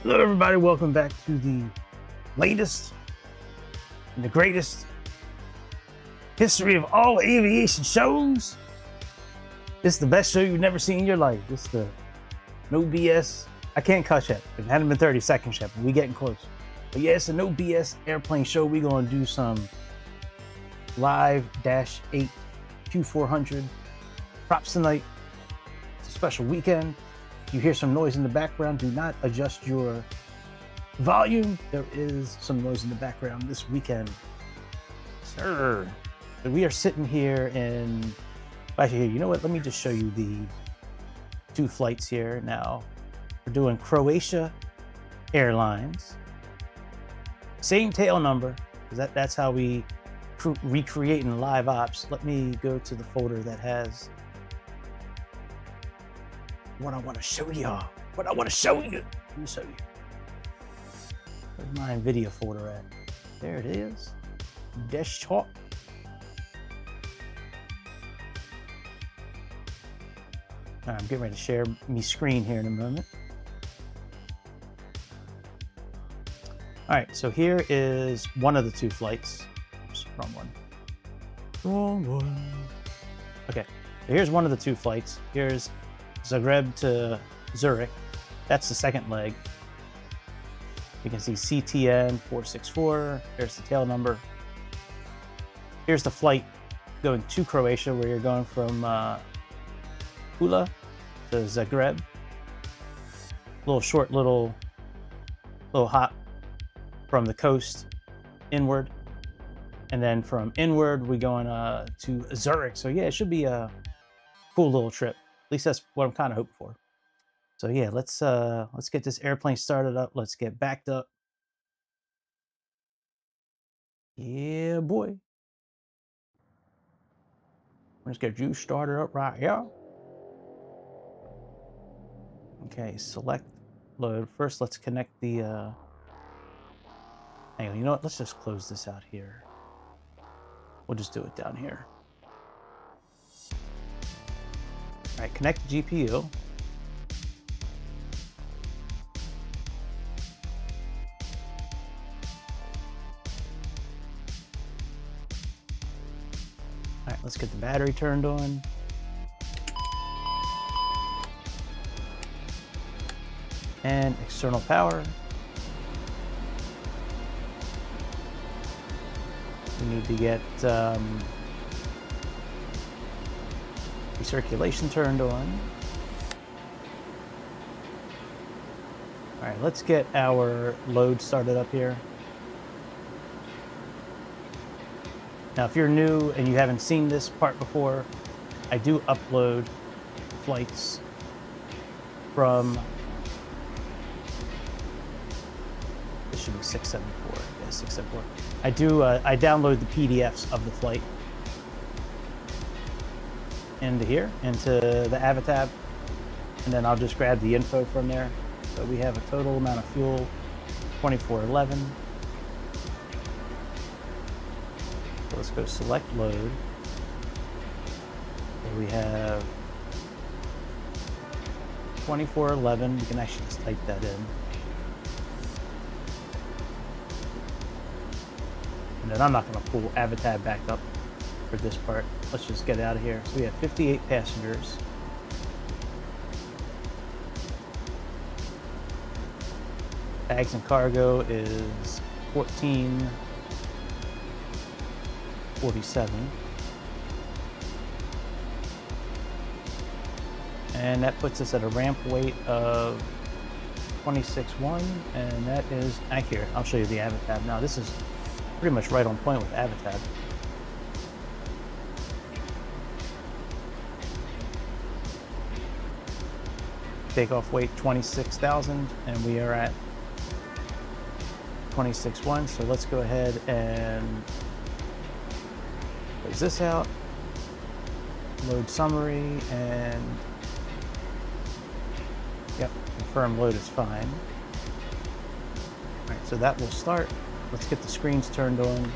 Hello everybody, welcome back to the latest and the greatest history of all aviation shows. This is the best show you've never seen in your life. This is the no BS. I can't cuss yet. It hadn't been 30 seconds yet, but we getting close. But yeah, it's a no BS airplane show. We're gonna do some live -8 Q400 props tonight. It's a special weekend. If you hear some noise in the background, do not adjust your volume. There is some noise in the background this weekend, sir. So we are sitting here in, actually, you know what? Let me just show you the two flights here now. We're doing Croatia Airlines. Same tail number, because that's how we recreate in live ops. Let me go to the folder that has what I want to show y'all. What I want to show you. Let me show you. Where's my video folder at? There it is. Desktop. All right, I'm getting ready to share me screen here in a moment. All right, so here is one of the two flights. Oops, wrong one. Wrong one. Okay, so here's one of the two flights. Here's Zagreb to Zurich. That's the second leg. You can see CTN 464. There's the tail number. Here's the flight going to Croatia, where you're going from PUY-Pula to Zagreb. Little short, little hop from the coast inward, and then from inward we going to Zurich. So yeah, it should be a cool little trip. At least that's what I'm kind of hoping for. So yeah, let's get this airplane started up. Let's get backed up. Yeah, boy. Let's get you started up right here. Okay, select load. First, let's connect the hang on, you know what? Let's just close this out here. We'll just do it down here. All right, connect the GPU. All right, let's get the battery turned on. And external power. We need to get recirculation turned on. All right, let's get our load started up here. Now, if you're new and you haven't seen this part before, I do upload flights from, this should be 674, yeah, 674. I download the PDFs of the flight into here, into the Avatab, and then I'll just grab the info from there. So we have a total amount of fuel, 2411. So let's go select load. So we have 2411. You can actually just type that in. And then I'm not going to pull Avatab back up for this part. Let's just get out of here. So we have 58 passengers. Bags and cargo is 1447. And that puts us at a ramp weight of 26.1, and that is accurate. I'll show you the Avatab now. This is pretty much right on point with Avatab. Takeoff weight 26,000, and we are at 26.1. So let's go ahead and close this out, load summary, and yep, confirm load is fine. All right, so that will start. Let's get the screens turned on.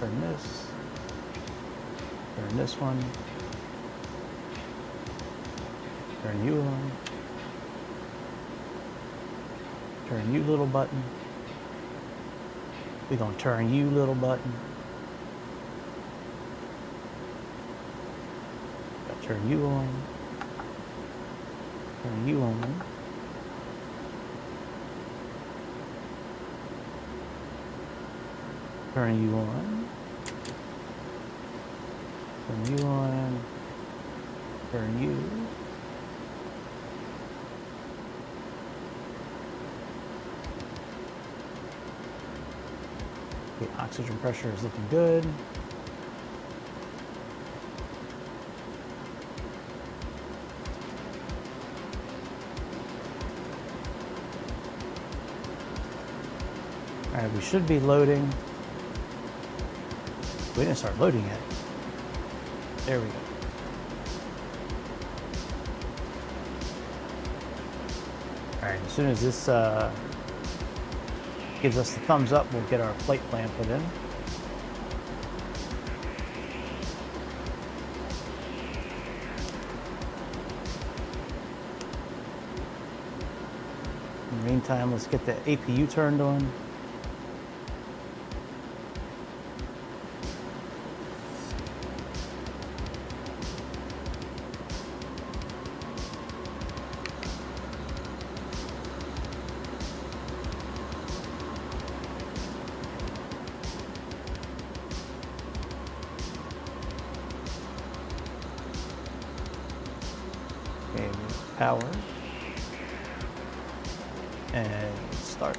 Turn this. Turn this one. Turn you on. Turn you, little button. We're gonna turn you, little button. Gotta turn you on. Turn you on. Turn you on. Turn you on. Turn you. The oxygen pressure is looking good. All right, we should be loading. We didn't start loading yet. There we go. All right, as soon as this gives us the thumbs up, we'll get our flight plan put in. In the meantime, let's get the APU turned on. Power and start.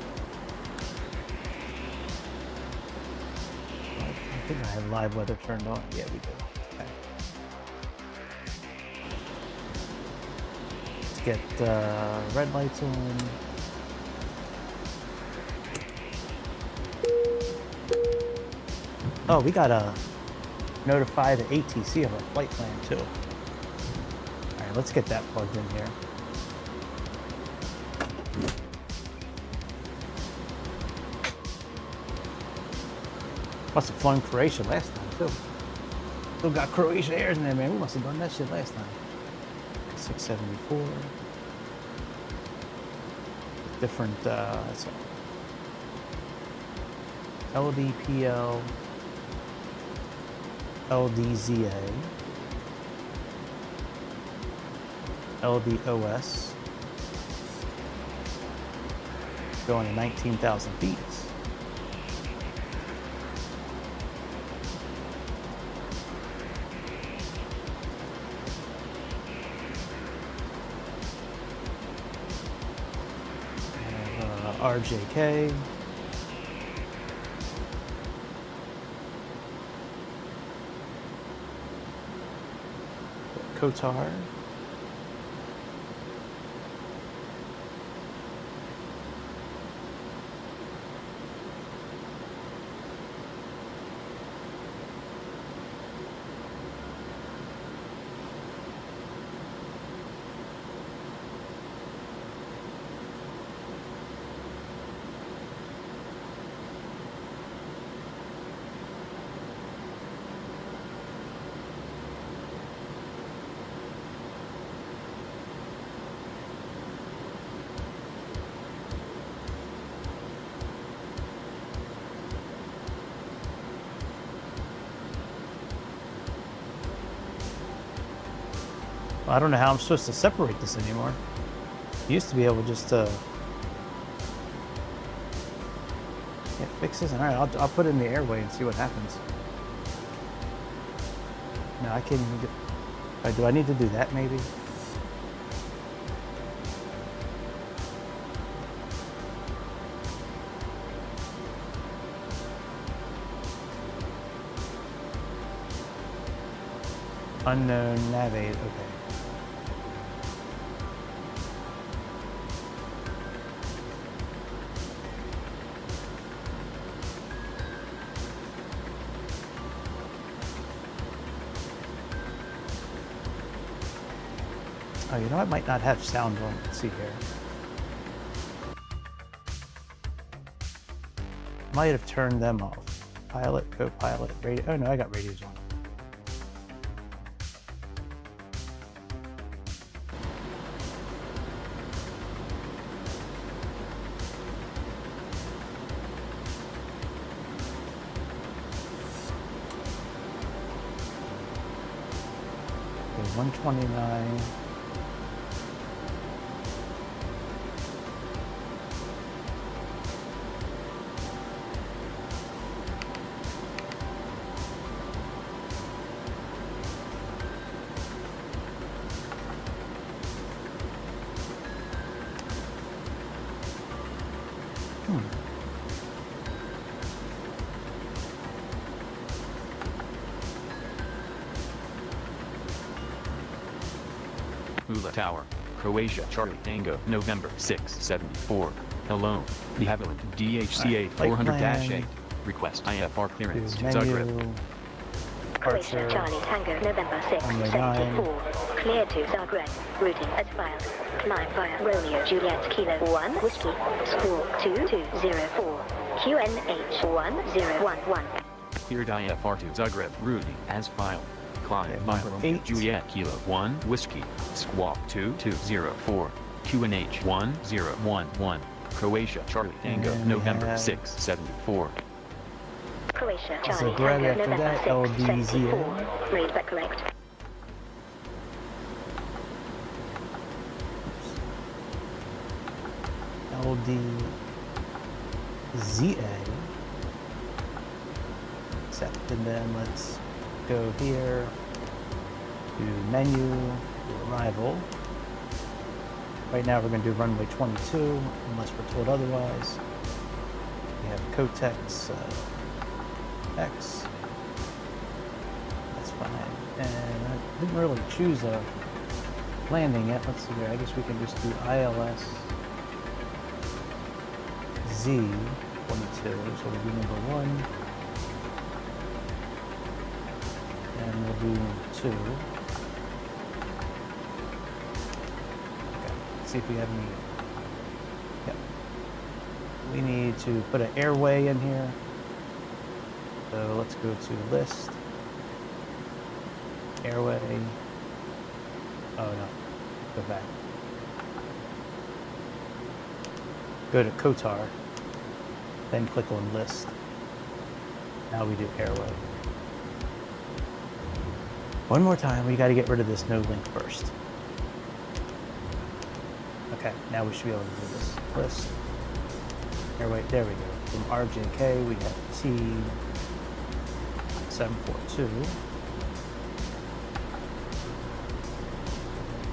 I think I have live weather turned on. Yeah, we do. Okay. Let's get red lights on. Oh, we gotta notify the ATC of our flight plan too. Let's get that plugged in here. Must have flown Croatia last time too. Still got Croatia Airs in there, man. We must have done that shit last time. 674. Different, LDPL, LDZA. LDOS going to 19,000 feet. RJK. Kotar. I don't know how I'm supposed to separate this anymore. I used to be able just to fix this. All right, I'll put it in the airway and see what happens. No, I can't even do. Do I need to do that maybe? Unknown navigate. Okay. Oh, you know, I might not have sound on. Let's see here. Might have turned them off. Pilot, co-pilot, radio. Oh no, I got radios on. Okay, 129. Pula Tower, Croatia Charlie Tango, November 674. Hello, the Aviation DHCA 400-8. Request IFR clearance to Zagreb. Croatia Charlie Tango, November 674. Clear to Zagreb. Routing as filed. Climb via Romeo Juliet Kilo 1 Whiskey. Squawk 2204. QNH 1011. Cleared IFR to Zagreb. Routing as filed. Climb via Romeo 8. Juliet Kilo 1 Whiskey. Squawk 2204. QNH 1011. Croatia Charlie Tango, And November 674. Croatia Charlie Zagreb Tango, after November that, 674. LDZA. Read that correct. LDZA. Accept, and then let's go here to menu, to arrival. Right now we're going to do runway 22, unless we're told otherwise. We have Cotex X. That's fine. And I didn't really choose a landing yet. Let's see here. I guess we can just do ILS Z22. So we'll do number 1. And we'll do 2. Okay, let's see if we have any. Yep. We need to put an airway in here. So let's go to list. Airway. Oh no, go back. Go to Kotar. Then click on list. Now we do airway. One more time, we got to get rid of this no link first. Okay, now we should be able to do this. List. Airway, there we go. From RJK, we have T742.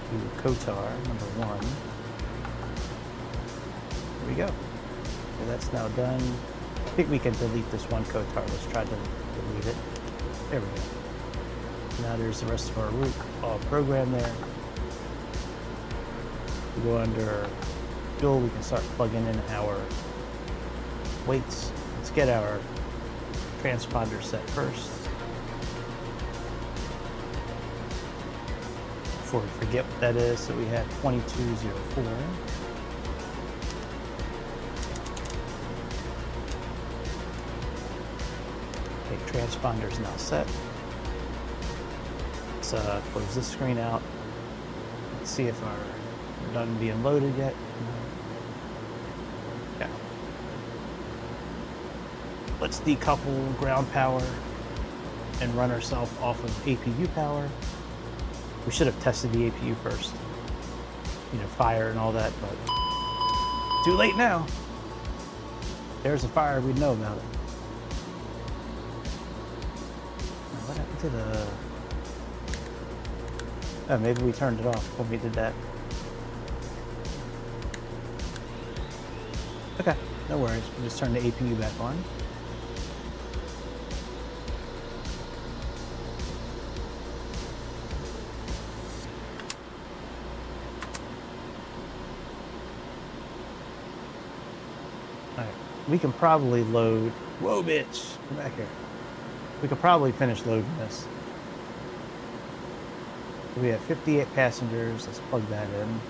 To Kotar, number 1. There we go. Okay, that's now done. I think we can delete this one Kotar. Let's try to delete it. There we go. Now there's the rest of our route all programmed there. We go under fuel, we can start plugging in our weights. Let's get our transponder set first. Before we forget what that is, so we have 2204. Okay, transponder's now set. Let's close this screen out. Let's see if we're done being loaded yet. Yeah. Let's decouple ground power and run ourselves off of APU power. We should have tested the APU first. You know, fire and all that, but too late now. There's a fire, we'd know about it. What happened to the... Oh, maybe we turned it off when we did that. Okay, no worries. We'll just turn the APU back on. Alright, we can probably load... Whoa, bitch! Come back here. We could probably finish loading this. We have 58 passengers. Let's plug that in.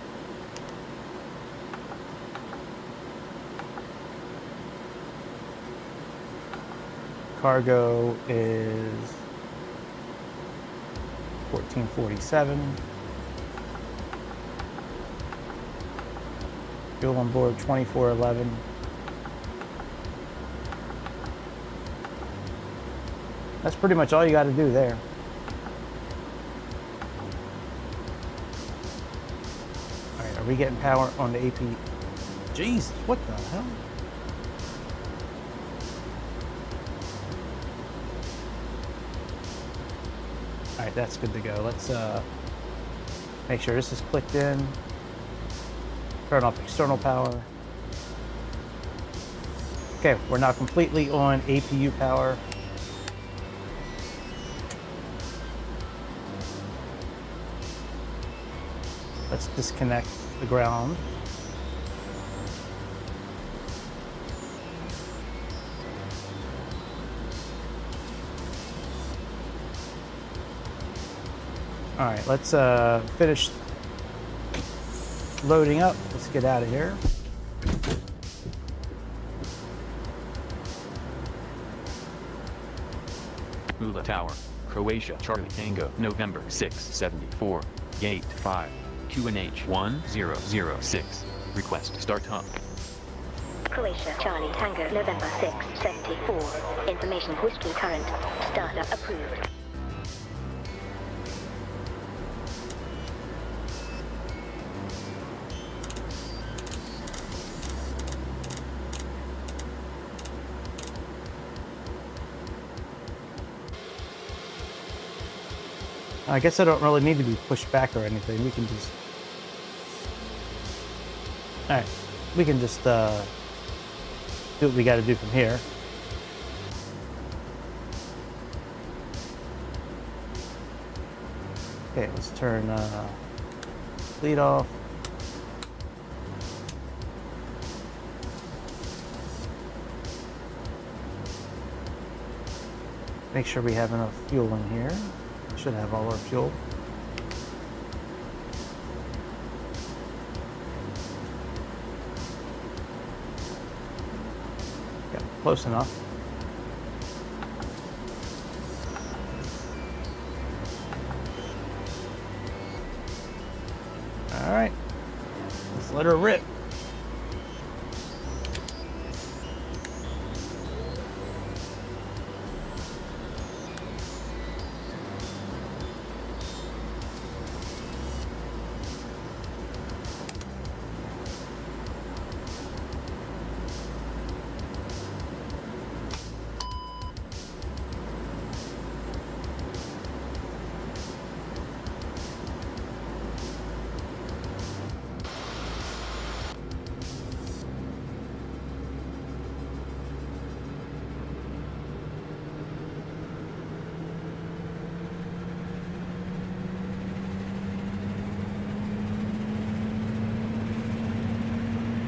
Cargo is 1447. Fuel on board 2411. That's pretty much all you got to do there. we getting power on the AP? Jesus, what the hell? All right, that's good to go. Let's make sure this is clicked in. Turn off external power. Okay, we're now completely on APU power. Let's disconnect the ground. All right, let's finish loading up. Let's get out of here. Pula Tower, Croatia Charlie Tango, November 674, Gate 5, QNH 1006. Request start up. Croatia Charlie Tango, November 674. Information Whiskey current. Startup approved. I guess I don't really need to be pushed back or anything. We can just... Alright, we can just do what we gotta do from here. Okay, let's turn lead off. Make sure we have enough fuel in here. Should have all our fuel. Yeah, close enough. All right, let's let her rip.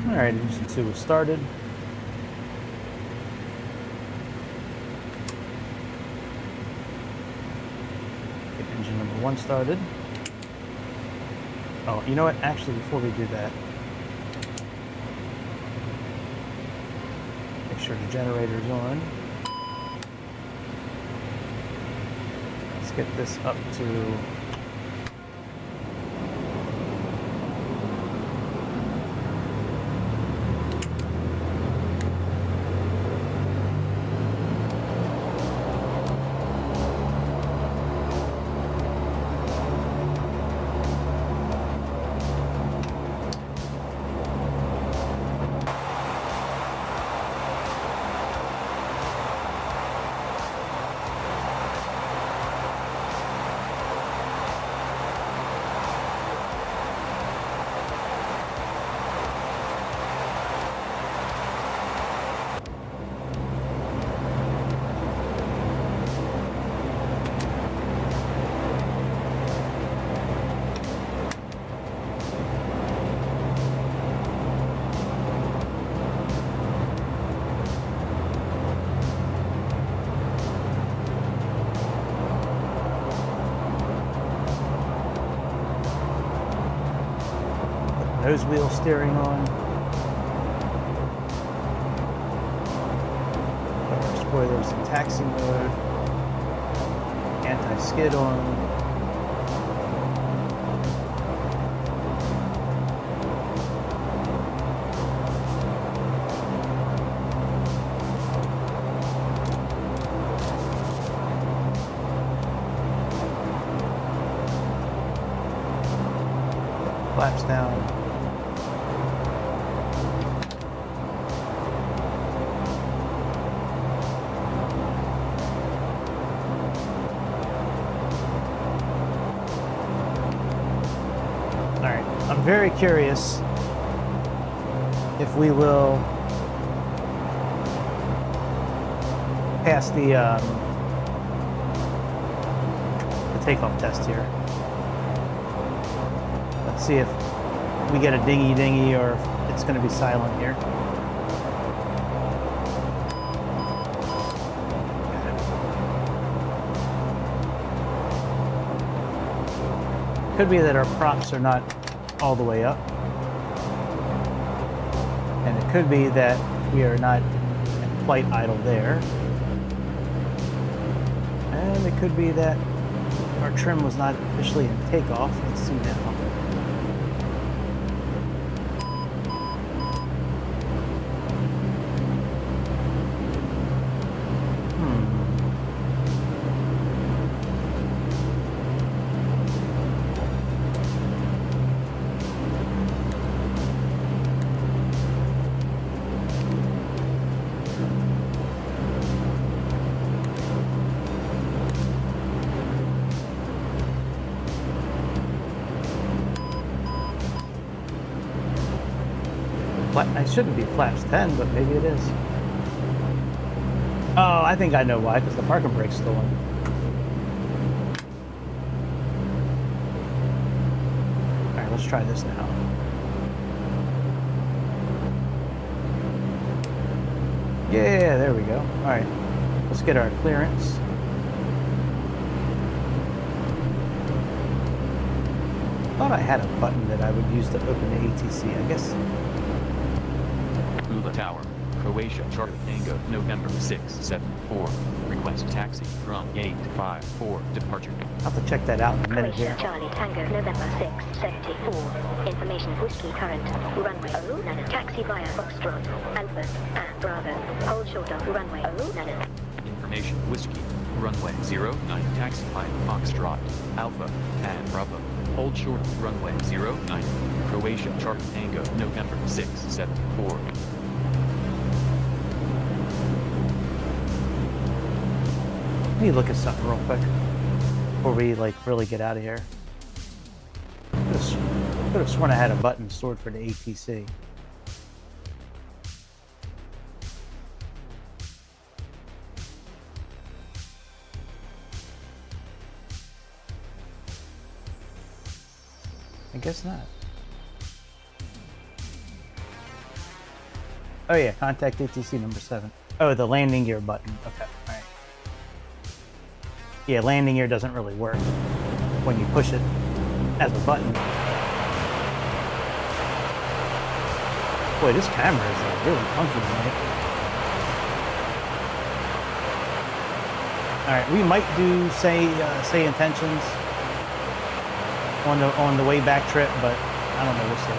Alright, engine 2 was started. Get engine number 1 started. Oh, you know what? Actually, before we do that, make sure the generator's on. Let's get this up to... nose wheel steering on. Put our spoilers in taxi mode. Anti-skid on. Flaps down. I'm very curious if we will pass the takeoff test here. Let's see if we get a dingy or if it's going to be silent here. Could be that our props are not all the way up. And it could be that we are not at flight idle there. And it could be that our trim was not officially in takeoff. Let's see now. I shouldn't be flaps 10, but maybe it is. Oh, I think I know why, because the parking brake's still on. Alright, let's try this now. Yeah, there we go. Alright, let's get our clearance. I thought I had a button that I would use to open the ATC, I guess. PUY-Pula Tower, Croatia Charlie Tango, November 674. Request taxi from 854 departure. I'll have to check that out in a minute Croatia here. Charlie Tango, November 674. Information whiskey current. Runway 09. Taxi via Foxtrot, Alpha, and Bravo. Hold short of runway 09. Information whiskey, runway 09, taxi via Foxtrot, Alpha, and Bravo. Hold short of runway 09. Croatia Charlie Tango, November 674. Let me look at something real quick before we really get out of here. Could have sworn I had a button stored for the ATC. I guess not. Oh yeah, contact ATC number 7. Oh, the landing gear button. Okay, all right. Yeah, landing gear doesn't really work when you push it as a button. Boy, this camera is really funky tonight. All right, we might do say intentions on the way back trip, but I don't know. We'll see.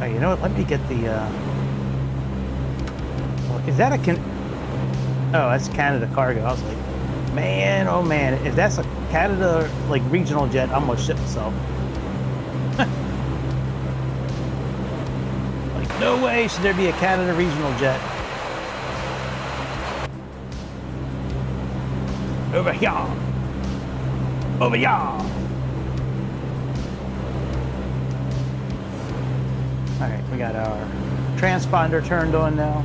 You know what? Let me get the. Is that a Oh, that's Canada cargo. I was like, man, oh man, if that's a Canada regional jet, I'm gonna shit myself. No way should there be a Canada regional jet over here. Over here. Alright, we got our transponder turned on now.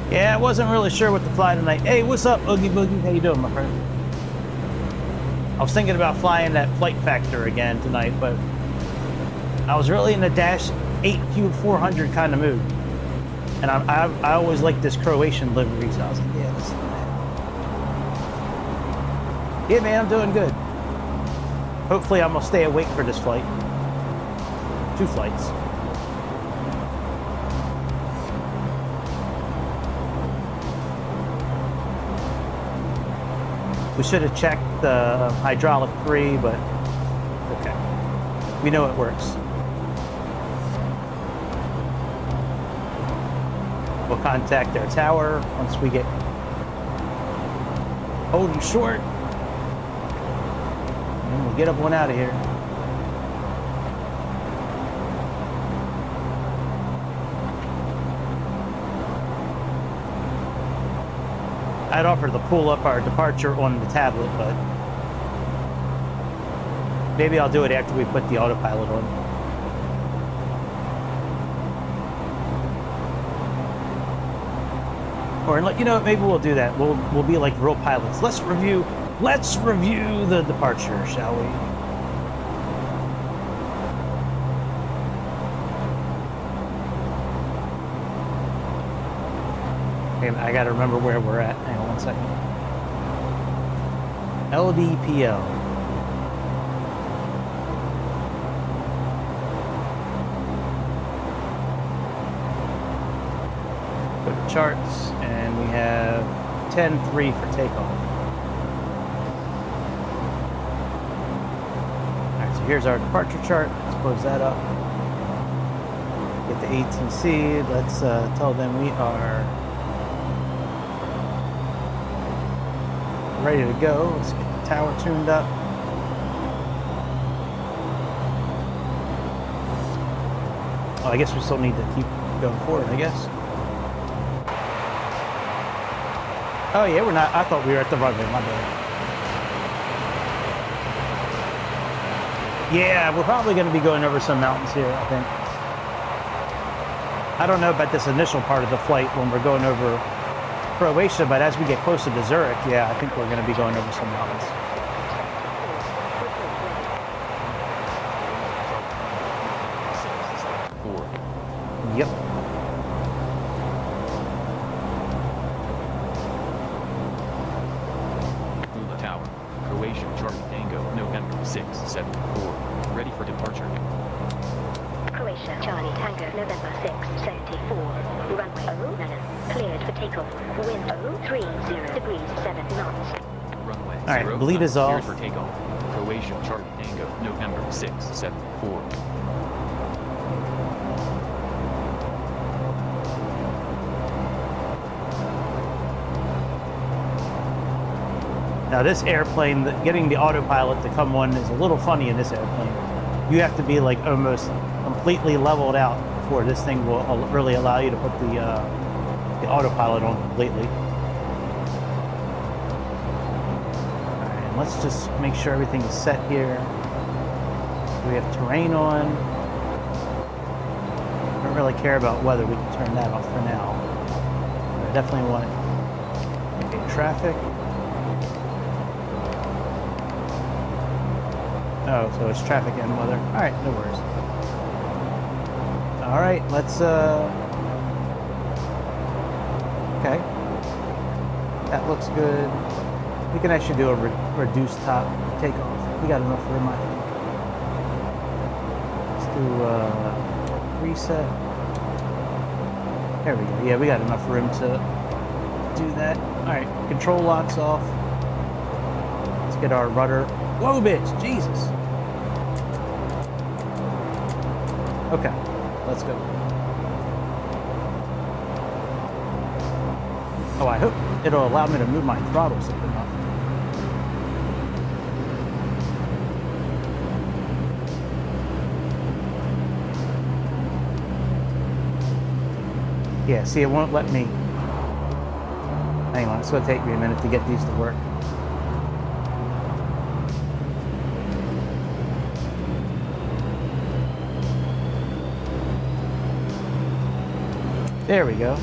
Yeah, I wasn't really sure what to fly tonight. Hey, what's up, Oogie Boogie? How you doing, my friend? I was thinking about flying that Flight Factor again tonight, but I was really in the Dash 8 Q400 kind of mood. And I always like this Croatian livery, so I was like, yeah, let's do Yeah, man, I'm doing good. Hopefully I'm gonna stay awake for this flight. 2 flights. We should have checked the hydraulic 3, but okay. We know it works. We'll contact their tower once we get holding short. And we'll get up one out of here. I'd offer to pull up our departure on the tablet, but maybe I'll do it after we put the autopilot on. Or, you know, maybe we'll do that. We'll be like real pilots. Let's review the departure, shall we? Okay, I gotta remember where we're at. Hang on one second. LDPL. Go to charts, and we have 10-3 for takeoff. Alright, so here's our departure chart. Let's close that up. Get the ATC. Let's tell them we are ready to go. Let's get the tower tuned up. Oh, I guess we still need to keep going forward, I guess. Oh yeah, we're not. I thought we were at the runway, my bad. Yeah, we're probably going to be going over some mountains here, I think. I don't know about this initial part of the flight when we're going over Croatia, but as we get closer to Zurich, yeah, I think we're going to be going over some mountains. Yep. Pula Tower, Croatia, Charlie Tango, November 674. Ready for departure. Croatia, Charlie Tango, November 674. Runway 09, cleared for takeoff. Wind 030 degrees 7 knots. Runway All right, 09, bleed is cleared off. for takeoff. Croatia, Charlie Tango, November 674. Now this airplane, getting the autopilot to come on is a little funny in this airplane. You have to be like almost completely leveled out before this thing will really allow you to put the autopilot on completely. All right, and let's just make sure everything is set here. We have terrain on. Don't really care about weather. We can turn that off for now. I definitely want okay, traffic. Oh, so it's traffic and weather. All right, no worries. All right, let's, okay. That looks good. We can actually do a reduced top takeoff. We got enough room, I think. Let's do reset. There we go. Yeah, we got enough room to do that. All right, control locks off. Let's get our rudder. Whoa, bitch, Jesus. Okay, let's go. Oh, I hope it'll allow me to move my throttle soon enough. Yeah, see, it won't let me. Hang on, it's going to take me a minute to get these to work. There we go.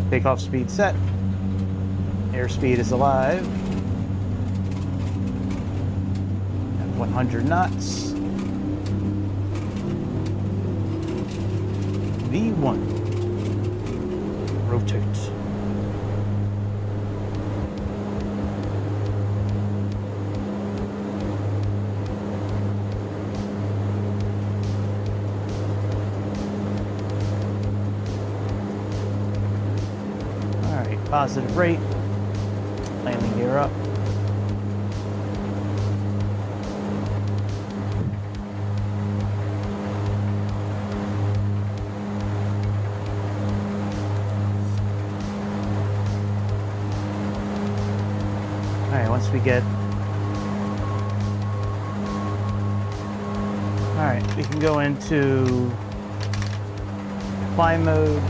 Takeoff speed set. Airspeed is alive. 100 knots. V1. Rotate. Alright, positive rate. Landing gear up. Once we get, all right, we can go into fly mode,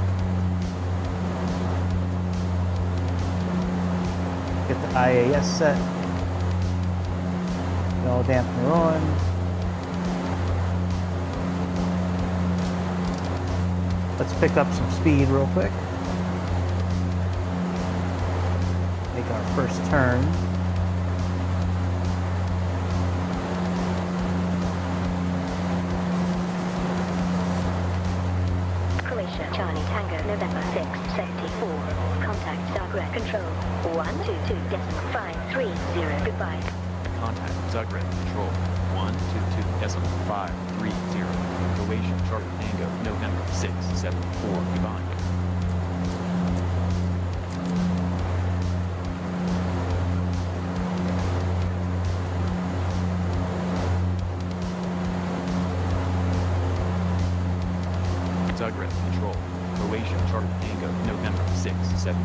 get the IAS set, all dampener on. Let's pick up some speed real quick. Make our first turn. Croatia Charlie Tango November 6 74. Contact Zagreb Control 122.530. Goodbye. Contact Zagreb Control 122.530. Croatia Charlie Tango November 6 74. Goodbye. Zagreb Control, Croatia Charlie Tango, November 674,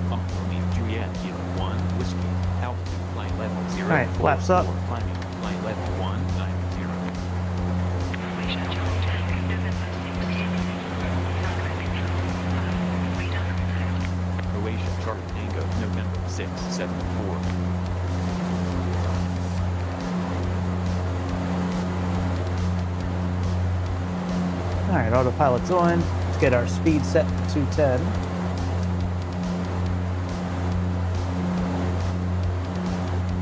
Romeo Juliet, Kilo 1, Whiskey, altitude, flight level 0. All right, flaps up. Climbing, flight level 190. Croatia Charlie Tango November 6 Croatia Charlie Tango, November 674. All right, autopilot's on. Let's get our speed set to 210.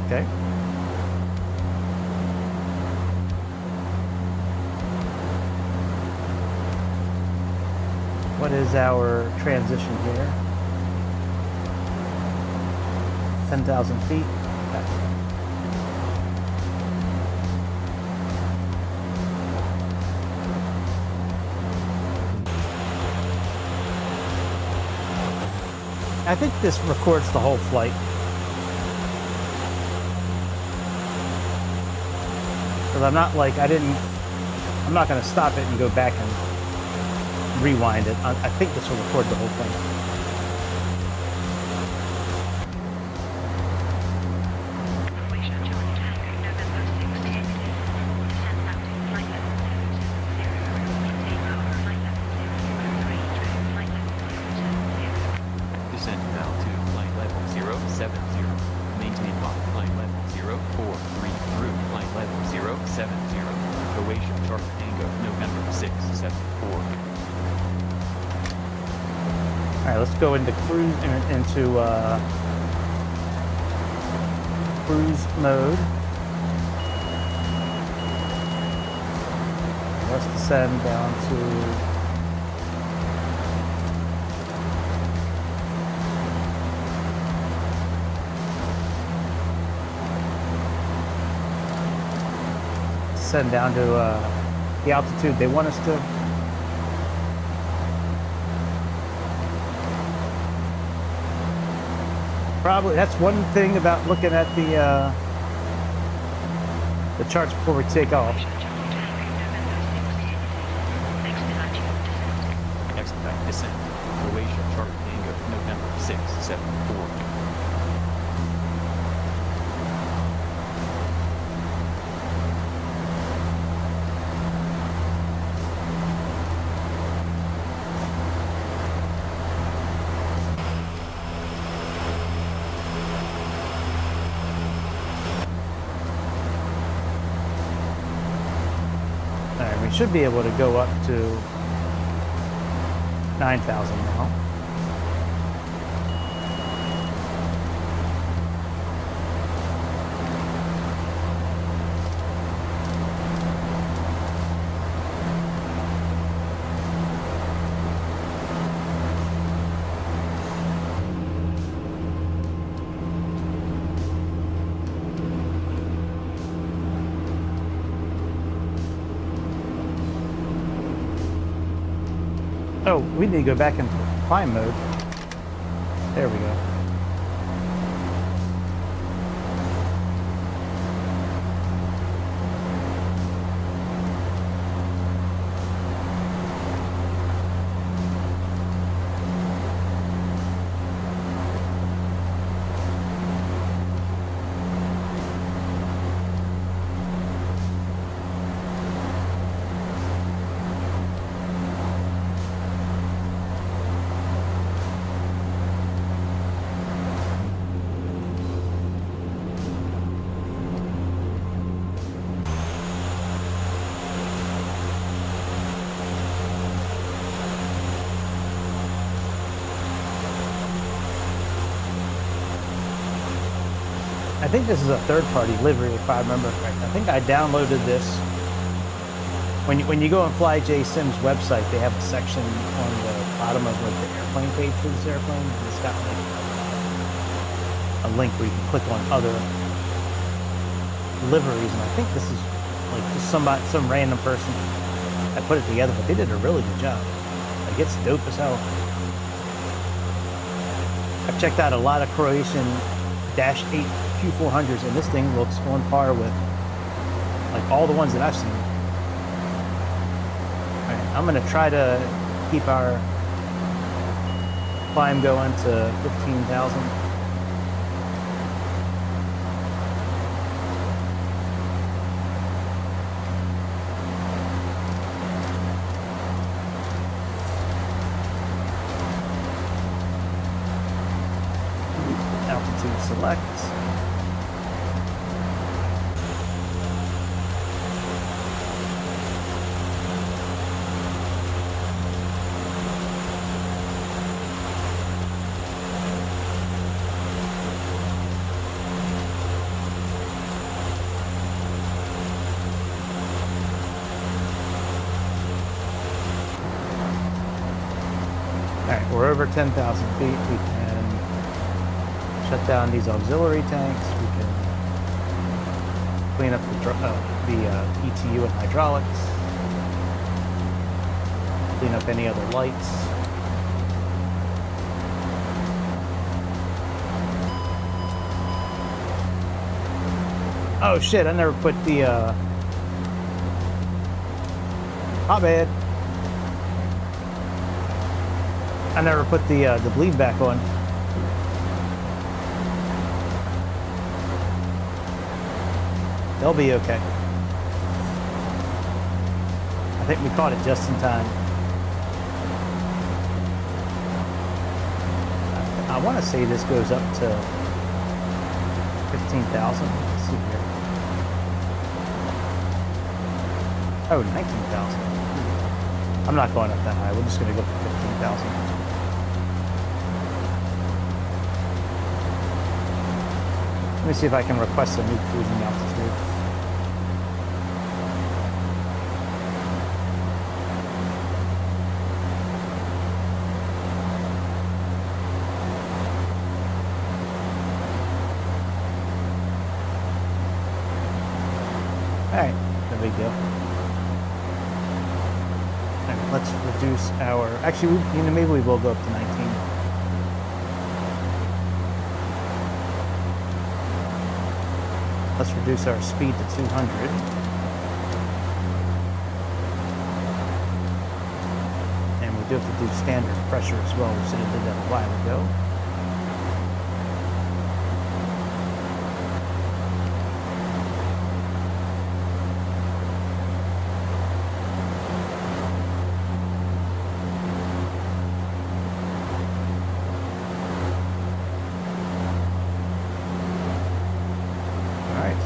Okay. What is our transition here? 10,000 feet. Okay. I think this records the whole flight. Because I'm not like, I'm not going to stop it and go back and rewind it. I think this will record the whole thing. Descend now to flight level 070. Maintain flight level 043 through flight level 070. Croatia Charlie Tango, November 674. All right, let's go into cruise mode. Let's descend down to the altitude they want us to. Probably that's one thing about looking at the charts before we take off. Expedite descent. Croatia Charlie Tango, November 674. We should be able to go up to 9,000 now. Oh, we need to go back into climb mode. There we go. I think this is a third-party livery, if I remember correctly. I think I downloaded this. When you go on FlyJSim's website, they have a section on the bottom of like the airplane page for this airplane. And it's got like a link where you can click on other liveries, and I think this is like just some random person that put it together, but they did a really good job. Like, it's dope as hell. I've checked out a lot of Croatian Dash 8 Q400s, and this thing looks on par with like all the ones that I've seen. All right, I'm gonna try to keep our climb going to 15,000. Altitude select. All right, we're over 10,000 feet. We can shut down these auxiliary tanks. We can clean up the ETU and hydraulics. Clean up any other lights. Oh shit! I never put the. My bad. I never put the bleed back on. They'll be okay. I think we caught it just in time. I want to say this goes up to 15,000. Let's see here. Oh, 19,000. I'm not going up that high. We're just going to go for 15,000. Let me see if I can request a new cruising altitude. Alright, no big deal. Alright, let's reduce our... Actually, maybe we will go up to 19. Let's reduce our speed to 200. And we do have to do standard pressure as well. We should have did that a while ago.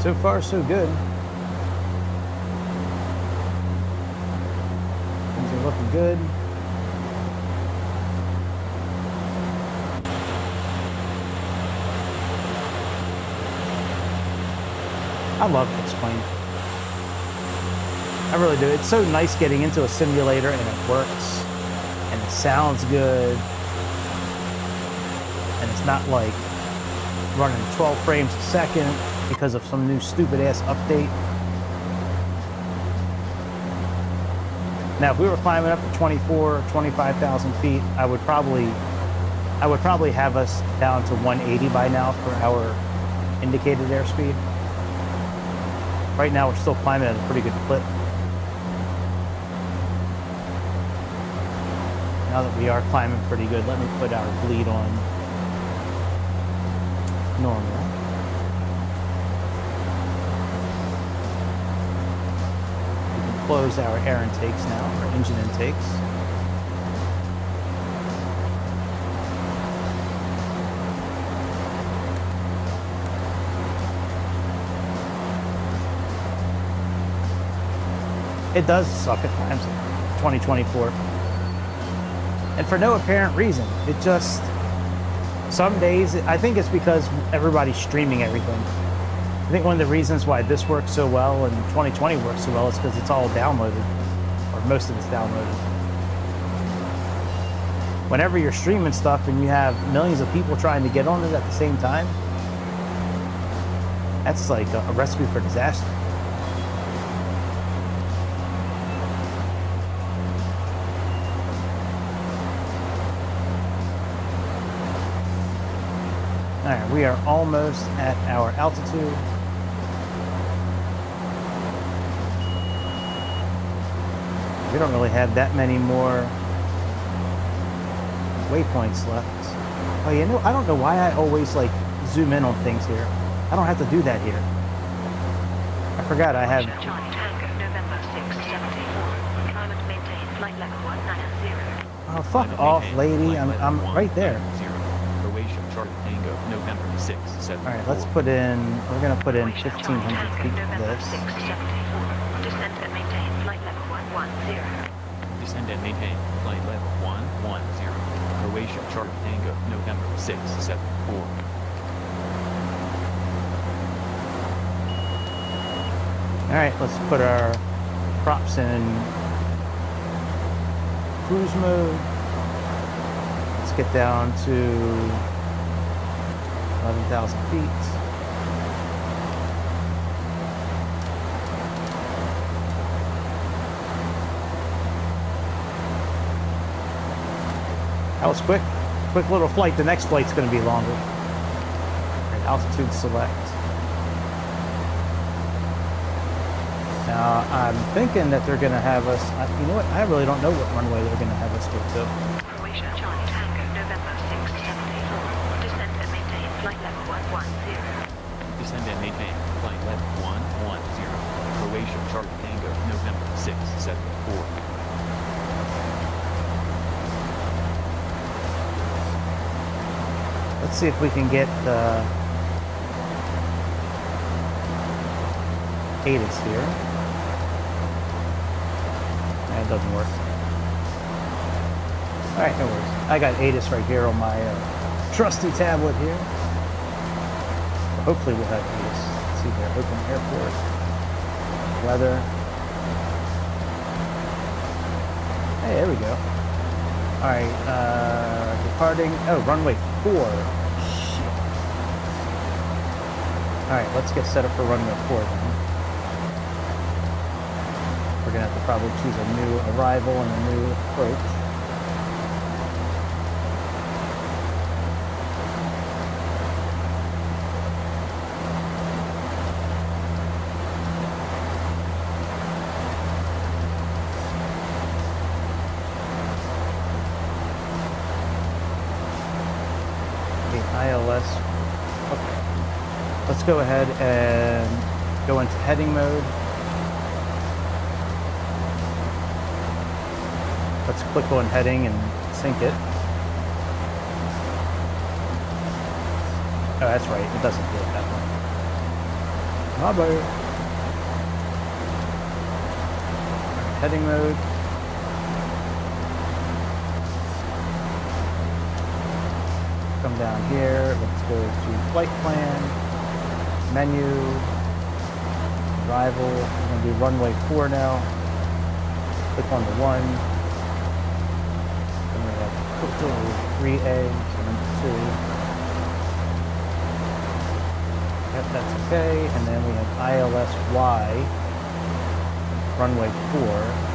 So far, so good. Things are looking good. I love this plane. I really do. It's so nice getting into a simulator and it works and it sounds good. And it's not like running 12 frames a second because of some new stupid ass update. Now, if we were climbing up to 24 or 25,000 feet, I would probably have us down to 180 by now for our indicated airspeed. Right now, we're still climbing at a pretty good clip. Now that we are climbing pretty good, let me put our bleed on normal. We can close our air intakes now, our engine intakes. It does suck at times, 2024. And for no apparent reason. It just, some days, I think it's because everybody's streaming everything. I think one of the reasons why this works so well and 2020 works so well is because it's all downloaded, or most of it's downloaded. Whenever you're streaming stuff and you have millions of people trying to get on it at the same time, that's like a recipe for disaster. All right, we are almost at our altitude. We don't really have that many more waypoints left. Oh, you know, I don't know why I always like zoom in on things here. I don't have to do that here. I forgot I have. Charlie Tango, November 674. Climb and maintain flight level 190. Oh, fuck off, lady. I'm right there. Croatia Charlie Tango, November 674. All right, let's put in. We're gonna put in 1,500 feet for this. Descend and maintain flight level 110. Descend and maintain flight level 110. Croatia Charlie Tango, November 674. All right, let's put our props in cruise mode. Let's get down to 11,000 feet. That was quick. Quick little flight. The next flight's going to be longer. All right, altitude select. Now, I'm thinking that they're going to have us, you know what, I really don't know what runway they're going to have us go to. Croatia Charlie Tango, November 674. Descend and maintain flight level 110. Descend and maintain flight level 110. Croatia Charlie Tango, November 674. Let's see if we can get the ATIS here. That doesn't work. Alright, no worries. I got ATIS right here on my trusty tablet here. So hopefully we'll have ATIS. Let's see here. Open airport. Weather. Hey, there we go. Alright, departing. Oh, runway 4. Shit. Alright, let's get set up for runway 4 then. We're gonna have to probably choose a new arrival and a new approach. ILS. Okay. Let's go ahead and go into heading mode. Let's click on heading and sync it. Oh, that's right. It doesn't do it that way. My bad. Heading mode. Come down here. Let's go to flight plan, menu, arrival. We're going to do runway 4 now. Click on the 1. Then we have 3A, so number 2. Yep, that's okay. And then we have ILSY, runway 4.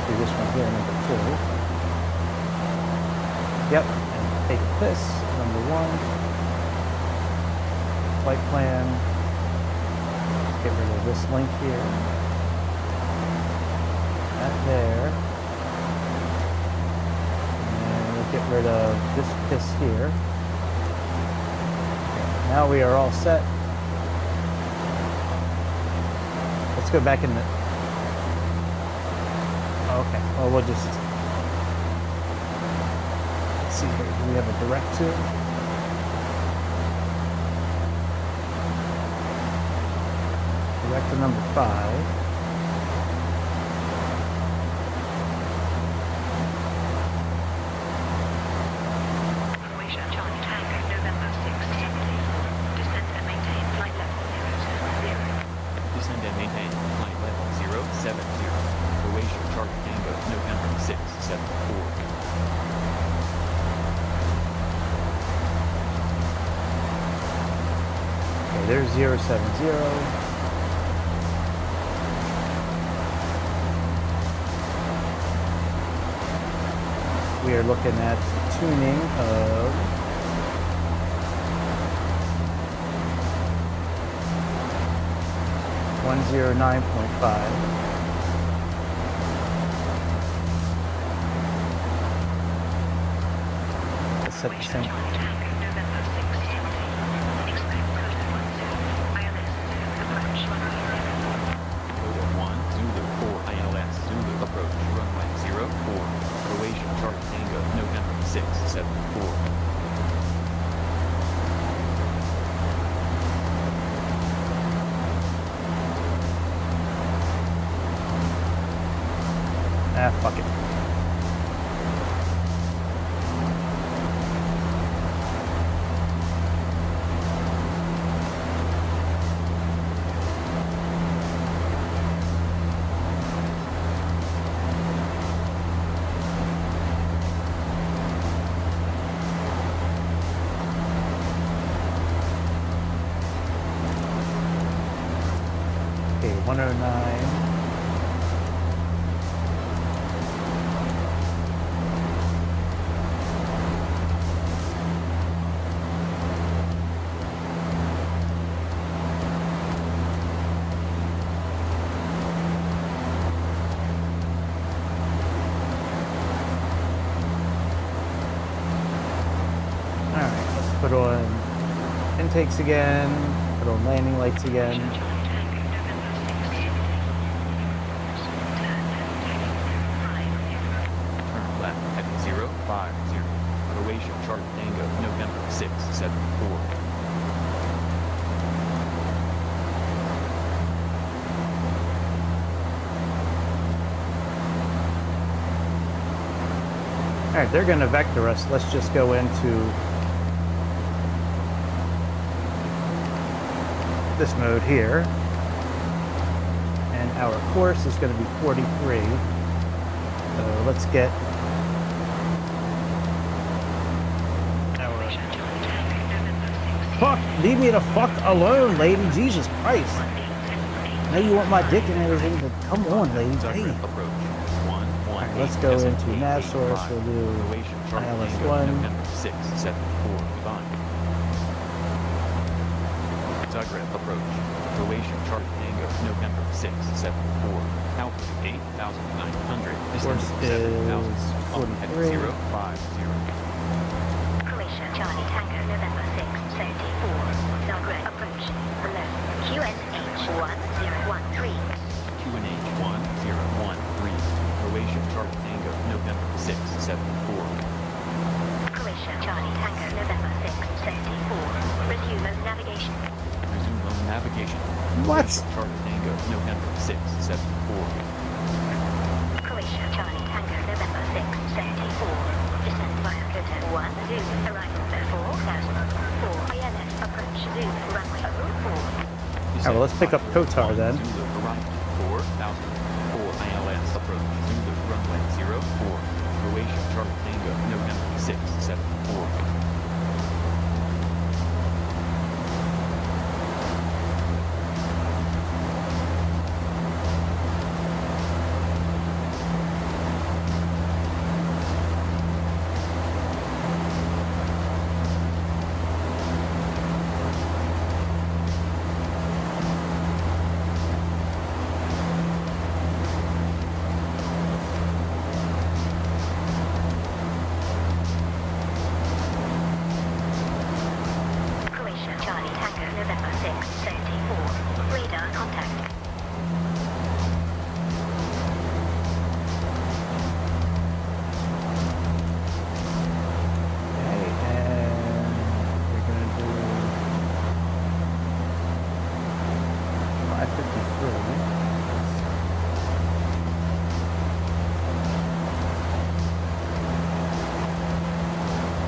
be this one here, number 2. Yep, and take this, number 1. Flight plan. Get rid of this link here. That there. And we'll get rid of this piss here. Now we are all set. Let's go back in the... Okay, well we'll just... Let's see here, do we have a direct to? Direct to number 5. Descend and maintain flight level 070. Croatia Charlie Tango, November 674. Okay, there's 070. We are looking at tuning of 109.5. Let's set the same. Total 1 Zulu 4 ILS Zulu approach runway 04. Croatia Charlie Tango, November 674. Ah, fuck it. Okay, 109. Put on intakes again, put on landing lights again. Turn left at 050. Croatia Charlie Tango, November 674. Alright, they're going to vector us. Let's just go into this mode here, and our course is going to be 43. So let's get our... Fuck! Leave me the fuck alone, lady. Jesus Christ! Now you want my dick and everything, but come on, lady. Hey. Alright, let's go into nav source. We'll do ILS1. November 674. Goodbye. ZAG-Zagreb approach. Croatia Charlie Tango, November 674. Alpha 8,900. Course is 43. 050. Croatia Charlie Tango, November 674. Zagreb approach. Below. QNH1013. QNH 1013. Croatia Charlie Tango, November 674. Croatia Charlie Tango, November 674. Resume on navigation. Resume on navigation. What? Charlie Tango, November 674. Croatia Charlie Tango, November 674. Descend via Kota 1 Zulu. Arrival at 4,004. ILS approach Zulu. Runway 04. Alright, well, let's pick up Kotar then. Zulu arrival 4,004. ILS approach Zulu runway 04. Croatia Charlie Tango, November 674.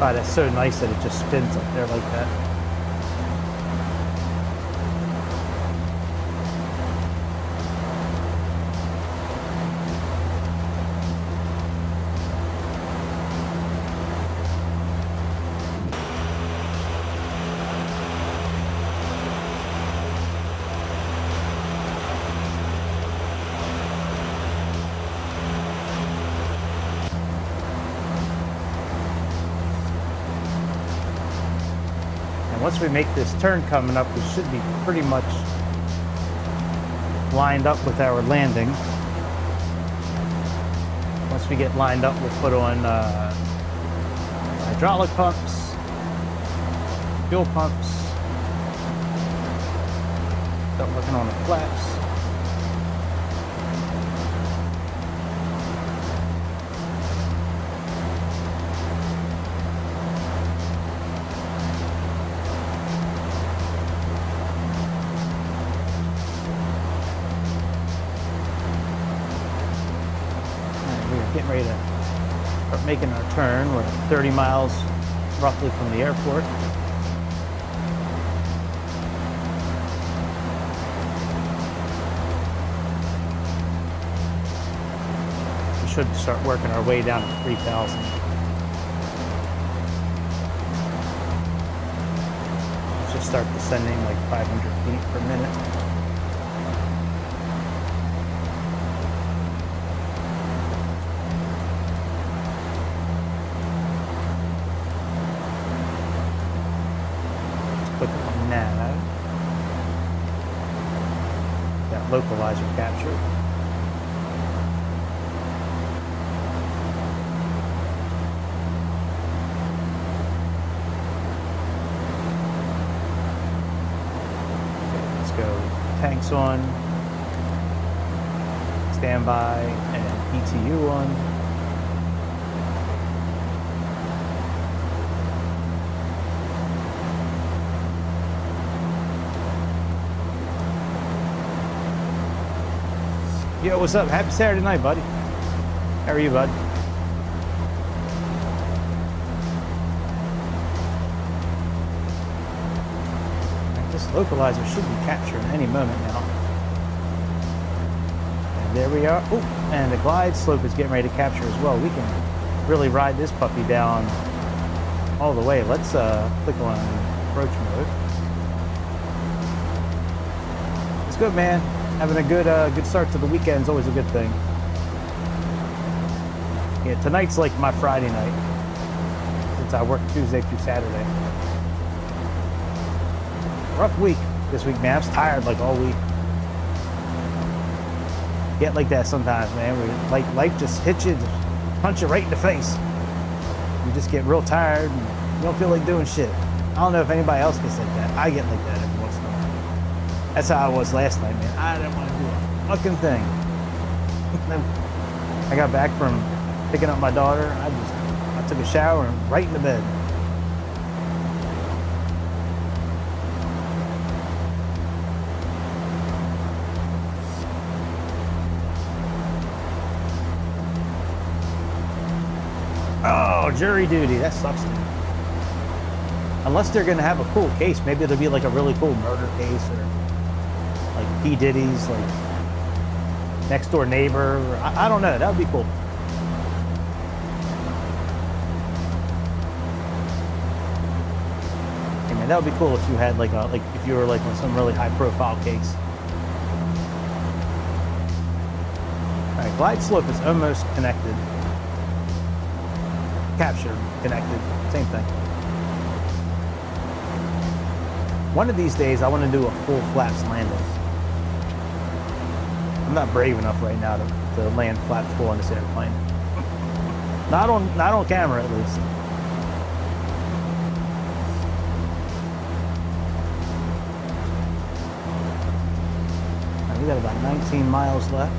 Oh, that's so nice that it just spins up there like that. Once we make this turn coming up, we should be pretty much lined up with our landing. Once we get lined up, we'll put on hydraulic pumps, fuel pumps, start working on the flaps. Getting ready to start making our turn. We're 30 miles roughly from the airport. We should start working our way down to 3,000. Let's just start descending like 500 feet per minute. Click on nav. Got localizer captured. Okay, let's go. Tanks on. Standby and PTU on. Yo, what's up? Happy Saturday night, buddy. How are you, bud? This localizer should be capturing any moment now. And there we are. Oh, and the glide slope is getting ready to capture as well. We can really ride this puppy down all the way. Let's click on approach mode. It's good, man. Having a good start to the weekend is always a good thing. Yeah, tonight's like my Friday night, since I work Tuesday through Saturday. Rough week this week, man. I was tired like all week. Get like that sometimes, man. Like life just hits you, just punch you right in the face. You just get real tired and you don't feel like doing shit. I don't know if anybody else gets like that. I get like that every once in a while. That's how I was last night, man. I didn't want to do a fucking thing. I got back from picking up my daughter. I took a shower and right into bed. Oh, jury duty. That sucks, dude. Unless they're going to have a cool case. Maybe it'll be like a really cool murder case or like P. Diddy's, like next door neighbor. I don't know. That would be cool. Hey man, that would be cool if you had like if you were like on some really high profile case. All right, glide slope is almost connected. Captured, connected, same thing. One of these days, I want to do a full flaps landing. I'm not brave enough right now to land flaps full on this airplane. Not on camera, at least. Now, we got about 19 miles left.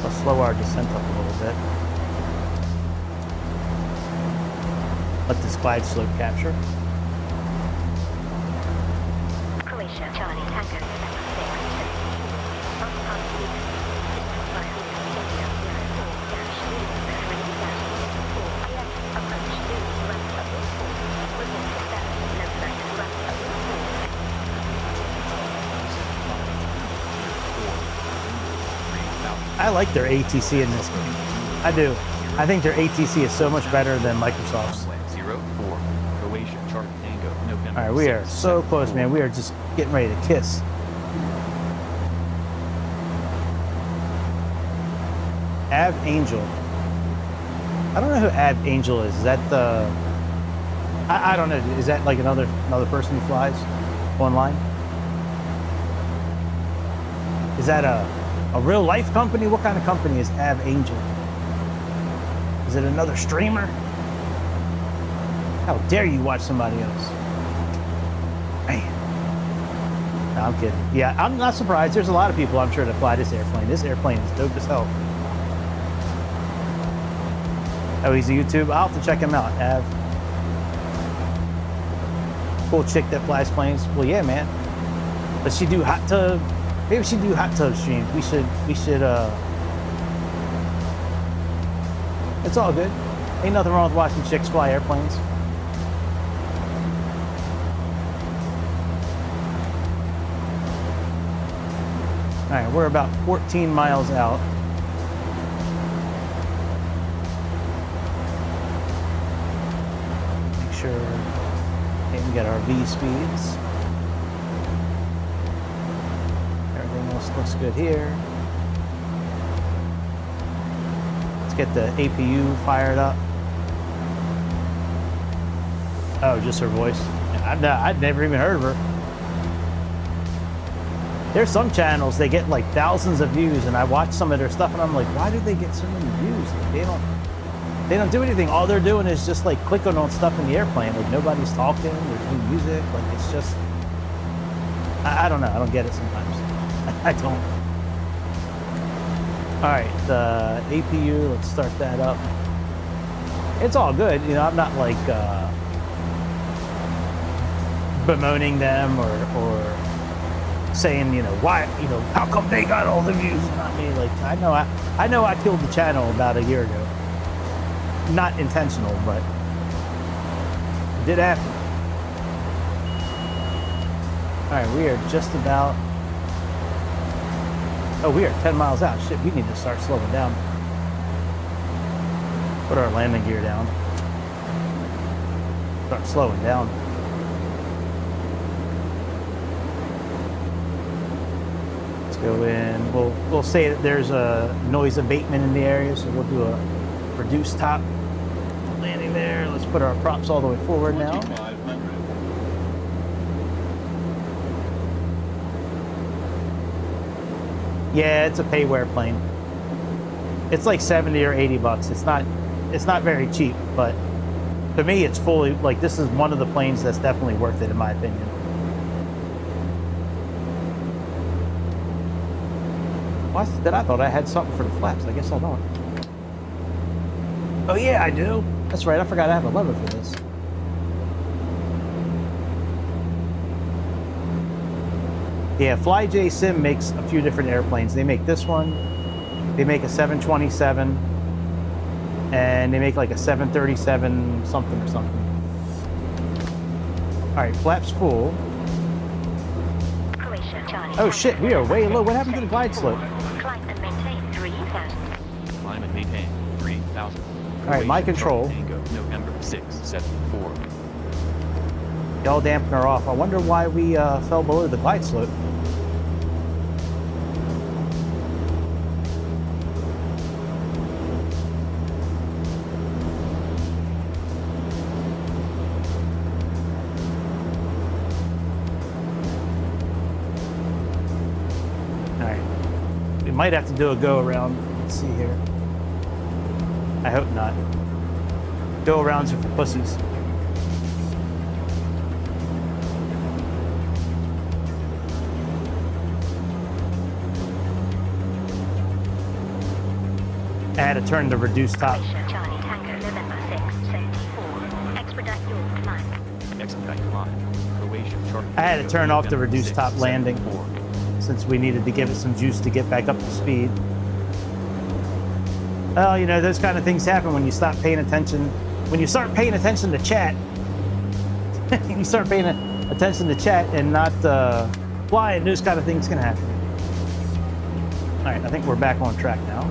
Let's slow our descent up a little bit. Let this glide slope capture. Croatia Charlie Tango I like their ATC in this game. I do. I think their ATC is so much better than Microsoft's. Runway 04, Croatia Charlie Tango, November. All right, we are 6, so 7, close, 4. man. We are just getting ready to kiss. Av Angel. I don't know who Av Angel is. Is that the? I don't know. Is that like another person who flies online? Is that a real life company? What kind of company is Av Angel? Is it another streamer? How dare you watch somebody else? Man. No, I'm kidding. Yeah, I'm not surprised. There's a lot of people, I'm sure, that fly this airplane. This airplane is dope as hell. Oh, he's a YouTube? I'll have to check him out. Av. Cool chick that flies planes. Well, yeah, man. Does she do hot tub? Maybe she do hot tub streams. We should, it's all good. Ain't nothing wrong with watching chicks fly airplanes. All right, we're about 14 miles out. Make sure we can get our V speeds. Everything else looks good here. Let's get the APU fired up. Oh, just her voice. I'd never even heard of her. There's some channels, they get like thousands of views, and I watch some of their stuff and I'm like, why do they get so many views? Like, they don't do anything. All they're doing is just like clicking on stuff in the airplane. Like nobody's talking, there's no music. Like it's just, I don't know. I don't get it sometimes. I don't. All right, the APU, let's start that up. It's all good. You know, I'm not like bemoaning them or saying, you know, why, you know, how come they got all the views and not me? Like, I know I killed the channel about a year ago. Not intentional, but it did happen. All right, we are just about, oh, we are 10 miles out. Shit, we need to start slowing down. Put our landing gear down. Start slowing down. Go in. We'll say that there's a noise abatement in the area, so we'll do a reduced top landing there. Let's put our props all the way forward now. Yeah, it's a payware plane. It's like 70 or 80 bucks. It's not very cheap, but to me it's fully, like, this is one of the planes that's definitely worth it in my opinion. I thought I had something for the flaps. I guess I don't. Oh yeah, I do. That's right. I forgot I have a lever for this. Yeah, FlyJSim makes a few different airplanes. They make this one. They make a 727, and they make like a 737 something or something. All right, flaps full. Oh shit, we are way low. What happened to the glide slope? Climb and maintain 3,000. Climb and maintain 3,000. All right, my control. Tango, November 674. Y'all dampener off. I wonder why we fell below the glide slope. Might have to do a go around. Let's see here. I hope not. Go arounds are for pussies. I had to turn the reduced top. Charlie Tango, November 674. Expedite your climb. Expedite climb. Croatia Charlie. I had to turn off the November reduced top 6, landing. 74. Since we needed to give it some juice to get back up to speed. Well, you know, those kind of things happen when you stop paying attention. When you start paying attention to chat, you start paying attention to chat and not flying, those kind of things can happen. All right, I think we're back on track now.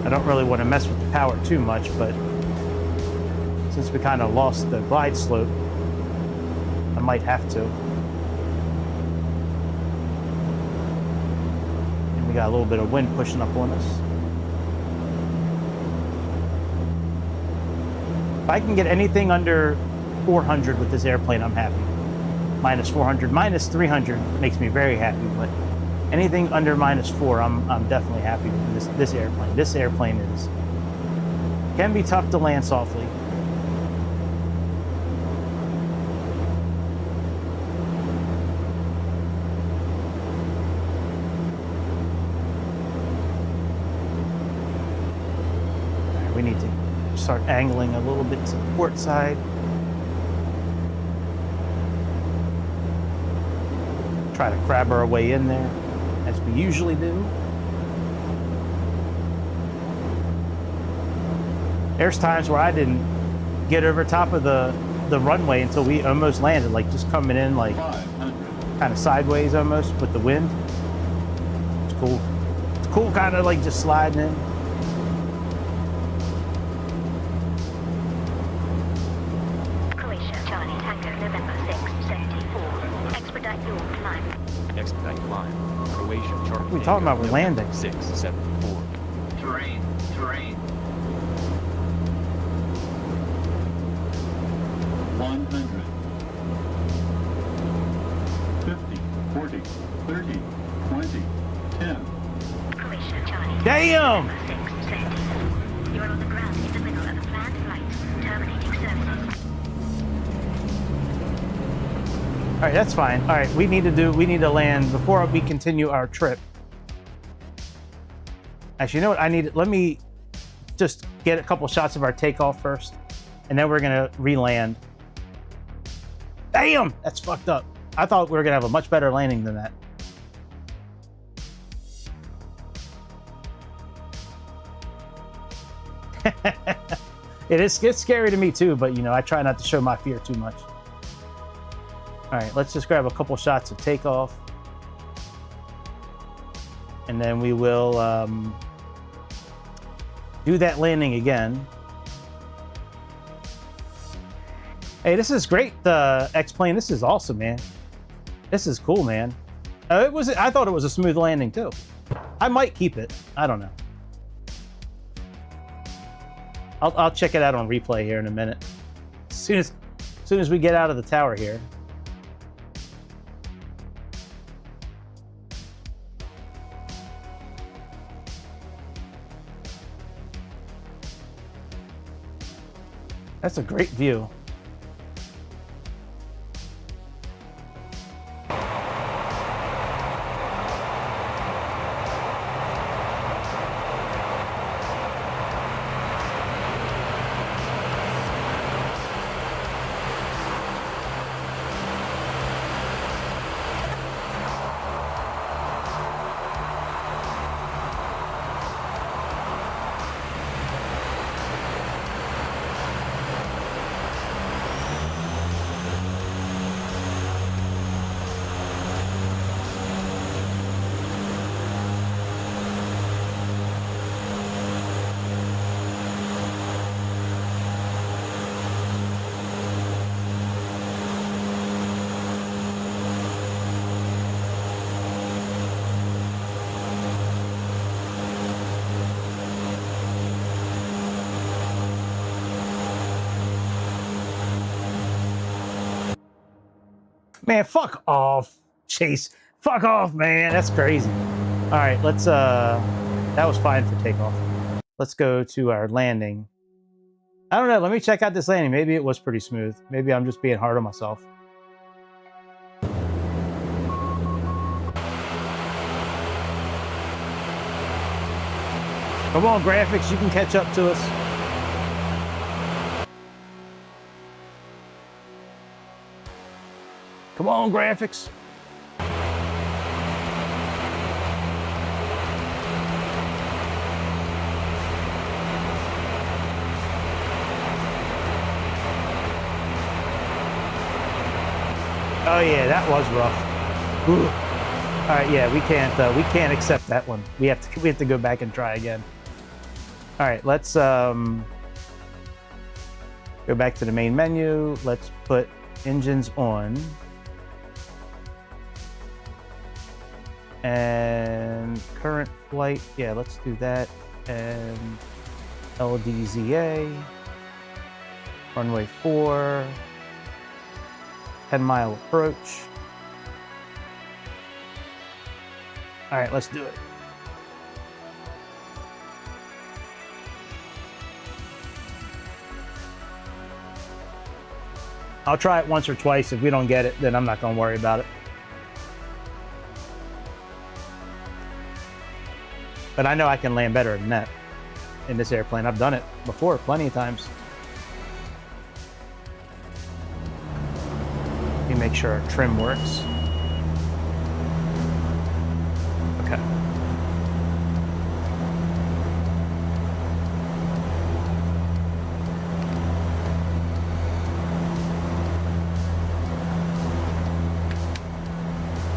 I don't really want to mess with the power too much, but since we kind of lost the glide slope, I might have to. And we got a little bit of wind pushing up on us. If I can get anything under 400 with this airplane, I'm happy. Minus 400, minus 300 makes me very happy, but anything under minus 4, I'm definitely happy with this airplane. This airplane can be tough to land softly. All right, we need to start angling a little bit to the port side. Try to crab our way in there, as we usually do. There's times where I didn't get over top of the runway until we almost landed, like just coming in like kind of sideways almost with the wind. It's cool. It's cool kind of like just sliding in. Croatia Charlie Tango November 674. Expedite your climb. Expedite climb. Croatia Charlie. What are we talking about? We're landing. 674. Terrain. 100. 50, 40, 30, 20, 10. Croatia Charlie. Damn! November 674. You are on the ground in the middle of a planned flight. Terminating services. All right, that's fine. All right, we need to land before we continue our trip. Actually, you know what? Let me just get a couple shots of our takeoff first, and then we're gonna re-land. Damn, that's fucked up. I thought we were gonna have a much better landing than that. It's scary to me too, but you know, I try not to show my fear too much. All right, let's just grab a couple shots of takeoff, and then we will do that landing again. Hey, this is great, the X-Plane. This is awesome, man. This is cool, man. I thought it was a smooth landing too. I might keep it. I don't know. I'll check it out on replay here in a minute. As soon as we get out of the tower here. That's a great view. Man, fuck off, Chase. Fuck off, man. That's crazy. All right, let's, that was fine for takeoff. Let's go to our landing. I don't know. Let me check out this landing. Maybe it was pretty smooth. Maybe I'm just being hard on myself. Come on, graphics. You can catch up to us. Come on, graphics. Oh yeah, that was rough. Ooh. All right, yeah, we can't accept that one. We have to go back and try again. All right, let's go back to the main menu. Let's put engines on. And current flight, yeah, let's do that. And LDZA, runway 4, 10-mile approach. All right, let's do it. I'll try it once or twice. If we don't get it, then I'm not going to worry about it. But I know I can land better than that in this airplane. I've done it before plenty of times. Let me make sure our trim works. Okay.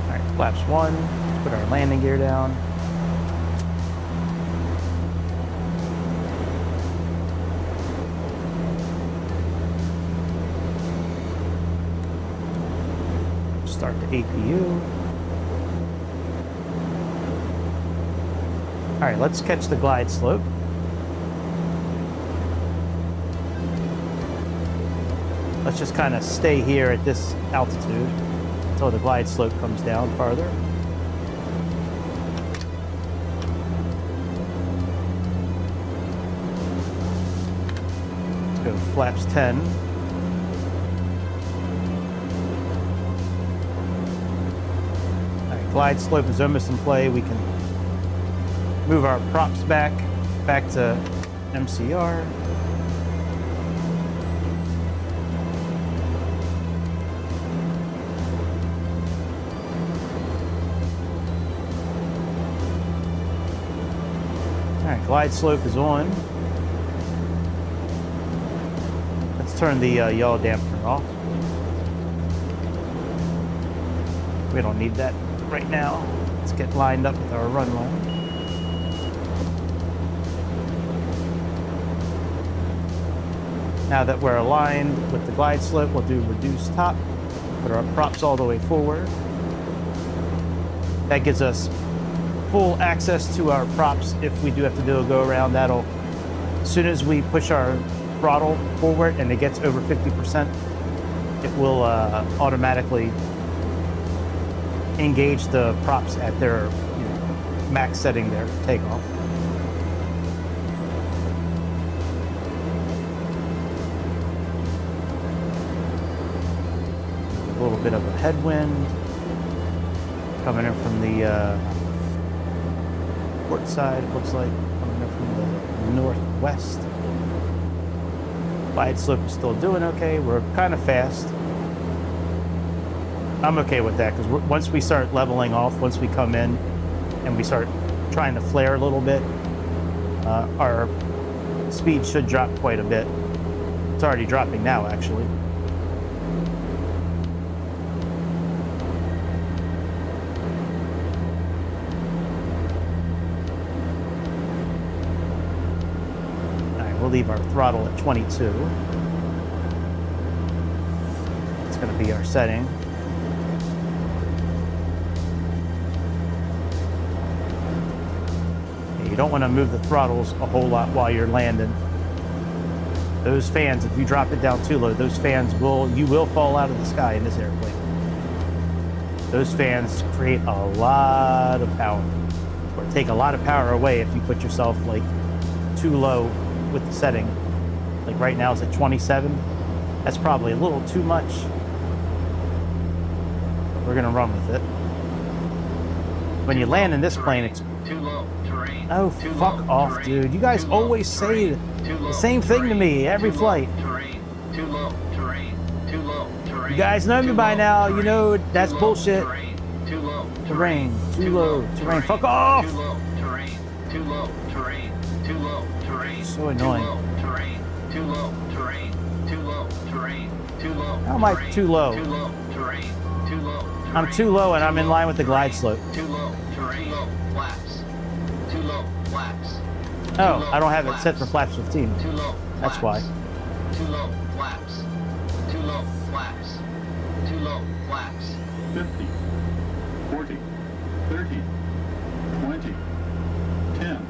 All right, flaps 1. Let's put our landing gear down. Start the APU. All right, let's catch the glide slope. Let's just kind of stay here at this altitude until the glide slope comes down farther. Let's go flaps 10. Glide slope is almost in play. We can move our props back to MCR. All right, glide slope is on. Let's turn the yaw dampener off. We don't need that right now. Let's get lined up with our runway. Now that we're aligned with the glide slope, we'll do reduce top, put our props all the way forward. That gives us full access to our props if we do have to do a go around. That'll, as soon as we push our throttle forward and it gets over 50%, it will automatically engage the props at their max setting there for takeoff. A little bit of a headwind coming in from the port side, it looks like, coming in from the northwest. Glide slope is still doing okay. We're kind of fast. I'm okay with that, because once we start leveling off, once we come in and we start trying to flare a little bit, our speed should drop quite a bit. It's already dropping now, actually. All right, we'll leave our throttle at 22. It's going to be our setting. You don't want to move the throttles a whole lot while you're landing. Those fans, if you drop it down too low, those fans you will fall out of the sky in this airplane. Those fans create a lot of power, or take a lot of power away if you put yourself like too low with the setting. Like right now it's at 27. That's probably a little too much. But we're gonna run with it. When you land in this plane, it's Too low. Terrain. oh, fuck off, dude. You guys always say the same thing to me every flight. Terrain. Too low. Terrain. Too low. Terrain. You guys know me by now. You know that's bullshit. Too low. Terrain. Too low. Terrain. Fuck off. Too low. Terrain. Too low. Terrain. Too low. Terrain. So annoying. Terrain. Too low. Terrain. Too low. Terrain. Too low. How am I too low? Too low. terrain. Too low. Terrain. I'm too low and I'm in line with the glide Terrain. slope. Too low. Terrain. Too low. Flaps. Too low. Flaps. Oh, I don't have it set for flaps 15. Too low. That's why. Too low. Flaps. Too low. Flaps. Too low. Flaps. 50, 40, 30, 20, 10.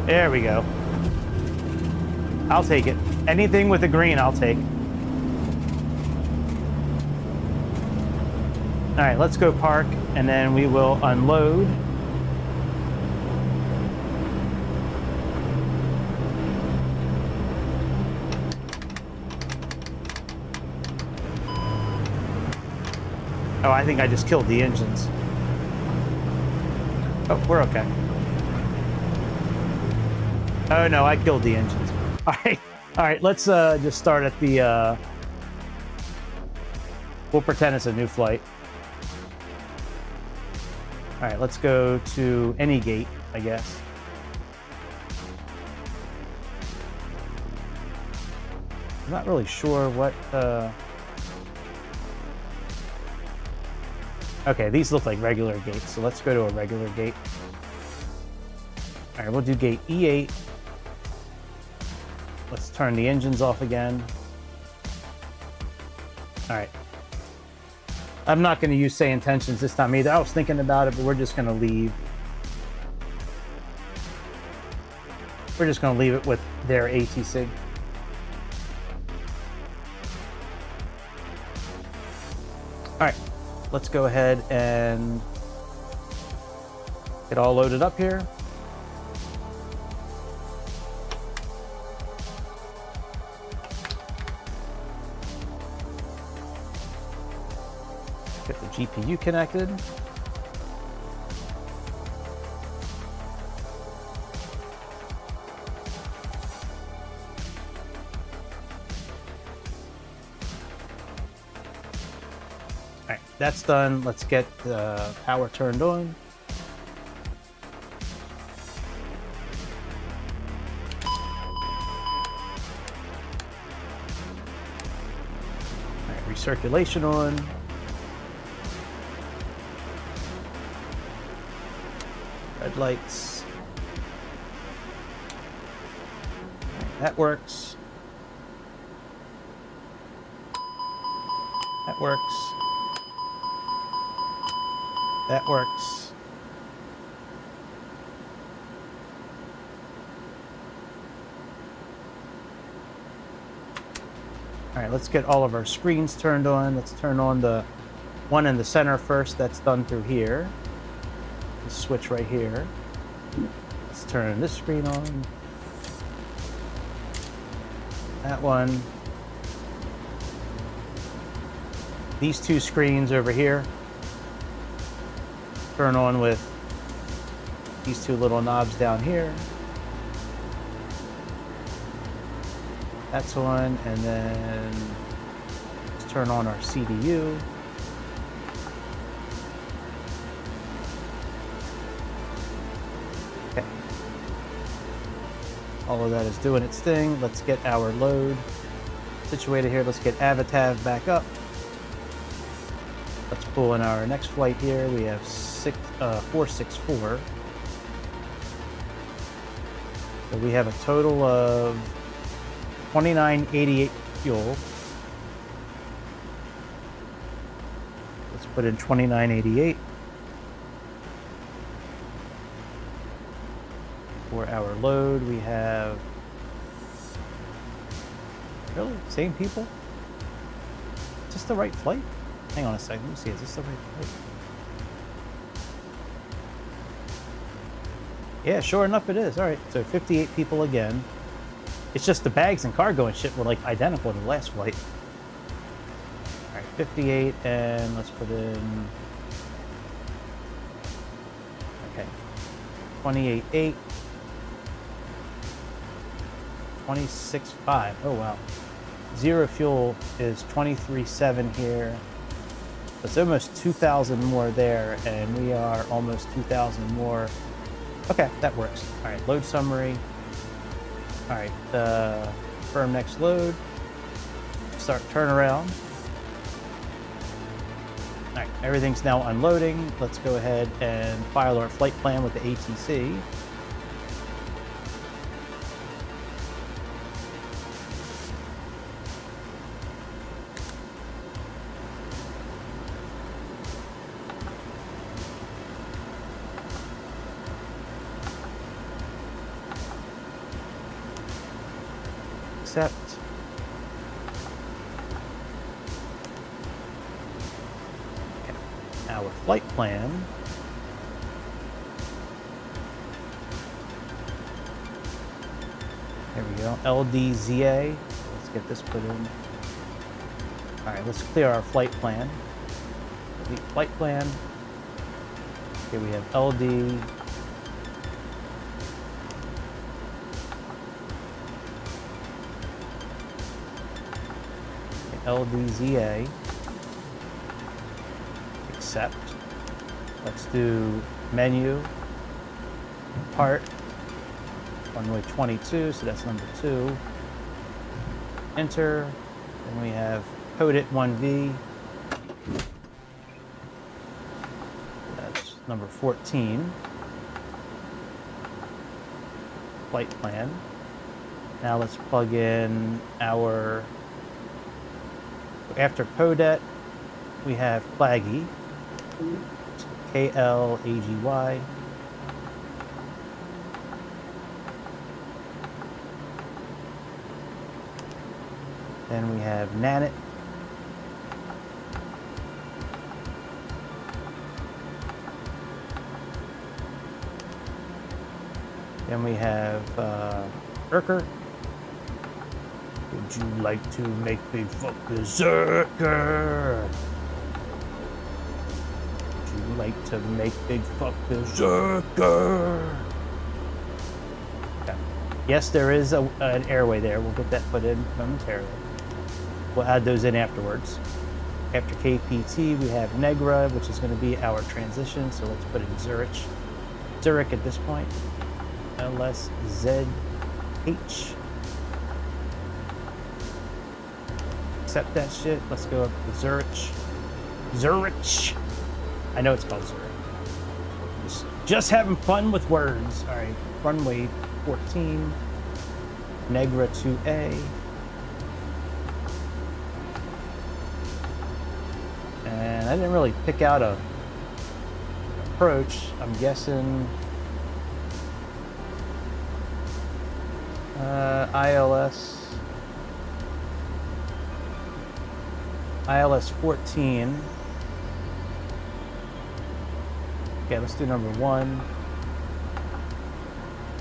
There we go. I'll take it. Anything with a green, I'll take. All right, let's go park, and then we will unload. Oh, I think I just killed the engines. Oh, we're okay. Oh no, I killed the engines. All right, let's just start at the, we'll pretend it's a new flight. All right, let's go to any gate, I guess. I'm not really sure what, okay, these look like regular gates, so let's go to a regular gate. All right, we'll do gate E8. Let's turn the engines off again. All right. I'm not going to use say intentions this time either. I was thinking about it, but we're just going to leave. We're just going to leave it with their ATC. All right. Let's go ahead and get all loaded up here. Get the GPU connected. All right, that's done. Let's get the power turned on. All right, recirculation on. Red lights. That works. That works. That works. All right, let's get all of our screens turned on. Let's turn on the one in the center first. That's done through here. Let's switch right here. Let's turn this screen on. That one. These two screens over here turn on with these two little knobs down here. That's one, and then let's turn on our CDU. Okay. All of that is doing its thing. Let's get our load situated here. Let's get Avitav back up. Let's pull in our next flight here. We have 464. So we have a total of 2988 fuel. Let's put in 2988 for our load. We have really same people. Is this the right flight? Hang on a second. Let me see. Is this the right flight? Yeah, sure enough, it is. All right, so 58 people again. It's just the bags and cargo and shit were like identical to the last flight. All right, 58, and let's put in. Okay, 28.8, 26.5. Oh wow. Zero fuel is 23.7 here. It's almost 2,000 more there, and we are almost 2,000 more. Okay, that works. All right, load summary. All right, confirm next load. Start turnaround. Everything's now unloading. Let's go ahead and file our flight plan with the ATC. Accept. Our flight plan. There we go. LDZA. Let's get this put in. All right, let's clear our flight plan. Delete flight plan. Here we have LD. LDZA. Accept. Let's do menu, part, runway 22, so that's number 2. Enter, and we have coded 1V. That's number 14. Flight plan. Now let's plug in our, after codet, we have Klaggy, K-L-A-G-Y. Then we have Nanit. Then we have Urker. Would you like to make big fuck berserker? Would you like to make big fuck berserker? Okay. Yes, there is an airway there. We'll get that put in momentarily. We'll add those in afterwards. After KPT, we have Negra, which is going to be our transition. So let's put in Zurich. Zurich at this point. LSZH. Accept that shit. Let's go up to Zurich. Zurich. I know it's called Zurich. Just having fun with words. All right. Runway 14. Negra 2A. And I didn't really pick out a approach. I'm guessing ILS 14. Okay, let's do number 1.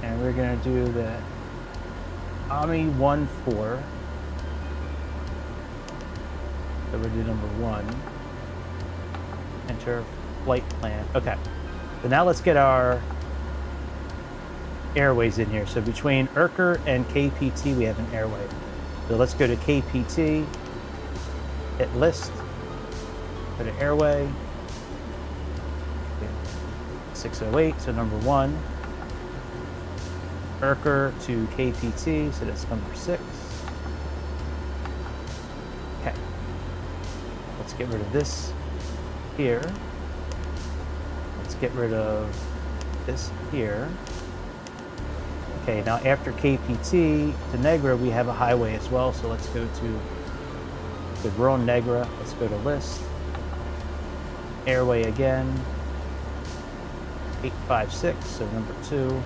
And we're gonna do the AMI 14. So we'll do number 1. Enter flight plan. Okay. So now let's get our airways in here. So between Urker and KPT, we have an airway. So let's go to KPT, hit list, go to airway, 608, so number 1. Urker to KPT, so that's number 6. Okay. Let's get rid of this here. Let's get rid of this here. Okay, now after KPT to Negra, we have a highway as well. So let's go to, we're on Negra. Let's go to list. Airway again. 856, so number 2.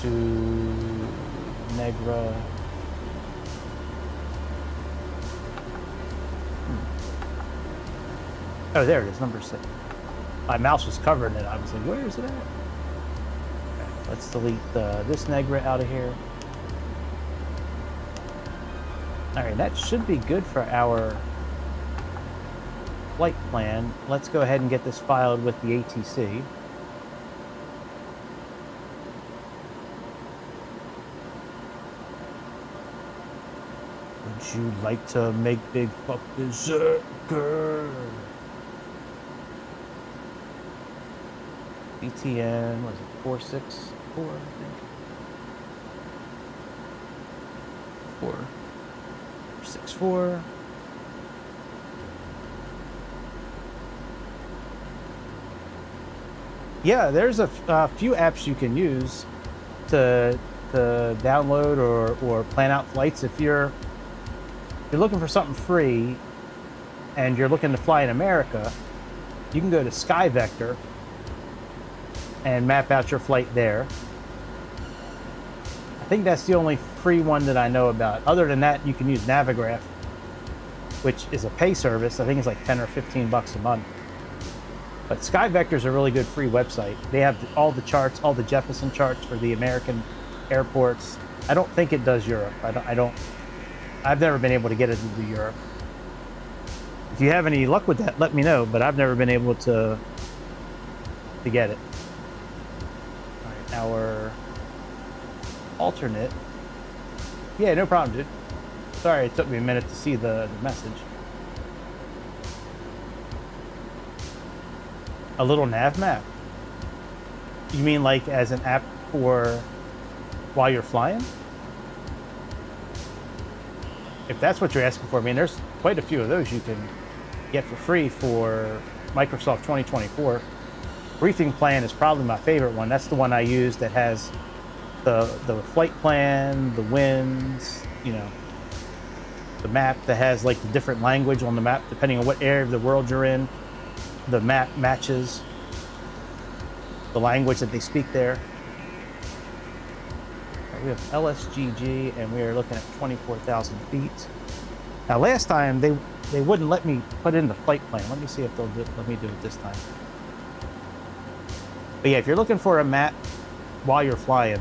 To Negra. Oh, there it is, number 6. My mouse was covering it. I was like, where is it at? Okay, let's delete this Negra out of here. All right, that should be good for our flight plan. Let's go ahead and get this filed with the ATC. Would you like to make big fuck berserker? ETN, was it 464, I think? 464. Yeah, there's a few apps you can use to download or plan out flights. If you're looking for something free and you're looking to fly in America, you can go to SkyVector and map out your flight there. I think that's the only free one that I know about. Other than that, you can use Navigraph, which is a pay service. I think it's like 10 or 15 bucks a month. But SkyVector is a really good free website. They have all the charts, all the Jeppesen charts for the American airports. I don't think it does Europe. I've never been able to get it to do Europe. If you have any luck with that, let me know, but I've never been able to get it. All right, our alternate. Yeah, no problem, dude. Sorry, it took me a minute to see the message. A little nav map. You mean like as an app for while you're flying? If that's what you're asking for, I mean, there's quite a few of those you can get for free for Microsoft 2024. Briefing Plan is probably my favorite one. That's the one I use that has the flight plan, the winds, you know, the map that has like the different language on the map depending on what area of the world you're in. The map matches the language that they speak there. Right, we have LSZH and we are looking at 24,000 feet. Now last time they wouldn't let me put in the flight plan. Let me see if they'll let me do it this time. But yeah, if you're looking for a map while you're flying,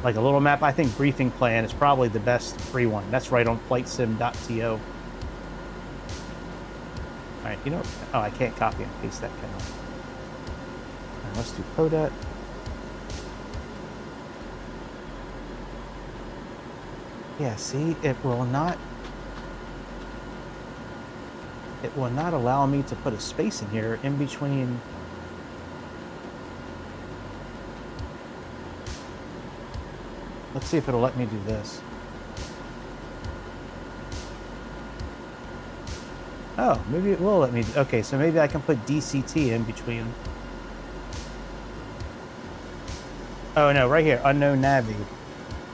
like a little map, I think Briefing Plan is probably the best free one. That's right on FlyJSim.to. All right, you know, oh, I can't copy and paste that, can I? All right, let's do Podet. Yeah, see, it will not allow me to put a space in here in between. Let's see if it'll let me do this. Oh, maybe it will let me. Okay, so maybe I can put DCT in between. Oh no, right here, unknown Navi.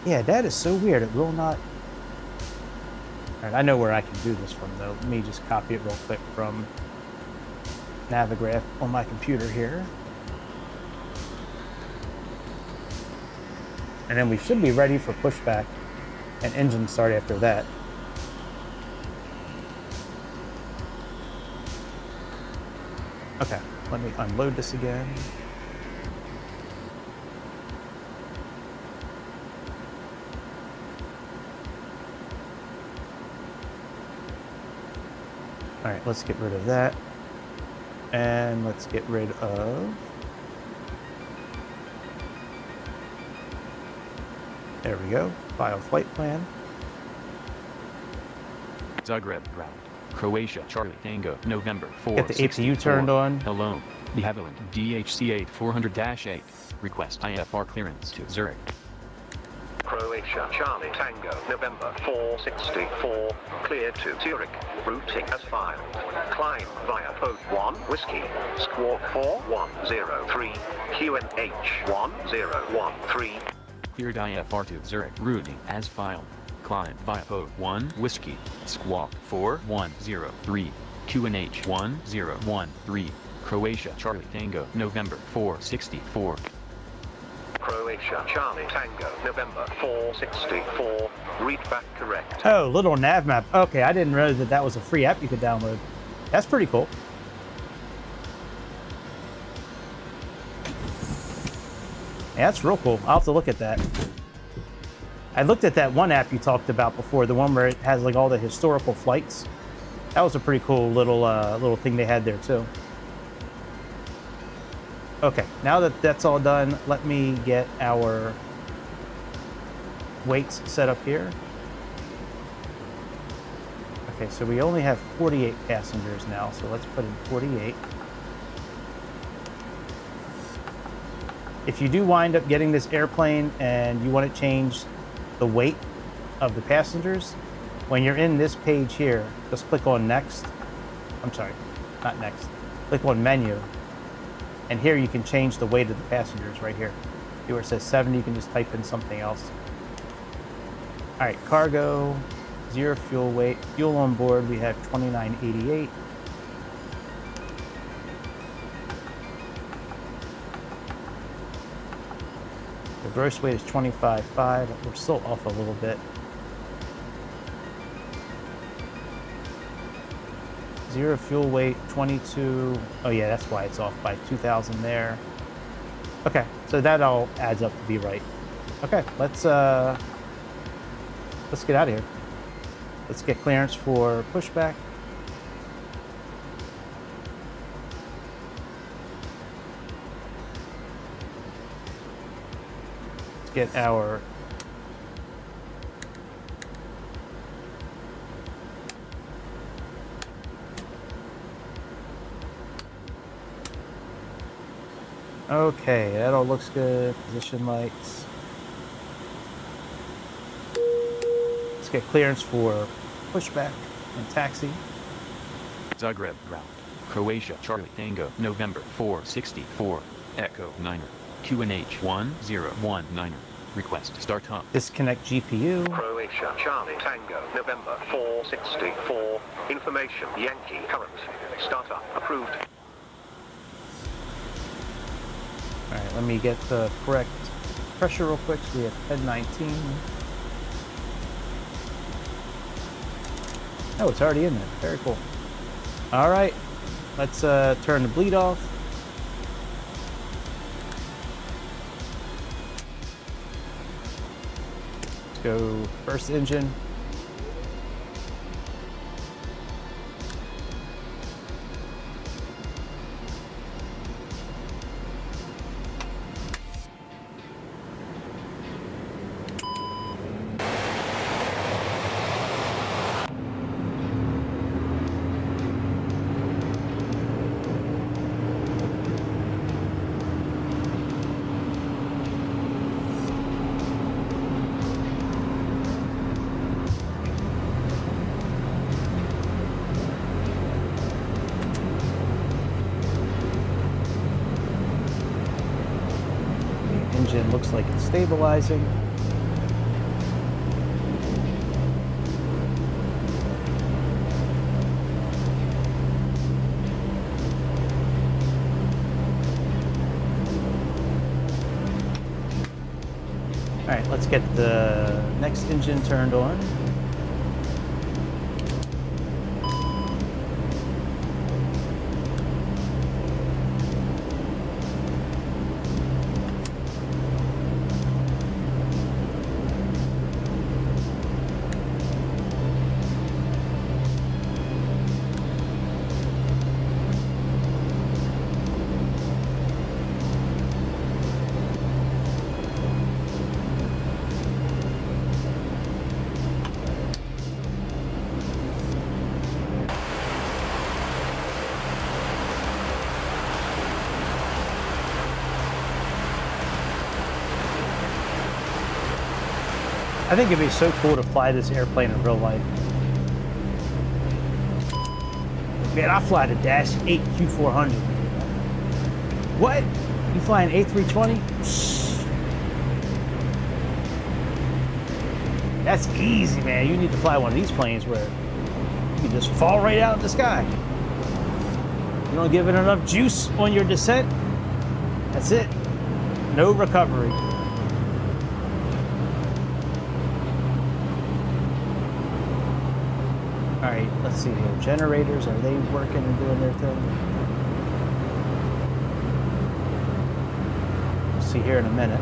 Yeah, that is so weird. It will not. All right, I know where I can do this from though. Let me just copy it real quick from Navigraph on my computer here. And then we should be ready for pushback and engine start after that. Okay, let me unload this again. All right, let's get rid of that. And let's get rid of... There we go. File flight plan. Zagreb ground. Croatia Charlie Tango November 4. Get the APU turned on. Hello. The Havilland DHC 400-8. Request IFR clearance to Zurich. Croatia Charlie Tango November 464. Clear to Zurich. Routing as filed. Climb via Code 1 Whiskey. Squawk 4103. QNH 1013. Cleared IFR to Zurich. Routing as filed. Climb via Code 1 Whiskey. Squawk 4103. QNH 1013. Croatia Charlie Tango November 464. Croatia Charlie Tango November 464. Read back correct. Oh, little nav map. Okay, I didn't realize that that was a free app you could download. That's pretty cool. Yeah, that's real cool. I'll have to look at that. I looked at that one app you talked about before, the one where it has like all the historical flights. That was a pretty cool little thing they had there too. Okay, now that that's all done, let me get our weights set up here. Okay, so we only have 48 passengers now, so let's put in 48. If you do wind up getting this airplane and you want to change the weight of the passengers, when you're in this page here, just click on next. I'm sorry, not next. Click on menu. And here you can change the weight of the passengers right here. See where it says 70, you can just type in something else. All right, cargo, 0 fuel weight. Fuel on board, we have 2988. The gross weight is 25.5. We're still off a little bit. 0 fuel weight, 22. Oh yeah, that's why it's off by 2,000 there. Okay, so that all adds up to be right. Okay, let's get out of here. Let's get clearance for pushback. Let's get our okay, that all looks good. Position lights. Let's get clearance for pushback and taxi. Zagreb ground. Croatia Charlie Tango November 464 Echo 9er QNH 1019er. Request start up. Disconnect GPU. Croatia Charlie Tango November 464. Information Yankee current. Startup approved. All right, let me get the correct pressure real quick. So we have 1019. Oh, it's already in there. Very cool. All right, let's turn the bleed off. Let's go first engine. Engine looks like it's stabilizing. All right, let's get the next engine turned on. I think it'd be so cool to fly this airplane in real life. Man, I fly the Dash 8 Q400. What? You fly an A320? That's easy, man. You need to fly one of these planes where you can just fall right out of the sky. You don't give it enough juice on your descent, that's it. No recovery. All right, let's see here. Generators, are they working and doing their thing? We'll see here in a minute.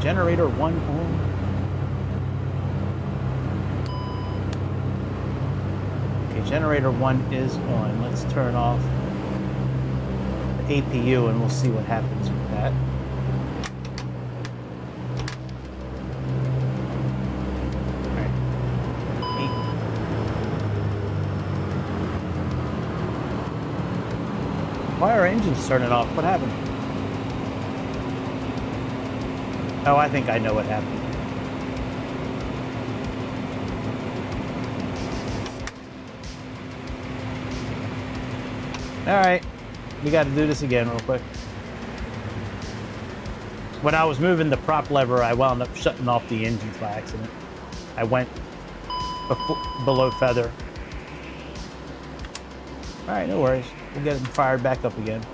Generator 1 on. Okay, generator 1 is on. Let's turn off the APU and we'll see what happens with that. Why are our engines turning off? What happened? Oh, I think I know what happened. Alright, we got to do this again real quick. When I was moving the prop lever, I wound up shutting off the engines by accident. I went below feather. Alright, no worries. We'll get them fired back up again.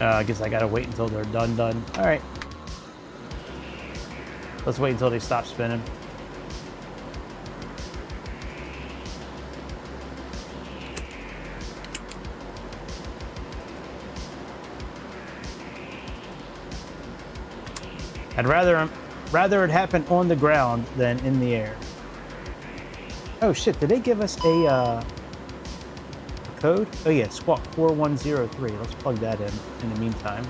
I guess I gotta wait until they're done. All right. Let's wait until they stop spinning. I'd rather it happen on the ground than in the air. Oh shit, did they give us a code? Oh yeah, squawk 4103. Let's plug that in the meantime.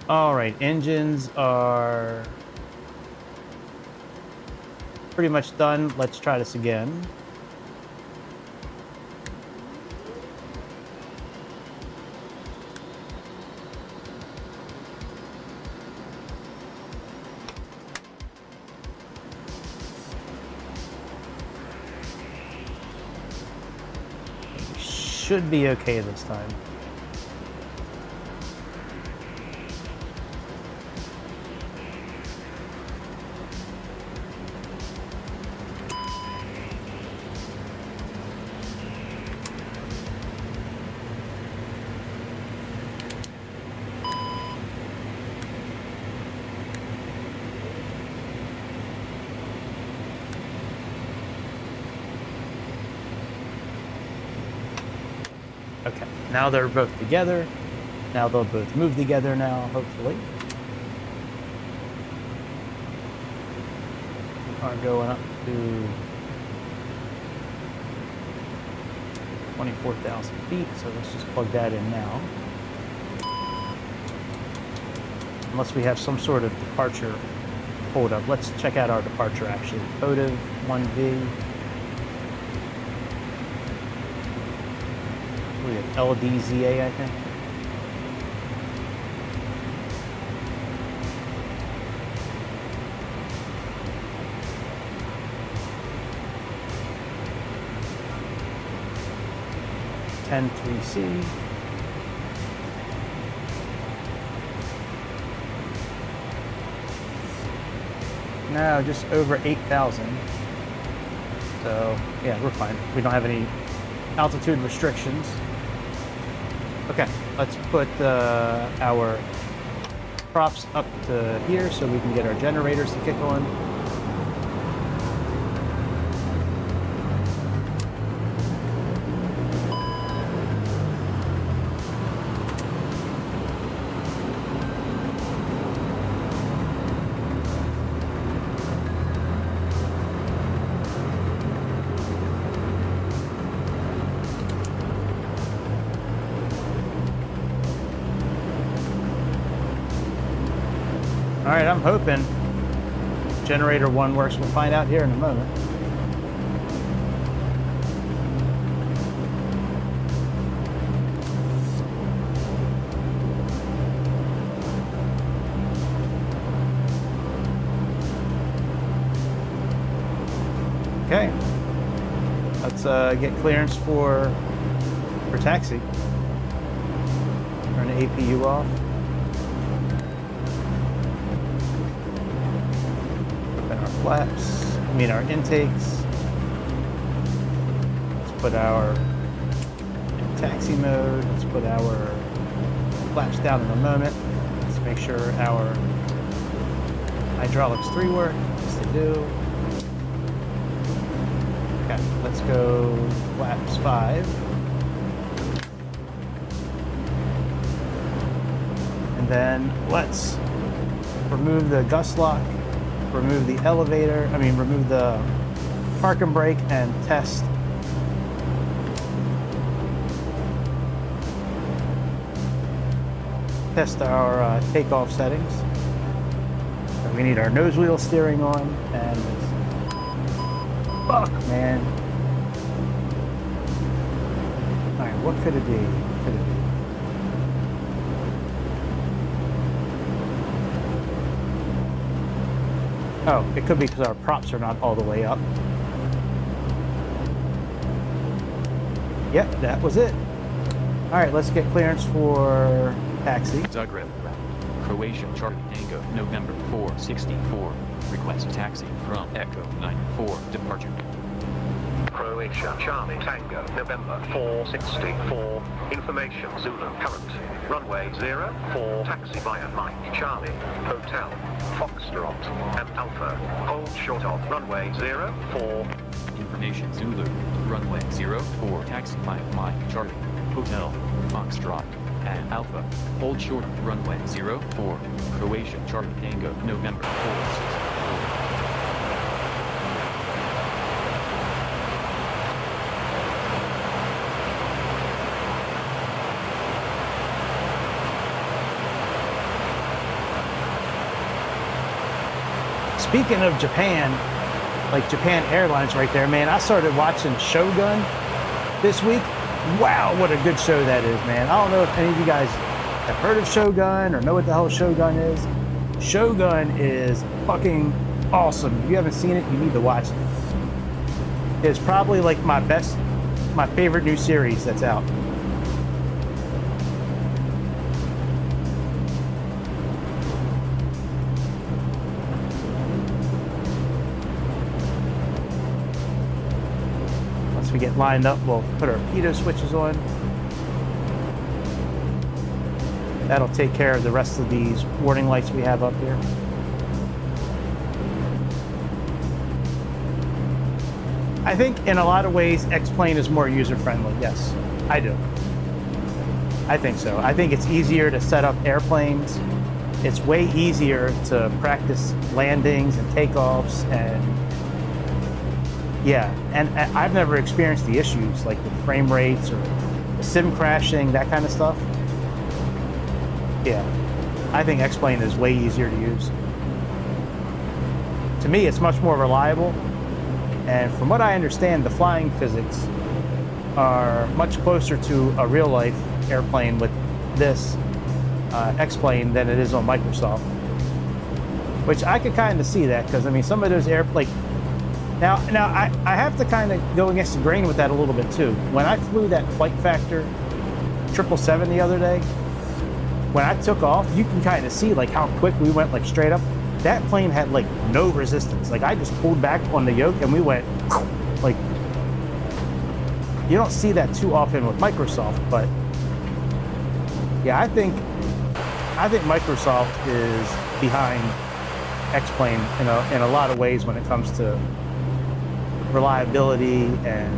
All right, engines are pretty much done. Let's try this again. Should be okay this time. Okay, now they're both together. Now they'll both move together now, hopefully. Are going up to 24,000 feet, so let's just plug that in now. Unless we have some sort of departure hold up. Let's check out our departure actually. Motive 1V. We have LDZA, I think. (10-3C). Now just over 8,000. So yeah, we're fine. We don't have any altitude restrictions. Okay, let's put our props up to here so we can get our generators to kick on. All right, I'm hoping generator 1 works. We'll find out here in a moment. Okay, let's get clearance for taxi. Turn the APU off. Flaps, our intakes. Let's put our in taxi mode. Let's put our flaps down in a moment. Let's make sure our hydraulics 3 work. Yes, they do. Okay, let's go flaps 5. And then let's remove the gust lock, remove the elevator, remove the park and brake, and test our takeoff settings. So we need our nose wheel steering on, and fuck, man. All right, what could it be? Oh, it could be because our props are not all the way up. Yep, that was it. All right, let's get clearance for taxi. Zagreb, Croatia, Charlie Tango, November 464. Request taxi from Echo 94, departure. Croatia, Charlie Tango, November 464. Information, Zulu, current. Runway 04, taxi via Mike, Charlie, Hotel, Foxtrot, and Alpha. Hold short of runway 04. Information, Zulu, runway 04, taxi via Mike, Charlie, Hotel, Foxtrot, and Alpha. Hold short of runway 04, Croatia, Charlie Tango, November 464. Speaking of Japan, like Japan Airlines right there, man, I started watching Shogun this week. Wow, what a good show that is, man. I don't know if any of you guys have heard of Shogun or know what the hell Shogun is. Shogun is fucking awesome. If you haven't seen it, you need to watch it. It's probably like my favorite new series that's out. We get lined up, we'll put our pitot switches on. That'll take care of the rest of these warning lights we have up here. I think in a lot of ways X-Plane is more user-friendly. Yes, I do. I think so. I think it's easier to set up airplanes. It's way easier to practice landings and takeoffs, and yeah, and I've never experienced the issues like the frame rates or the sim crashing, that kind of stuff. Yeah, I think X-Plane is way easier to use. To me, it's much more reliable, and from what I understand, the flying physics are much closer to a real-life airplane with this X-Plane than it is on Microsoft. Which I could kind of see that, because I mean, some of those airplanes. Now I have to kind of go against the grain with that a little bit too. When I flew that Flight Factor 777 the other day, when I took off, you can kind of see like how quick we went, like straight up. That plane had like no resistance. Like I just pulled back on the yoke and we went like, you don't see that too often with Microsoft, but yeah, I think Microsoft is behind X-Plane in a lot of ways when it comes to reliability. And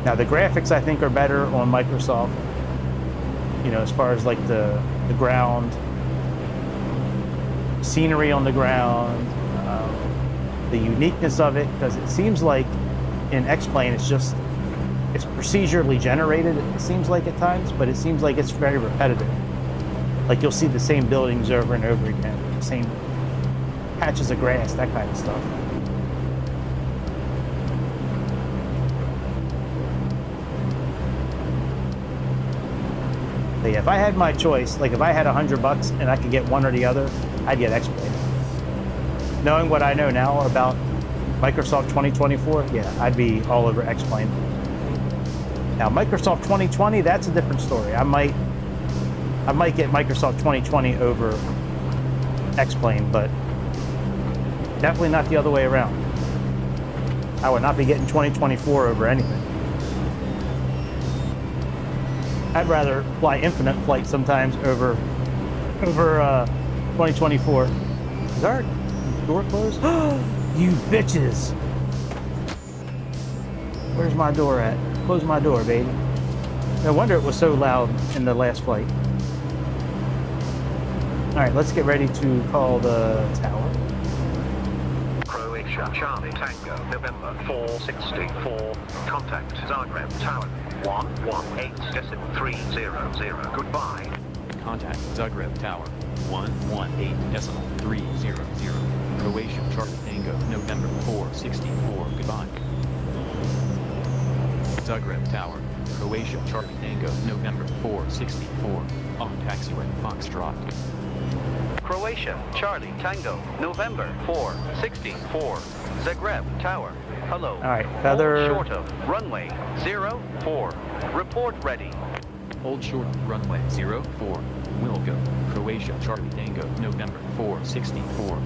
now the graphics I think are better on Microsoft, as far as like the ground scenery on the ground, the uniqueness of it, because it seems like in X-Plane it's procedurally generated, it seems like at times, but it seems like it's very repetitive. Like you'll see the same buildings over and over again, the same patches of grass, that kind of stuff. But yeah, if I had my choice, like if I had $100 and I could get one or the other, I'd get X-Plane. Knowing what I know now about Microsoft 2024, yeah, I'd be all over X-Plane. Now Microsoft 2020, that's a different story. I might get Microsoft 2020 over X-Plane, but definitely not the other way around. I would not be getting 2024 over anything. I'd rather fly infinite flight sometimes over 2024. Is our door closed? You bitches! Where's my door at? Close my door, baby. No wonder it was so loud in the last flight. right, let's get ready to call the tower. Croatia, Charlie, Tango, November 464. Contact Zagreb Tower 118.300. Goodbye. Contact Zagreb Tower 118.300. Croatia Charlie Tango, November 464. Goodbye. Zagreb Tower, Croatia Charlie Tango, November 464. On taxiway Foxtrot. Croatia, Charlie, Tango, November 464. Zagreb Tower. Hello. All right, feather. Hold short of runway 04. Report ready. Hold short runway 04. Will go. Croatia Charlie Tango, November 464.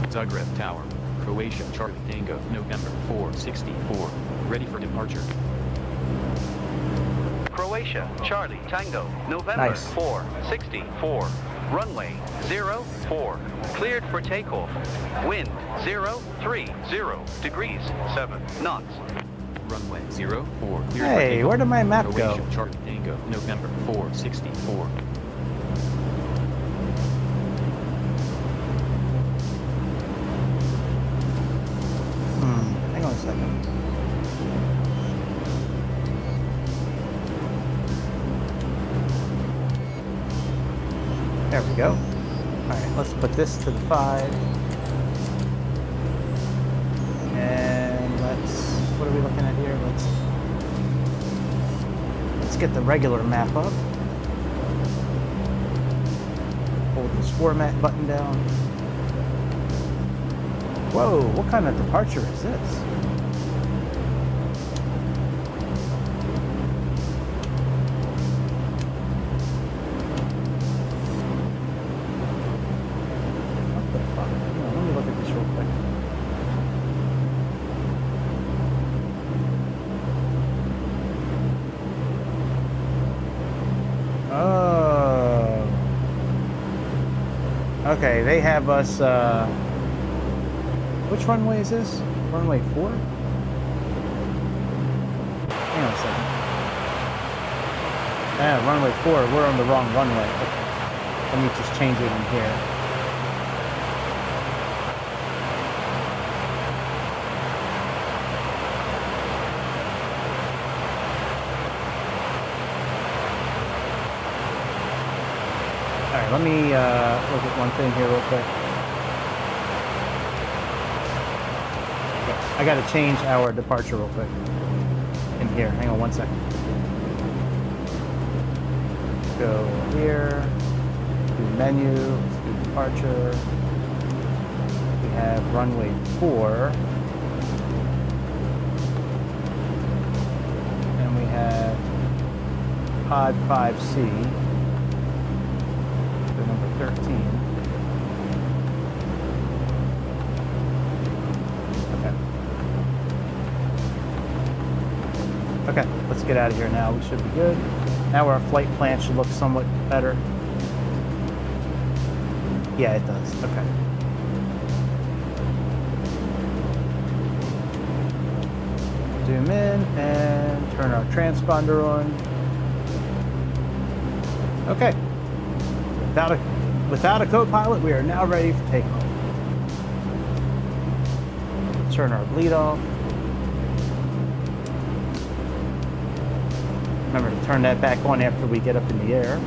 Zagreb Tower, Croatia Charlie Tango, November 464. Ready for departure. Croatia, Charlie, Tango, November Nice. 464. Runway 04. Cleared for takeoff. Wind 030 degrees 7 knots. Runway 04. Cleared for Hey, takeoff. where did my map go? Croatia Charlie Tango, November 464. Hang on a second. There we go. Alright, let's put this to the 5. And what are we looking at here? Let's get the regular map up. Hold this format button down. Whoa, what kind of departure is this? What the fuck? Hang on, let me look at this real quick. Oh. Okay, they have us, which runway is this? Runway 4? Hang on a second. Yeah, runway 4. We're on the wrong runway. Okay. Let me just change it in here. Alright, let me look at one thing here real quick. I gotta change our departure real quick. In here, hang on one second. Go here, do menu, let's do departure. We have runway 4. And we have pod 5C, so number 13. Okay, let's get out of here now. We should be good. Now our flight plan should look somewhat better. Yeah, it does. Okay. Zoom in and turn our transponder on. Okay. Without a co-pilot, we are now ready for takeoff. Turn our bleed off. Remember to turn that back on after we get up in the air.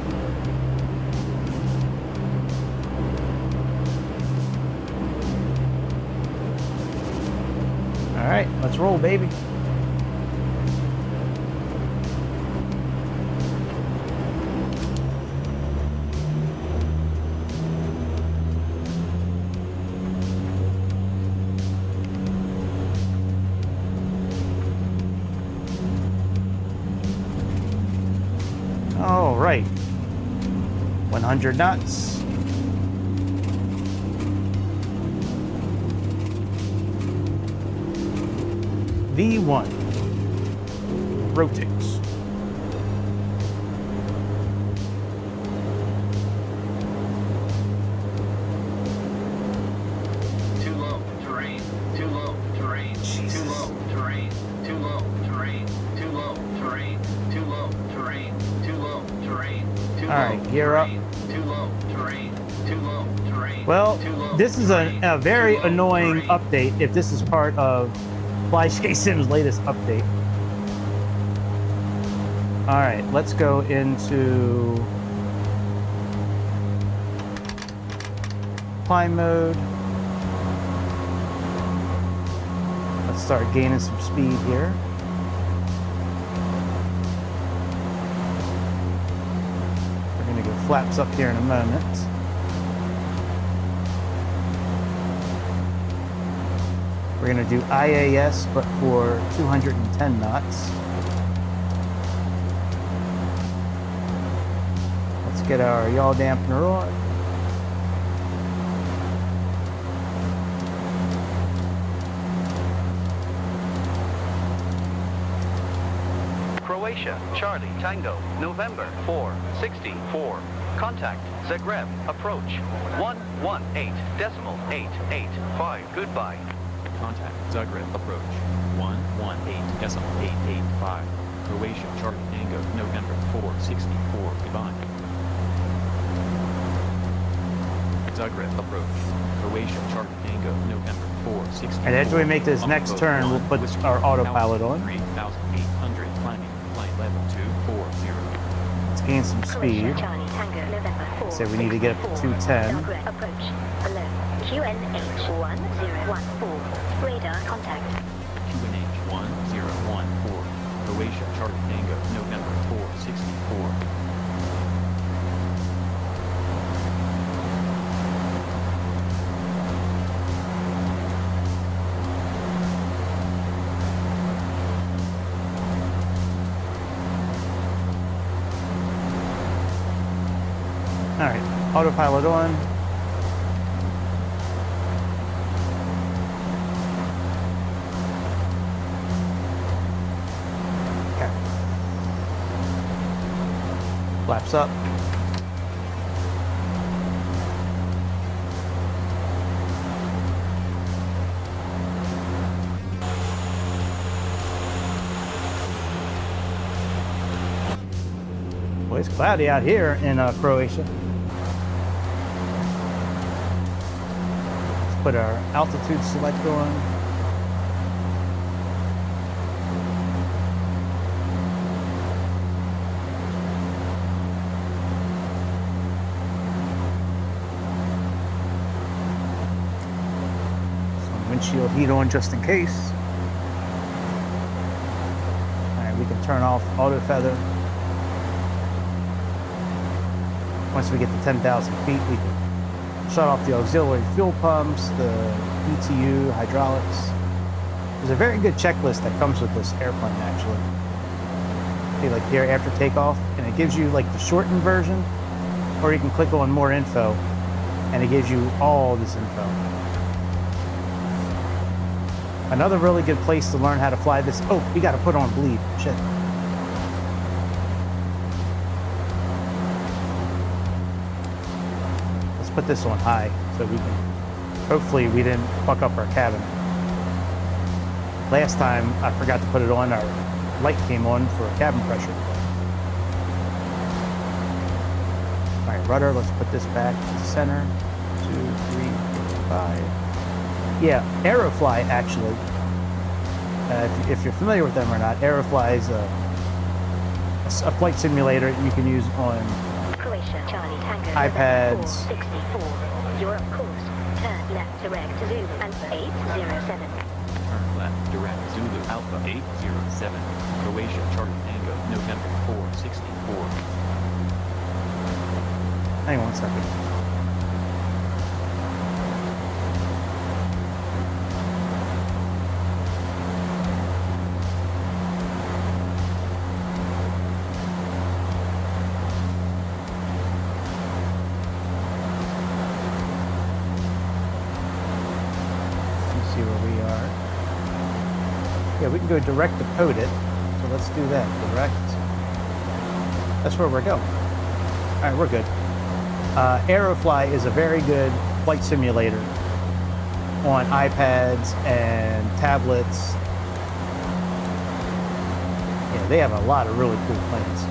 All right, let's roll, baby. All right, 100 knots. V1 rotates. Too low, terrain, too low, terrain, too low, terrain, too low, terrain, too low, terrain, gear up. Too low. Terrain. Too low. Terrain. Well, Too low. this is Terrain. a very Too low. annoying Terrain. update if this is part of FlyJSim's latest update. All right, let's go into fly mode. Let's start gaining some speed here. We're gonna go flaps up here in a moment. We're gonna do IAS, but for 210 knots. Let's get our yaw dampener on. Croatia, Charlie, Tango, November 464. Contact Zagreb, approach 118.885. Goodbye. Contact Zagreb approach 118.885. Croatia Charlie Tango November 464. Goodbye. Zagreb approach Croatia Charlie Tango November 464. And after we make this next turn, we'll put our autopilot on. 3,800 climbing, flight level 240. Let's gain some speed. Charlie Tango November 4. So we need to get up to 210. Zagreb approach. Below. QNH 1014. Radar contact. QNH 1014. Croatia Charlie Tango November 464. All right, autopilot on. Okay. Flaps up. Well, it's cloudy out here in Croatia. Let's put our altitude selector on. Some windshield heat on just in case. All right, we can turn off auto feather. Once we get to 10,000 feet, we can shut off the auxiliary fuel pumps, the ETU, hydraulics. There's a very good checklist that comes with this airplane, actually. See, like here after takeoff, and it gives you like the shortened version, or you can click on more info, and it gives you all this info. Another really good place to learn how to fly this. Oh, we got to put on bleed. Shit. Put this on high so we can, hopefully we didn't fuck up our cabin. Last time I forgot to put it on, our light came on for cabin pressure. All right, rudder, let's put this back to center. 2, 3, 4, 5. Yeah, Aerofly actually, if you're familiar with them or not, Aerofly is a flight simulator you can use on Croatia Charlie Tango iPads. 464. Europe course. Turn left direct to Zulu Alpha 807. Turn left direct Zulu Alpha 807. Croatia Charlie Tango November 464. Hang on one second. See where we are. Yeah, we can go direct to POTIT. So let's do that. Direct. That's where we're going. All right, we're good. Aerofly is a very good flight simulator on iPads and tablets. Yeah, they have a lot of really cool planes.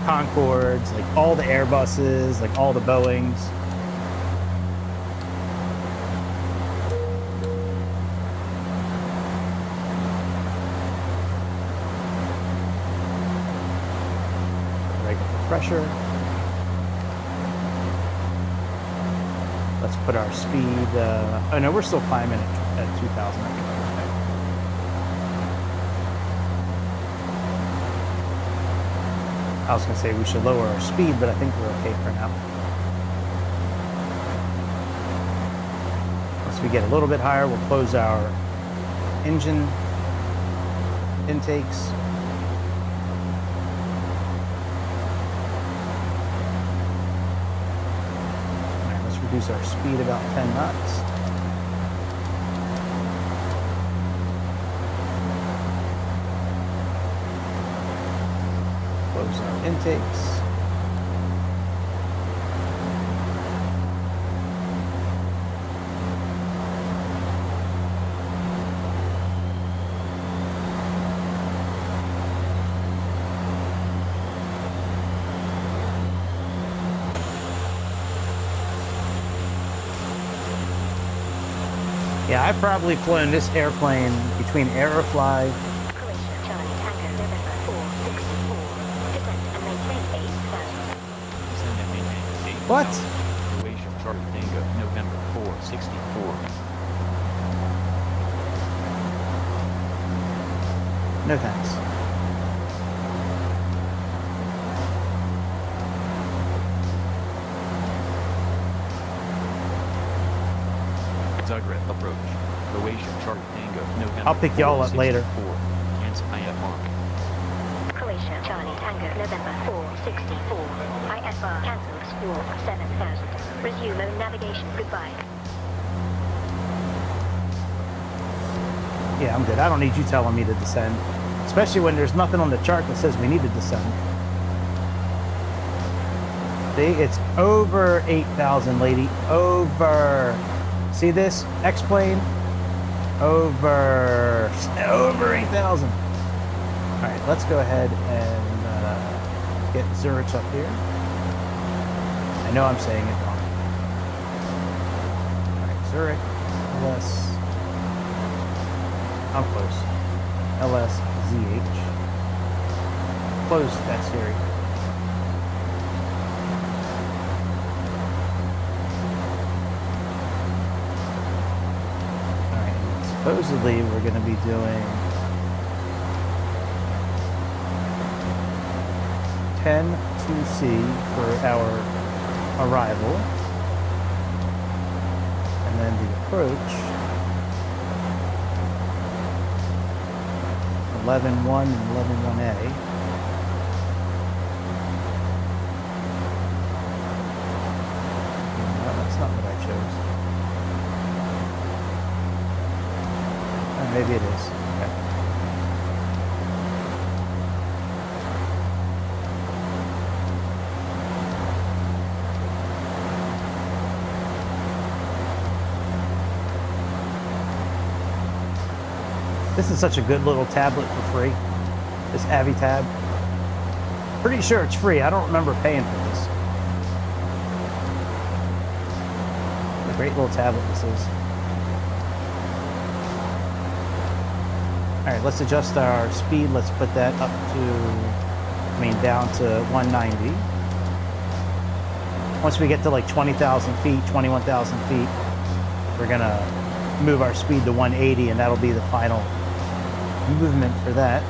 Concords, like all the Airbuses, like all the Boeings. Regular pressure. Let's put our speed. Oh no, we're still climbing at 2,000. I think. I was going to say we should lower our speed, but I think we're okay for now. Once we get a little bit higher, we'll close our engine intakes. All right, let's reduce our speed about 10 knots. Close our intakes. Yeah, I've probably flown this airplane between Aerofly. Croatia Charlie Tango November 464. Descent and maintain 8,000. Descend and maintain 8,000. What? Croatia Charlie Tango November 464. No thanks. Zagreb approach. Croatia Charlie Tango November. I'll pick y'all up later. 464. Cancel IFR. Croatia Charlie Tango November 464. IFR cancelled. Squawk 7,000. Resume own navigation. Goodbye. Yeah, I'm good. I don't need you telling me to descend. Especially when there's nothing on the chart that says we need to descend. See, it's over 8,000, lady. Over. See this? X-plane? Over 8,000. All right, let's go ahead and get Zurich up here. I know I'm saying it wrong. All right, Zurich, LS. I'm close. LSZH. Close that series. Alright, supposedly we're going to be doing 10 2C for our arrival. And then the approach 11.1 and 11.1A. No, that's not what I chose. Oh, maybe it is. Okay. This is such a good little tablet for free. This AviTab. Pretty sure it's free. I don't remember paying for this. What a great little tablet this is. All right, let's adjust our speed. Let's put that up to, down to 190. Once we get to like 20,000 feet, 21,000 feet, we're gonna move our speed to 180, and that'll be the final movement for that.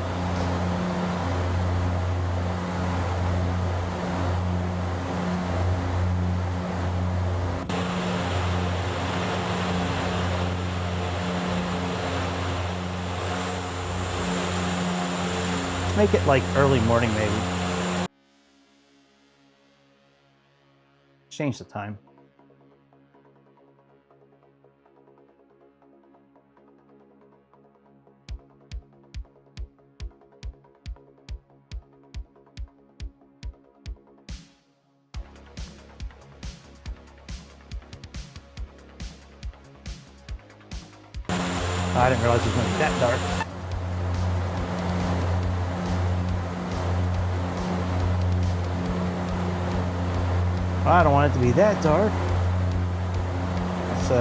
Make it like early morning maybe. Change the time. I didn't realize it was going to be that dark. I don't want it to be that dark. Let's all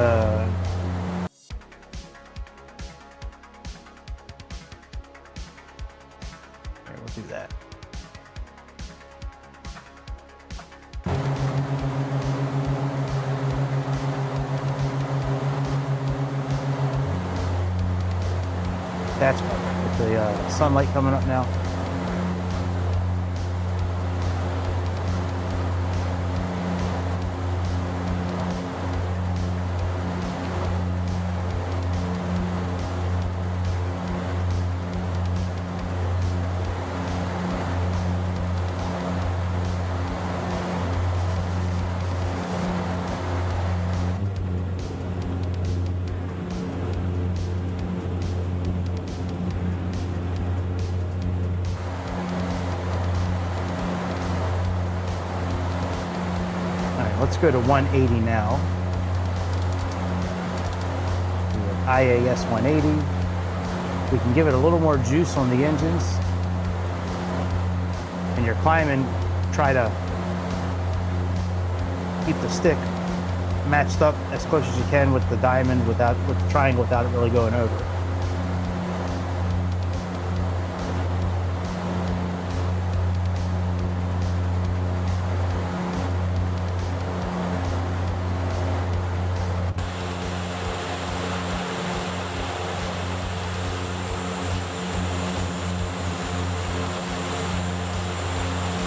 right, we'll do that. That's better with the sunlight coming up now. Let's go to 180 now. IAS 180. We can give it a little more juice on the engines. And you're climbing, try to keep the stick matched up as close as you can with the diamond, with the triangle, without it really going over.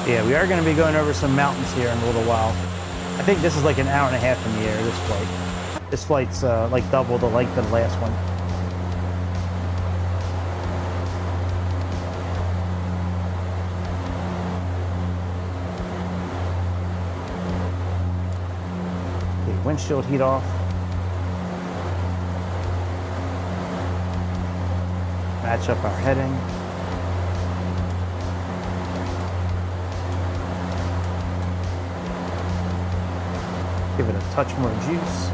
Yeah, we are going to be going over some mountains here in a little while. I think this is like an hour and a half in the air, this flight. This flight's like double the length of the last one. Okay, windshield heat off. Match up our heading. Give it a touch more juice.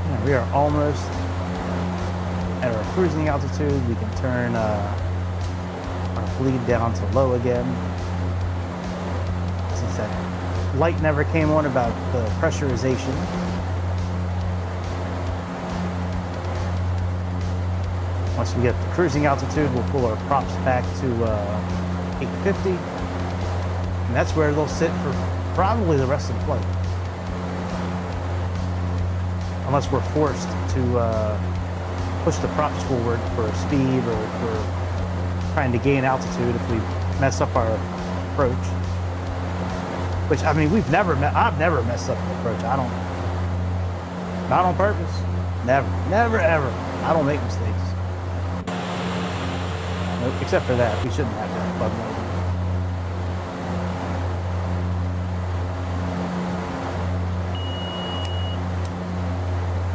And we are almost at our cruising altitude. We can turn our bleed down to low again. Since that light never came on about the pressurization. Once we get to cruising altitude, we'll pull our props back to 850. And that's where they'll sit for probably the rest of the flight. Unless we're forced to push the props forward for speed or for trying to gain altitude if we mess up our approach. Which, I mean, I've never messed up the approach. Not on purpose. Never, ever. I don't make mistakes. Nope, except for that. We shouldn't have that button open.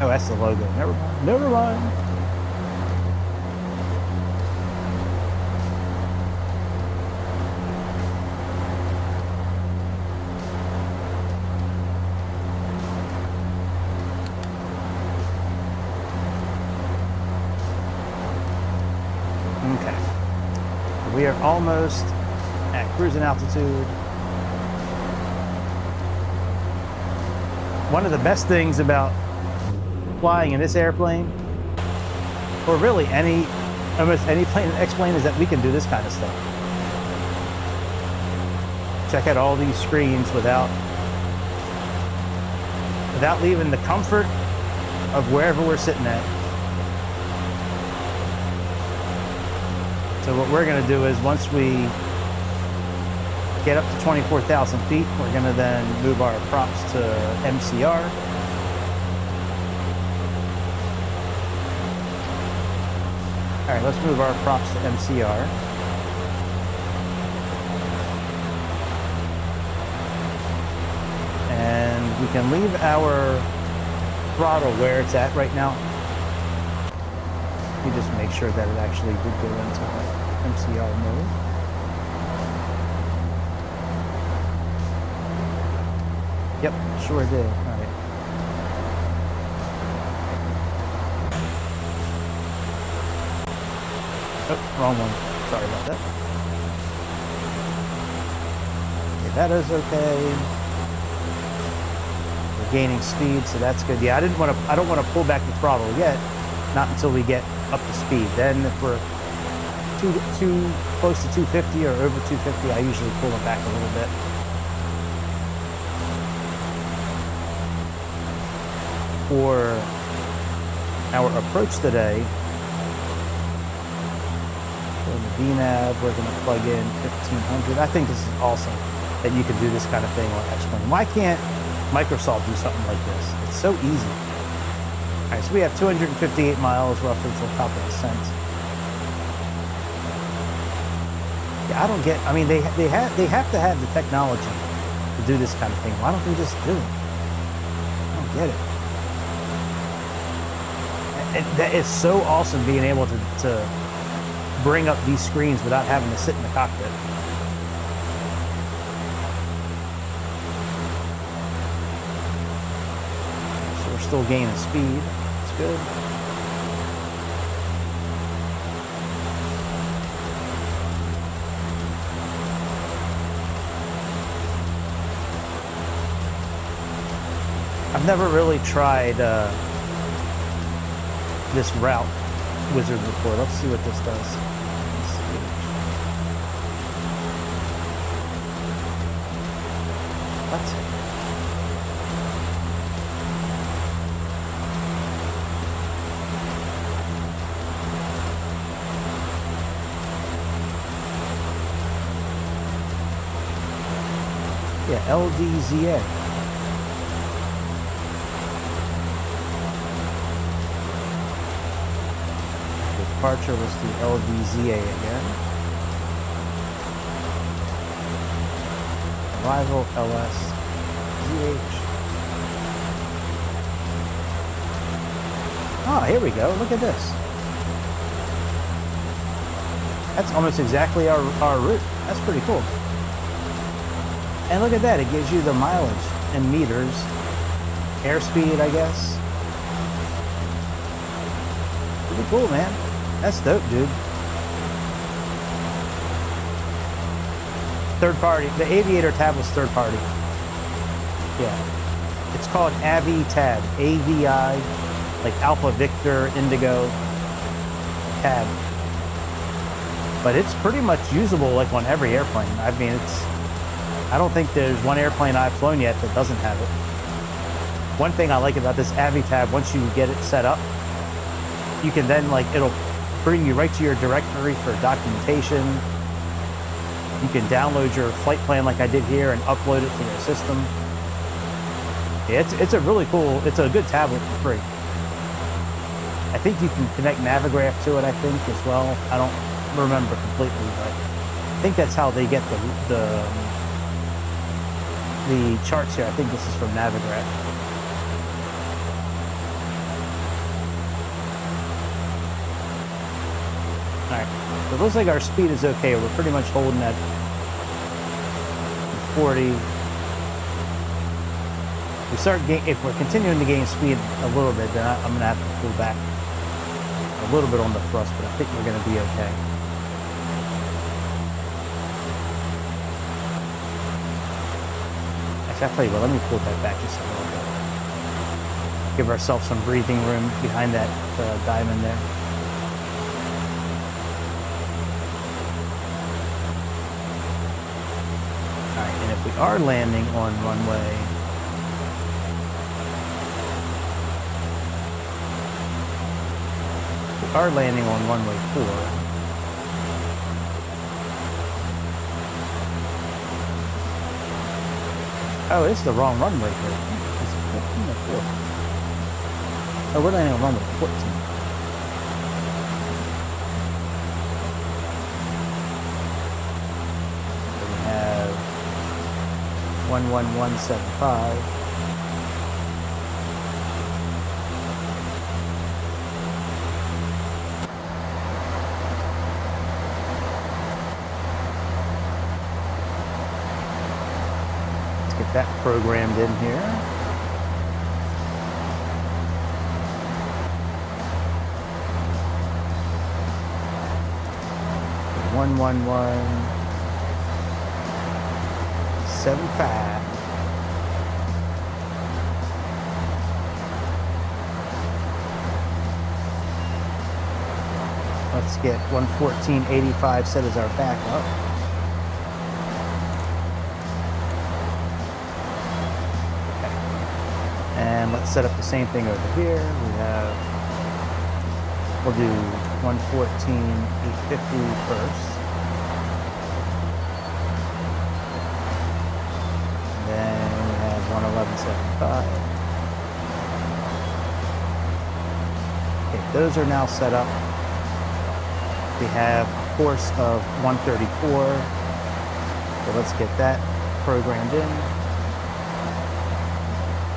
Oh, that's the logo. Never mind. Never mind. Okay. We are almost at cruising altitude. One of the best things about flying in this airplane, or really almost any plane and X-plane, is that we can do this kind of stuff. Check out all these screens without leaving the comfort of wherever we're sitting at. So what we're going to do is, once we get up to 24,000 feet, we're going to then move our props to MCR. All right, let's move our props to MCR. And we can leave our throttle where it's at right now. You just make sure that it actually did go into MCR mode. Yep, sure did. All right. Oh, wrong one. Sorry about that. Okay, that is okay. We're gaining speed, so that's good. Yeah, I don't want to pull back the throttle yet. Not until we get up to speed. Then if we're too close to 250 or over 250, I usually pull it back a little bit. For our approach today, for the VNAV, we're going to plug in 1500. I think this is awesome that you can do this kind of thing on X-Plane. Why can't Microsoft do something like this? It's so easy. All right, so we have 258 miles roughly to the top of the descent. Yeah, I don't get. I mean, they have to have the technology to do this kind of thing. Why don't they just do it? I don't get it. It's so awesome being able to bring up these screens without having to sit in the cockpit. So we're still gaining speed. It's good. I've never really tried this route wizard before. Let's see what this does. What? Yeah, LDZA. Departure was the LDZA again. Arrival LSZH. Ah, here we go. Look at this. That's almost exactly our route. That's pretty cool. And look at that. It gives you the mileage in meters. Airspeed, I guess. Pretty cool, man. That's dope, dude. Third party. The Aviator tab was third party. Yeah. It's called Avi tab. AVI, like Alpha Victor Indigo tab. But it's pretty much usable like on every airplane. I mean, I don't think there's one airplane I've flown yet that doesn't have it. One thing I like about this Avi tab, once you get it set up, you can then it'll bring you right to your directory for documentation. You can download your flight plan like I did here and upload it to your system. Yeah, it's a really cool, it's a good tablet for free. I think you can connect Navigraph to it, I think, as well. I don't remember completely, but I think that's how they get the charts here. I think this is from Navigraph. Alright, so it looks like our speed is okay. We're pretty much holding at 40. If we're continuing to gain speed a little bit, then I'm going to have to pull back a little bit on the thrust, but I think we're going to be okay. Actually, I'll tell you what, let me pull that back just a little bit. Give ourselves some breathing room behind that diamond there. Alright, and if we are landing on runway, are landing on runway 4. Oh, it's the wrong runway here. Is it 14 or 4? Oh, we're landing on runway 14. So we have 11175. Get that programmed in here. One, 75. Let's get 114.85 set as our backup. Okay. And let's set up the same thing over here. We'll do 114.850 first. And then we have 111.75. Okay, those are now set up. We have a course of 134, so let's get that programmed in.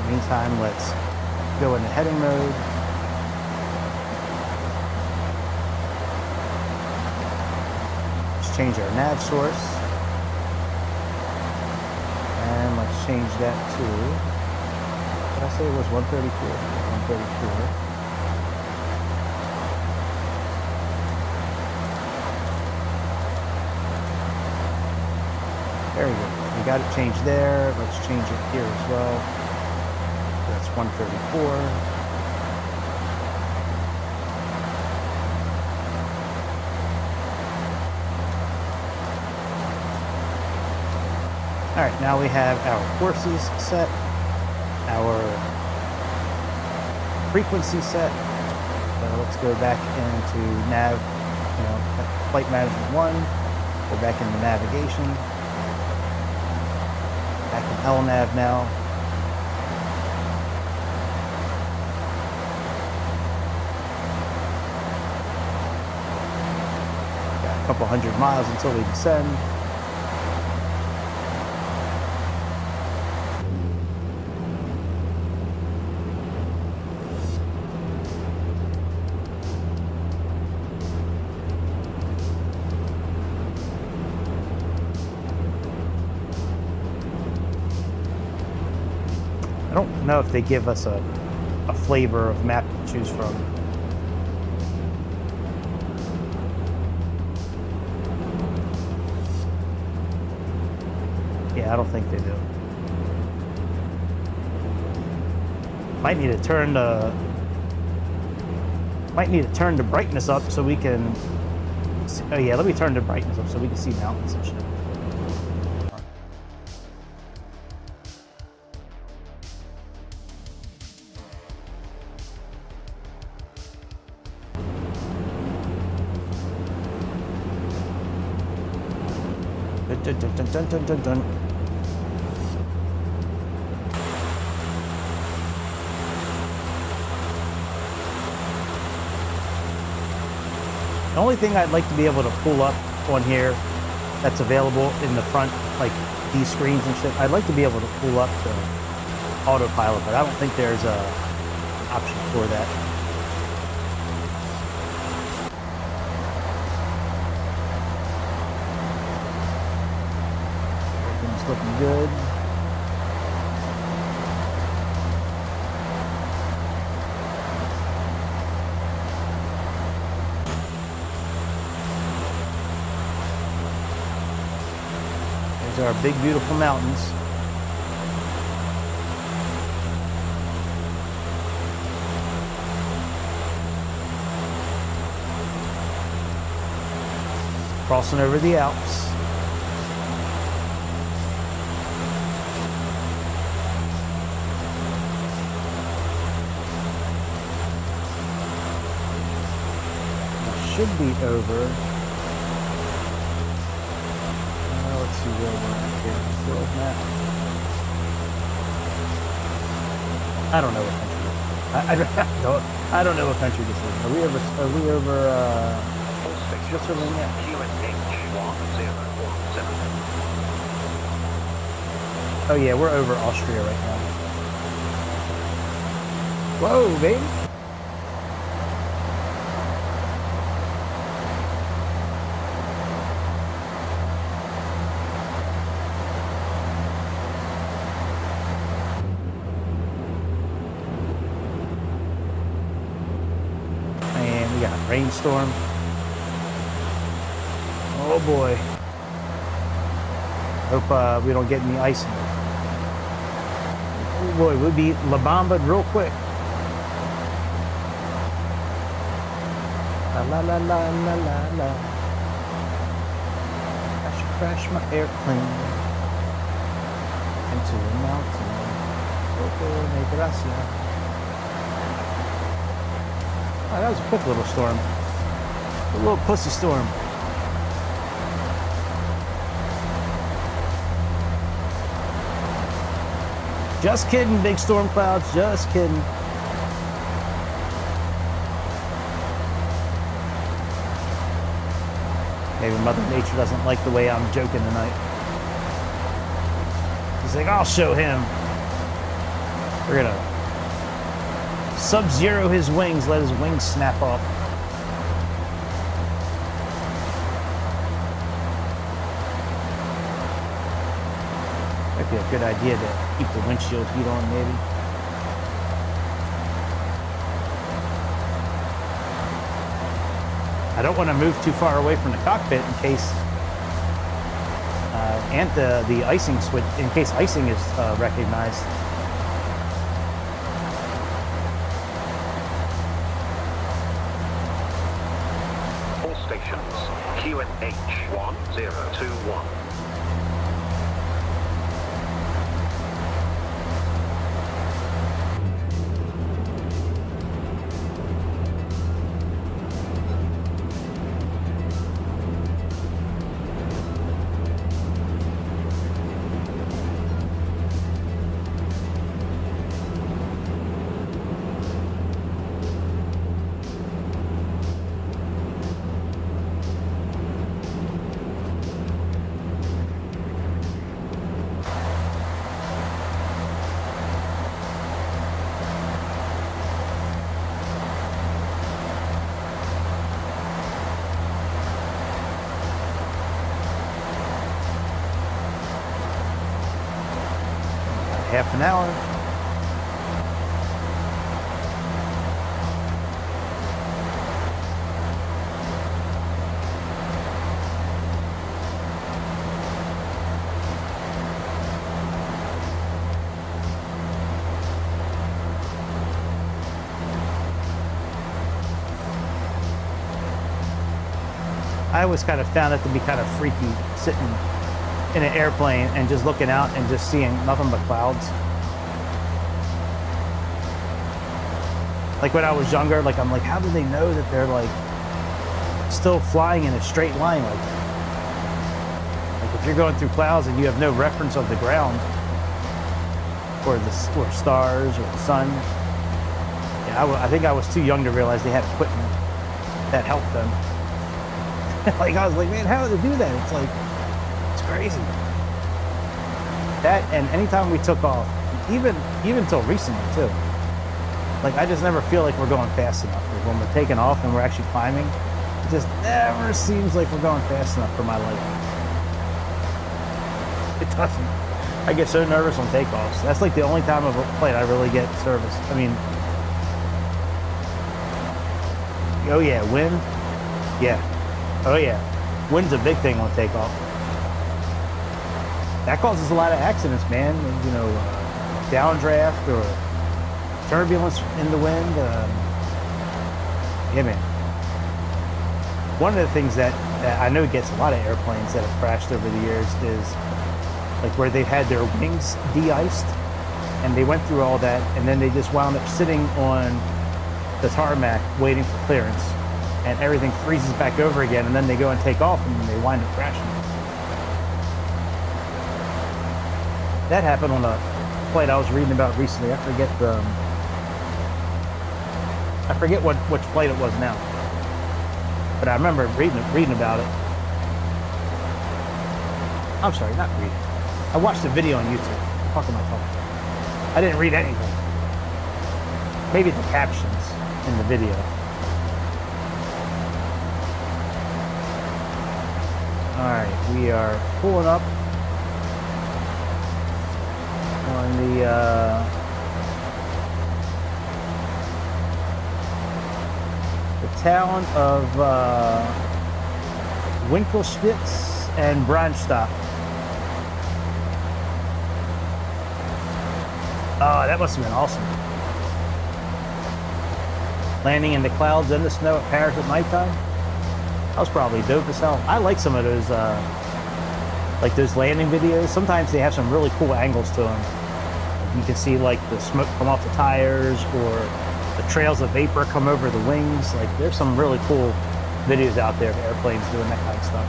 In the meantime, let's go into heading mode. Let's change our nav source. And let's change that to, what did I say it was 134? 134. There we go. We got it changed there. Let's change it here as well. That's 134. All right, now we have our courses set, our frequency set. So let's go back into nav, flight management 1. Go back into navigation. Back in LNAV now. Got a couple hundred miles until we descend. I don't know if they give us a flavor of map to choose from. Yeah, I don't think they do. Might need to turn the brightness up so we can. Oh yeah, let me turn the brightness up so we can see mountains and shit. Dun, dun, dun, dun, dun, dun, dun. The only thing I'd like to be able to pull up on here that's available in the front, like these screens and shit, I'd like to be able to pull up the autopilot, but I don't think there's a option for that. Looking good. There's our big, beautiful mountains. Crossing over the Alps. Should be over. Let's see where we're at here. World map. I don't know what country. I don't know what country this is. Are we over? Switzerland yet? Oh yeah, we're over Austria right now. Whoa, baby. rainstorm. Oh boy. Hope we don't get any icing. Oh boy, we'll be La Bamba real quick. La la la la la la la. I should crash my airplane into a mountain. Oh, me gracia. Oh, that was a quick little storm. A little pussy storm. Just kidding, big storm clouds. Just kidding. Maybe Mother Nature doesn't like the way I'm joking tonight. He's like, I'll show him. We're gonna sub-zero his wings, let his wings snap off. Might be a good idea to keep the windshield heat on, maybe. I don't want to move too far away from the cockpit in case, and the icing switch, in case icing is recognized. All stations, QNH 1021. Half an hour. I always kind of found it to be kind of freaky sitting in an airplane and just looking out and just seeing nothing but clouds. Like when I was younger, like I'm like, how do they know that they're like still flying in a straight line? Like if you're going through clouds and you have no reference of the ground or stars or the sun. Yeah, I think I was too young to realize they had equipment that helped them. Like I was like, man, how do they do that? It's like, it's crazy. That, and anytime we took off, even till recently too, like I just never feel like we're going fast enough. Like when we're taking off and we're actually climbing, it just never seems like we're going fast enough for my liking. It doesn't. I get so nervous on takeoffs. That's like the only time of a flight I really get service. I mean, oh yeah, wind, yeah. Oh yeah, wind's a big thing on takeoff. That causes a lot of accidents, man. You know, downdraft or turbulence in the wind. Yeah, man. One of the things that I know gets a lot of airplanes that have crashed over the years is like where they've had their wings de-iced and they went through all that and then they just wound up sitting on the tarmac waiting for clearance. And everything freezes back over again, and then they go and take off, and then they wind up crashing. That happened on a flight I was reading about recently. I forget which flight it was now, but I remember reading about it. I'm sorry, not reading. I watched a video on YouTube. What the fuck am I talking about? I didn't read anything. Maybe the captions in the video. Alright, we are pulling up on the the town of Winkelspitz and Brandstadt. Oh, that must have been awesome. Landing in the clouds and the snow at Paris at nighttime. That was probably dope as hell. I like some of those, like those landing videos. Sometimes they have some really cool angles to them. You can see like the smoke come off the tires or the trails of vapor come over the wings. Like there's some really cool videos out there of airplanes doing that kind of stuff.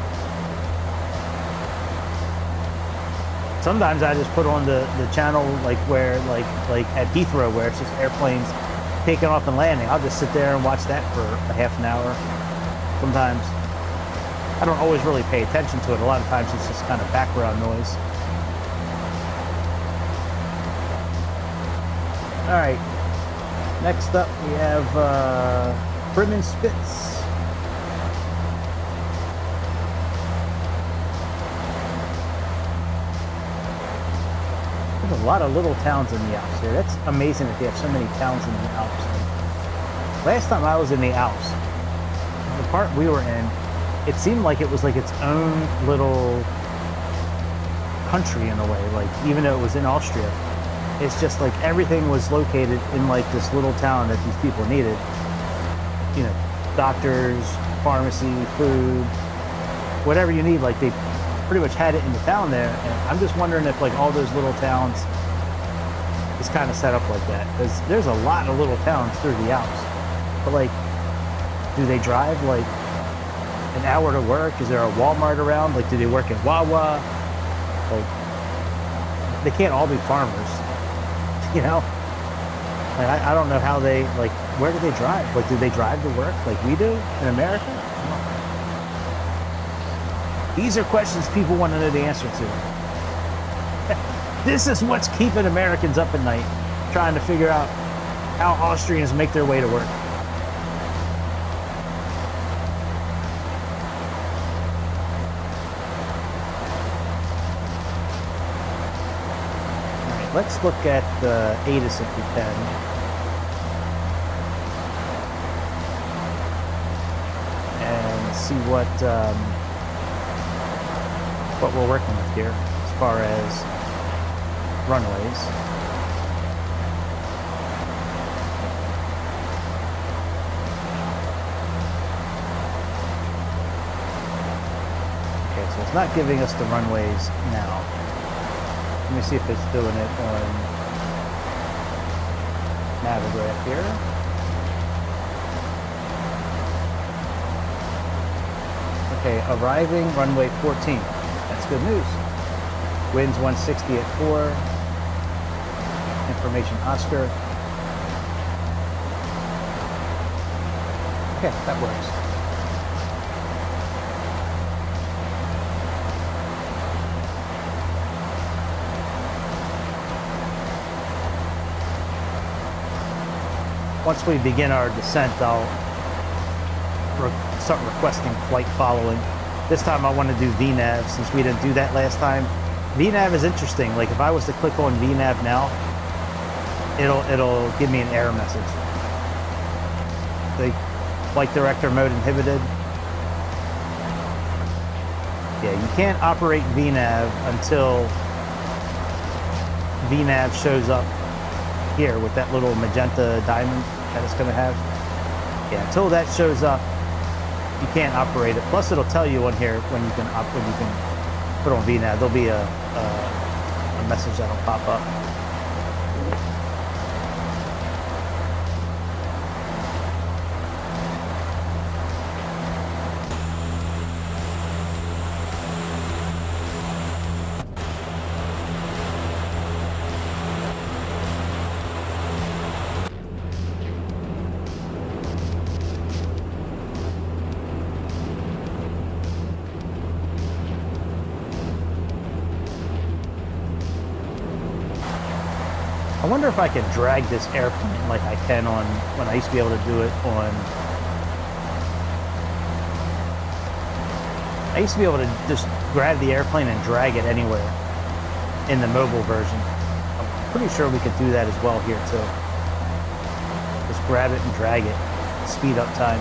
Sometimes I just put on the channel like where like at Heathrow where it's just airplanes taking off and landing. I'll just sit there and watch that for a half an hour. Sometimes I don't always really pay attention to it. A lot of times it's just kind of background noise. All right, next up we have Bremen Spitz. There's a lot of little towns in the Alps here. That's amazing that they have so many towns in the Alps. Last time I was in the Alps, the part we were in, it seemed like it was like its own little country in a way. Like even though it was in Austria, it's just like everything was located in like this little town that these people needed. You know, doctors, pharmacy, food, whatever you need, like they pretty much had it in the town there. And I'm just wondering if like all those little towns is kind of set up like that, because there's a lot of little towns through the Alps. But like, do they drive like an hour to work? Is there a Walmart around? Like, do they work at Wawa? Like, they can't all be farmers, you know? Like, I don't know how they, like, where do they drive? Like, do they drive to work like we do in America? These are questions people want to know the answer to. This is what's keeping Americans up at night, trying to figure out how Austrians make their way to work. All right, let's look at the ATIS if we can. And see what we're working with here as far as runways. Okay, so it's not giving us the runways now. Let me see if it's doing it on Navigraph here. Okay, arriving runway 14. That's good news. Winds 160 at 4. Information Oscar. Okay, that works. Once we begin our descent, I'll start requesting flight following. This time I want to do VNAV since we didn't do that last time. VNAV is interesting. Like if I was to click on VNAV now, it'll give me an error message. The flight director mode inhibited. Yeah, you can't operate VNAV until VNAV shows up here with that little magenta diamond that it's going to have. Yeah, until that shows up, you can't operate it. Plus, it'll tell you on here when you can put on VNAV. There'll be a message that'll pop up. I wonder if I could drag this airplane like I can on when I used to be able to do it on. I used to be able to just grab the airplane and drag it anywhere in the mobile version. I'm pretty sure we could do that as well here too. Just grab it and drag it, speed up time.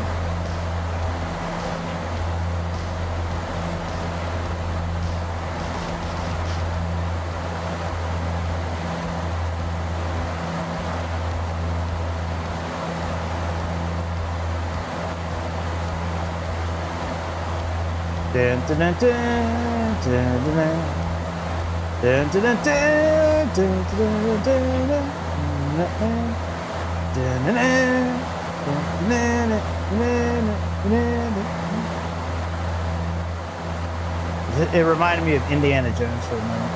Dun, dun, dun, dun, dun, dun, dun. Dun, dun, dun, dun, dun, dun, dun, dun, dun. Dun, dun, dun, dun, dun, dun, dun, dun. It reminded me of Indiana Jones for a moment.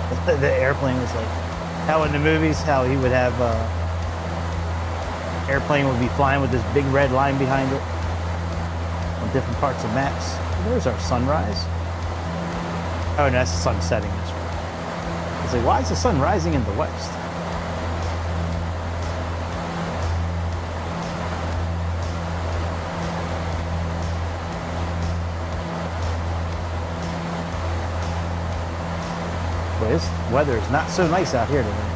The way that the airplane was like, how in the movies, how he would have airplane would be flying with this big red line behind it on different parts of maps. There's our sunrise. Oh, no, that's the sun setting. That's right. It's like, why is the sun rising in the west? Boy, this weather is not so nice out here today.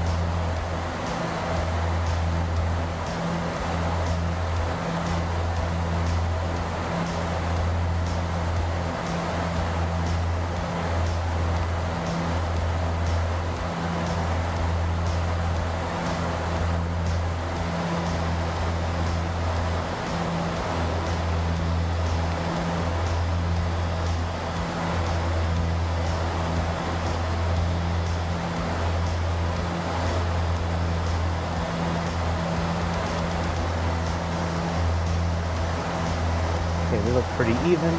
Okay, they look pretty even.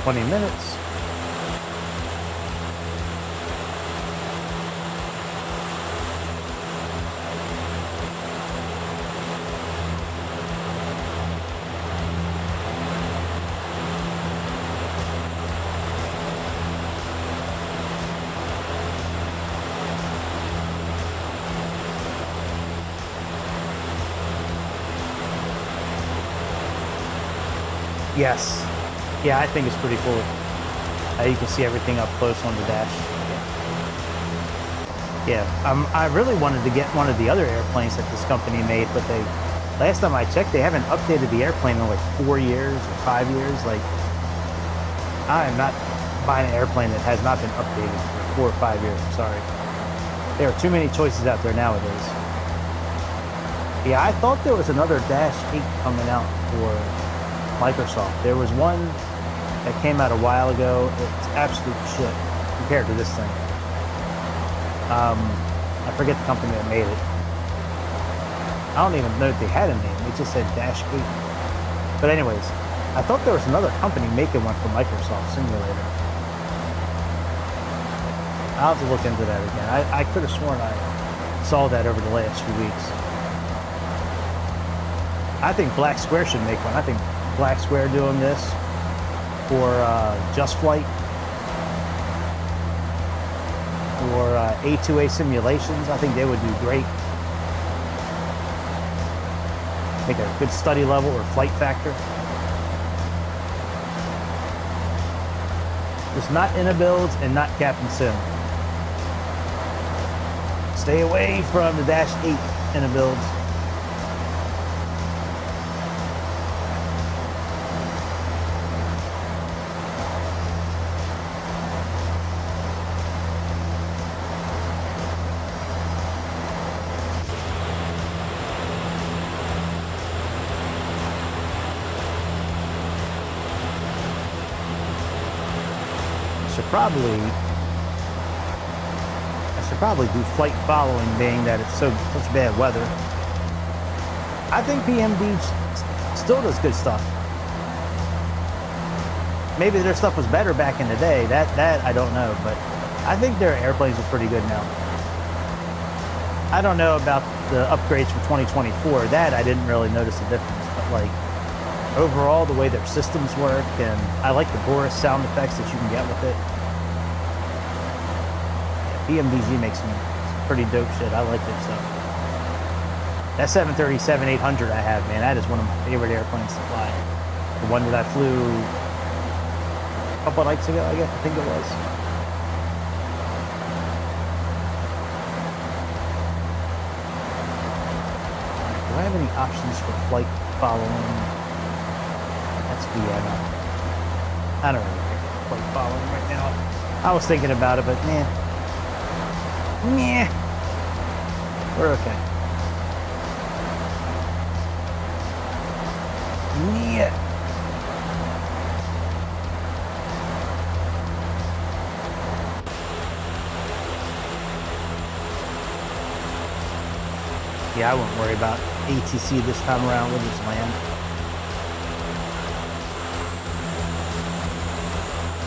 Minutes. Yes. Yeah, I think it's pretty cool. You can see everything up close on the dash. Yeah, I really wanted to get one of the other airplanes that this company made, but last time I checked, they haven't updated the airplane in like 4 years or 5 years. Like, I am not buying an airplane that has not been updated for 4 or 5 years. I'm sorry. There are too many choices out there nowadays. Yeah, I thought there was another Dash 8 coming out for Microsoft. There was one that came out a while ago. It's absolute shit compared to this thing. I forget the company that made it. I don't even know if they had a name. It just said Dash 8. But anyways, I thought there was another company making one for Microsoft Simulator. I'll have to look into that again. I could have sworn I saw that over the last few weeks. I think Black Square should make one. I think Black Square doing this for Just Flight, for A2A simulations, I think they would do great. Make a good study level or flight factor. Just not Inabuilds and not Captain Sim. Stay away from the Dash 8 Inabuilds. I should probably do flight following, being that it's such bad weather. I think PMD still does good stuff. Maybe their stuff was better back in the day. That I don't know, but I think their airplanes are pretty good now. I don't know about the upgrades for 2024. That I didn't really notice a difference, but like overall, the way their systems work, and I like the Boris sound effects that you can get with it. PMDG makes some pretty dope shit. I like it, so. That 737-800 I have, man, that is one of my favorite airplanes to fly. The one that I flew a couple of nights ago, I think it was. I have any options for flight following? That's Vienna. I don't really care for flight following right now. I was thinking about it, but nah. We're okay. Yeah. Yeah, I won't worry about ATC this time around. We'll just land.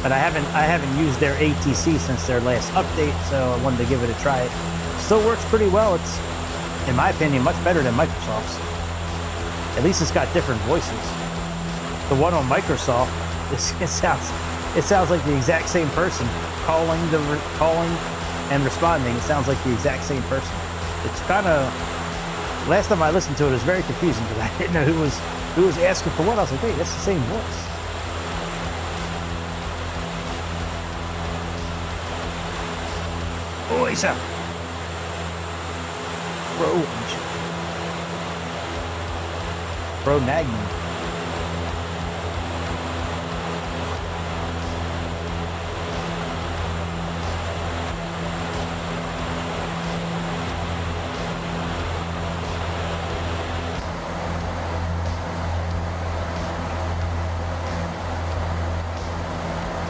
But I haven't used their ATC since their last update, so I wanted to give it a try. It still works pretty well. It's, in my opinion, much better than Microsoft's. At least it's got different voices. The one on Microsoft, it sounds like the exact same person calling and responding. It sounds like the exact same person. It's kind of, last time I listened to it, it was very confusing because I didn't know who was asking for what. I was like, wait, that's the same voice. Boys up. Bro Nagman.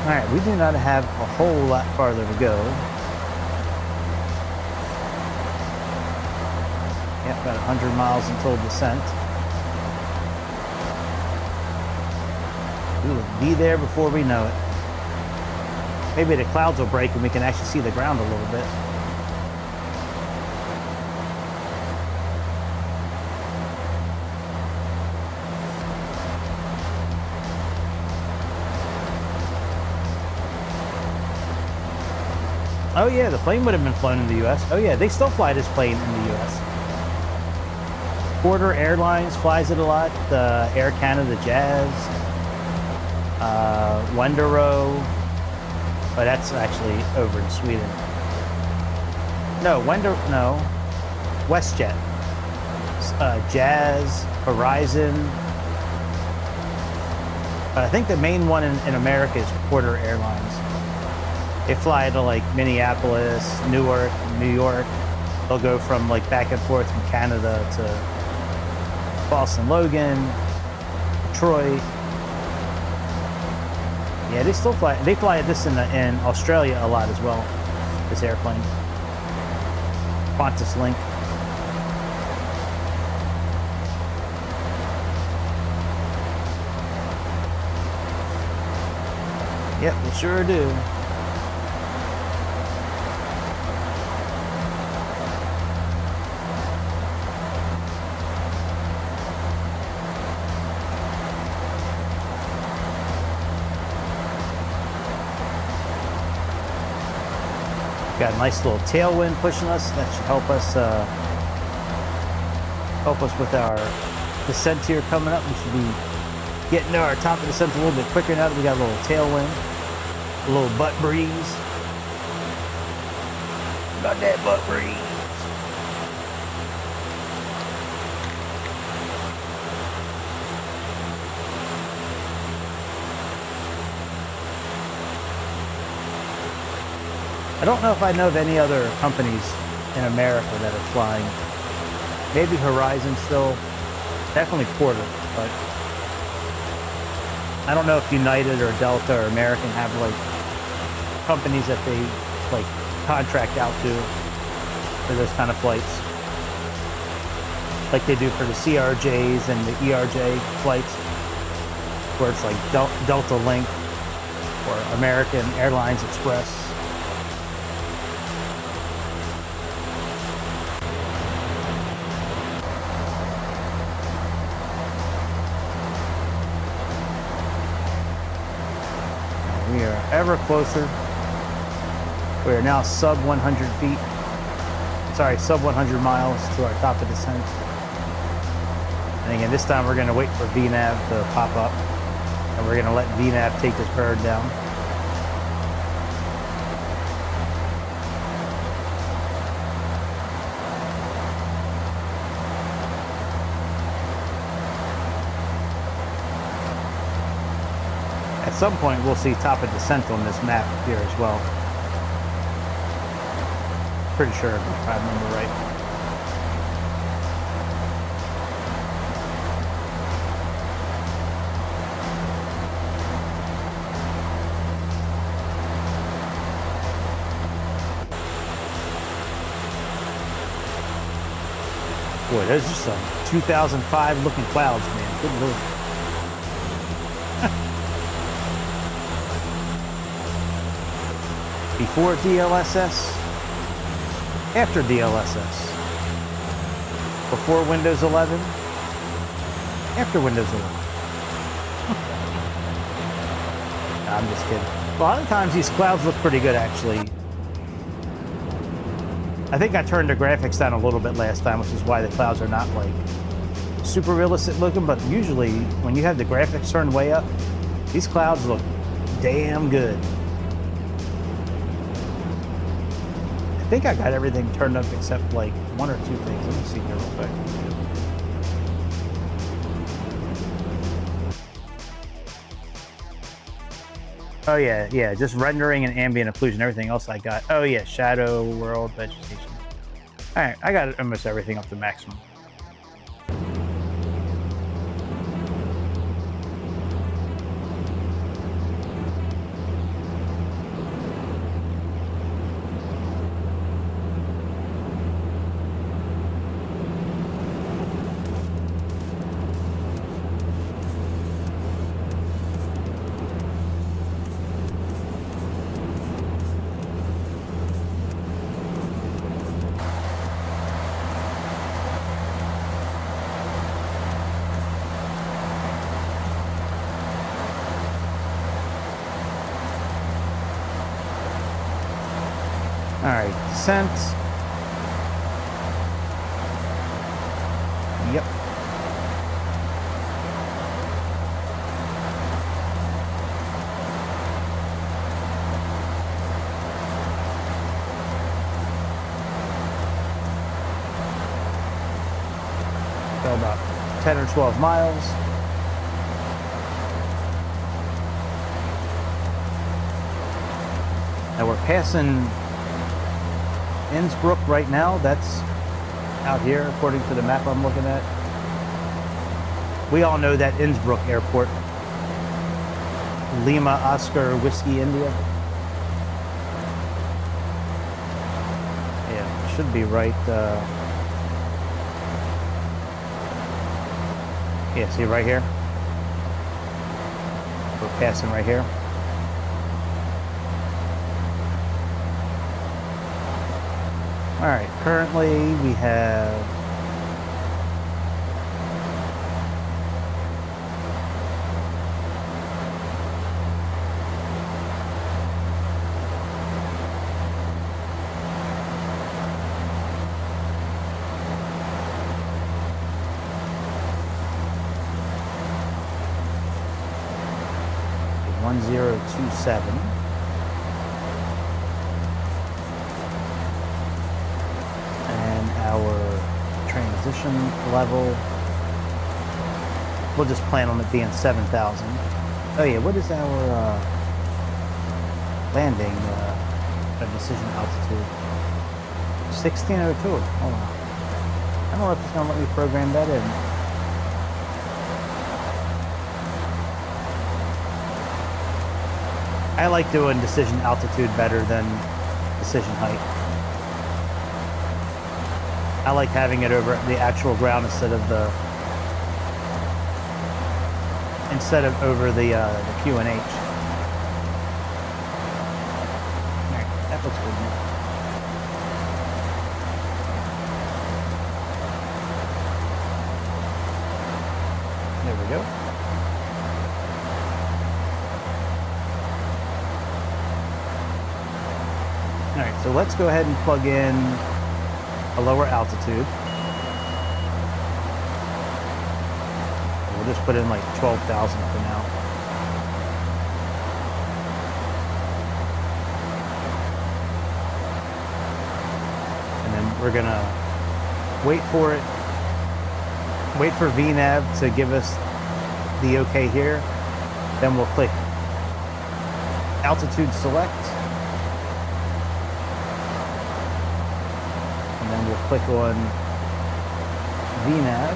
Alright, we do not have a whole lot farther to go. Yep, about 100 miles until descent. We will be there before we know it. Maybe the clouds will break and we can actually see the ground a little bit. Oh yeah, the plane would have been flown in the US. Oh yeah, they still fly this plane in the US. Croatia Airlines flies it a lot. Air Canada Jazz. Wendero. Oh, that's actually over in Sweden. No, WestJet. Jazz, Horizon. But I think the main one in America is Croatia Airlines. They fly to like Minneapolis, Newark, New York. They'll go from like back and forth from Canada to Boston Logan, Detroit. Yeah, they still fly. They fly this in Australia a lot as well. This airplane, Qantas Link. Yep, they sure do. Got a nice little tailwind pushing us. That should help us with our descent here coming up. We should be getting to our top of the descent a little bit quicker now that we got a little tailwind, a little butt breeze. Got that butt breeze. I don't know if I know of any other companies in America that are flying. Maybe Horizon still, definitely Porter, but I don't know if United or Delta or American have like companies that they like contract out to for those kind of flights. Like they do for the CRJs and the ERJ flights, where it's like Delta Link or American Airlines Express. We are ever closer. We are now sub 100 feet. Sorry, sub 100 miles to our top of descent. And again, this time we're going to wait for VNAV to pop up. And we're going to let VNAV take this bird down. At some point, we'll see top of descent on this map here as well. Pretty sure, if I remember right. Boy, there's just some 2005 looking clouds, man. Good lord. Before DLSS, after DLSS, before Windows 11, after Windows 11. Nah, I'm just kidding. A lot of times these clouds look pretty good, actually. I think I turned the graphics down a little bit last time, which is why the clouds are not like super realistic looking, but usually when you have the graphics turned way up, these clouds look damn good. I think I got everything turned up except like one or two things. Let me see here real quick. Oh yeah, just rendering and ambient occlusion, everything else I got. Oh yeah, shadow, world, vegetation. All right, I got almost everything up to maximum. All right, descent. Yep. So about 10 or 12 miles. Now we're passing Innsbruck right now. That's out here according to the map I'm looking at. We all know that Innsbruck airport. Lima Oscar Whiskey India. Yeah, it should be right. Yeah, see right here? We're passing right here. All right, currently we have a 1027. Our transition level, we'll just plan on it being 7,000. Oh yeah, what is our landing decision altitude? 1602. Hold on. I don't know if it's going to let me program that in. I like doing decision altitude better than decision height. I like having it over the actual ground instead of over the QNH. Right, that looks good. There we go. All right, so let's go ahead and plug in a lower altitude. We'll just put in like 12,000 for now. And then we're gonna wait for it, wait for VNAV to give us the okay here. Then we'll click altitude select. And then we'll click on VNAV.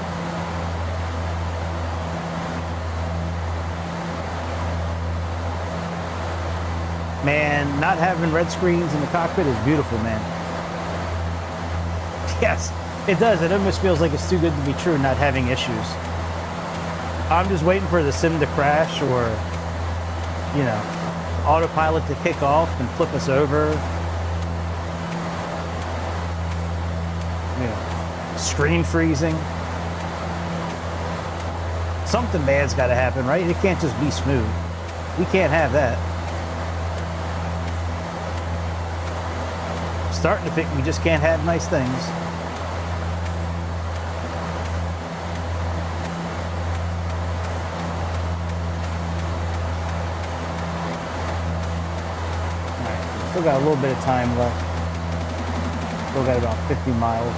Man, not having red screens in the cockpit is beautiful, man. Yes, it does. It almost feels like it's too good to be true not having issues. I'm just waiting for the sim to crash or, you know, autopilot to kick off and flip us over. You know, screen freezing. Something bad's got to happen, right? It can't just be smooth. We can't have that. Starting to think we just can't have nice things. Still got a little bit of time left. Still got about 50 miles.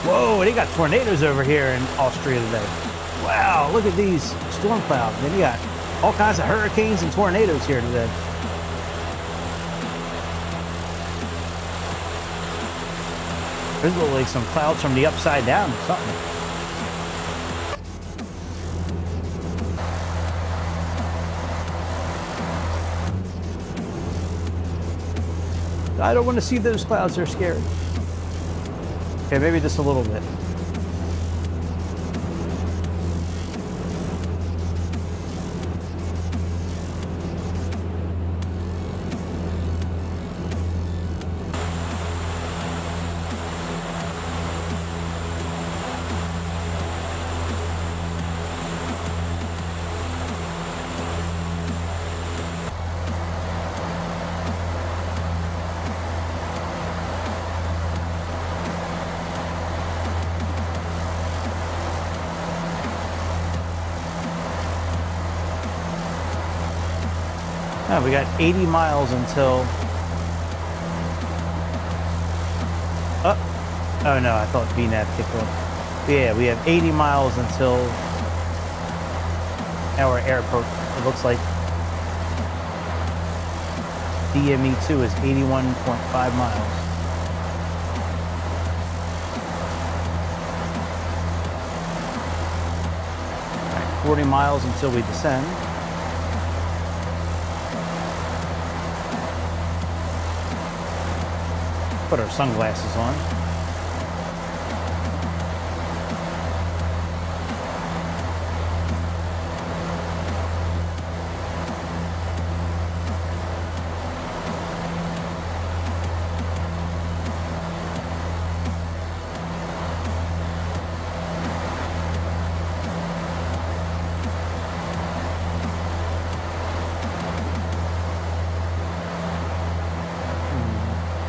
Whoa, they got tornadoes over here in Austria today. Wow, look at these storm clouds. Man, you got all kinds of hurricanes and tornadoes here today. There's like some clouds from the upside down or something. I don't want to see those clouds, they're scary. Okay, maybe just a little bit. Oh, we got 80 miles until... Oh no, I thought VNAV kicked off. Yeah, we have 80 miles until our airport. It looks like DME2 is 81.5 miles. All right, 40 miles until we descend. Put our sunglasses on.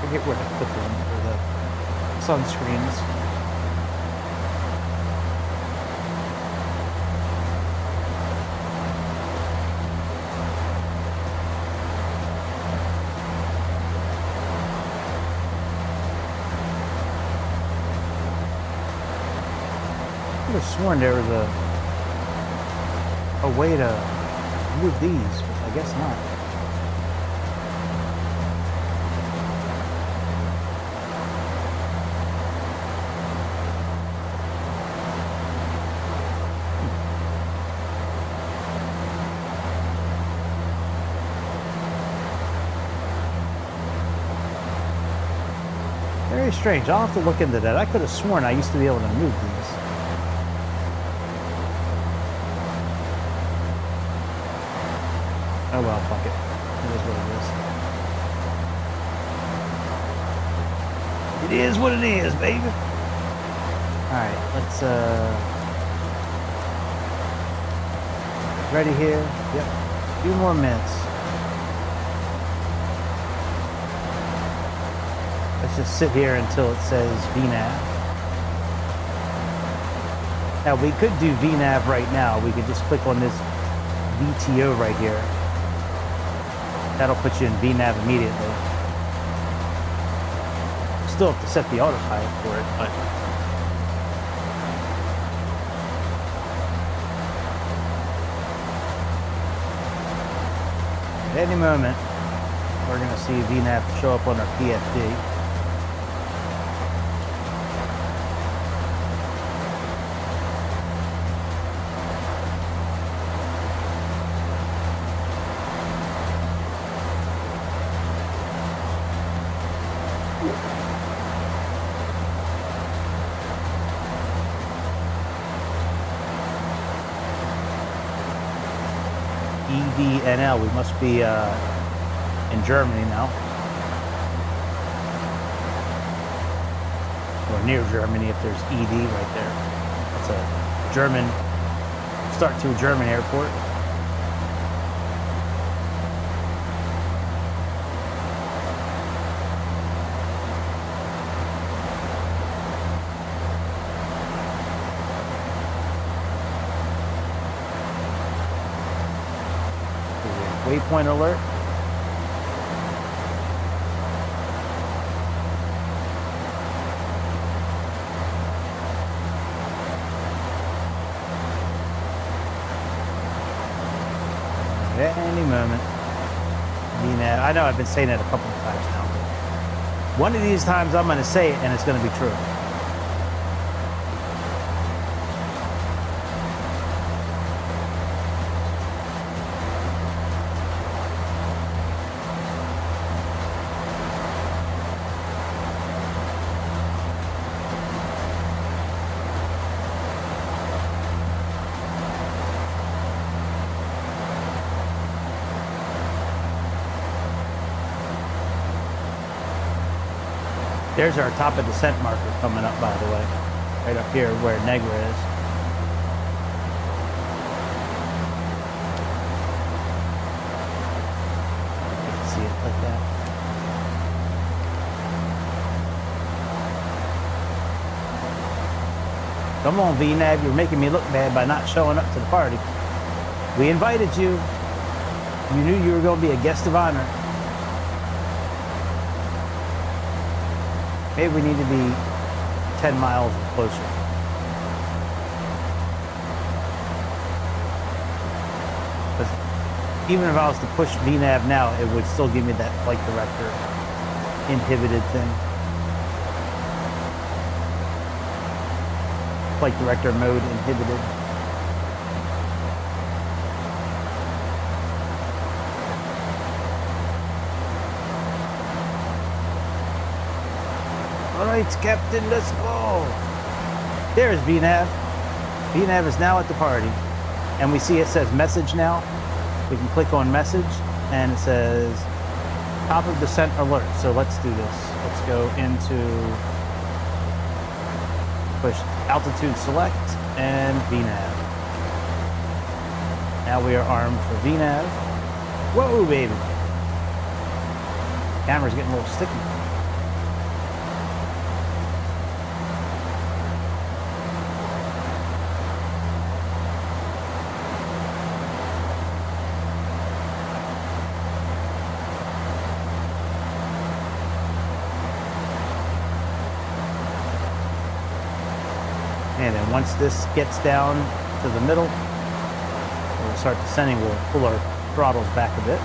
Forget where to put them for the sunscreens. I could have sworn there was a way to move these, but I guess not. Very strange. I'll have to look into that. I could have sworn I used to be able to move these. Oh well, fuck it. It is what it is. It is what it is, baby. Alright, let's ready here. Yep. A few more minutes. Let's just sit here until it says VNAV. Now we could do VNAV right now. We could just click on this VTO right here. That'll put you in VNAV immediately. Still have to set the autopilot for it, but At any moment, we're going to see VNAV show up on our PFD. EDNL, we must be in Germany now. Or near Germany if there's ED right there. It's a German, start to a German airport. Waypoint alert. At any moment. VNAV. I know I've been saying that a couple of times now, but one of these times I'm going to say it and it's going to be true. There's our top of descent marker coming up, by the way. Right up here where Negra is. You can see it like that. Come on, VNAV, you're making me look bad by not showing up to the party. We invited you. You knew you were going to be a guest of honor. Maybe we need to be 10 miles closer. Because even if I was to push VNAV now, it would still give me that flight director inhibited thing. Flight director mode inhibited. All right, Captain, let's go. There's VNAV. VNAV is now at the party. And we see it says message now. We can click on message and it says top of descent alert. So let's do this. Let's go into push altitude select and VNAV. Now we are armed for VNAV. Whoa, baby. Camera's getting a little sticky. And then once this gets down to the middle, we'll start descending. We'll pull our throttles back a bit.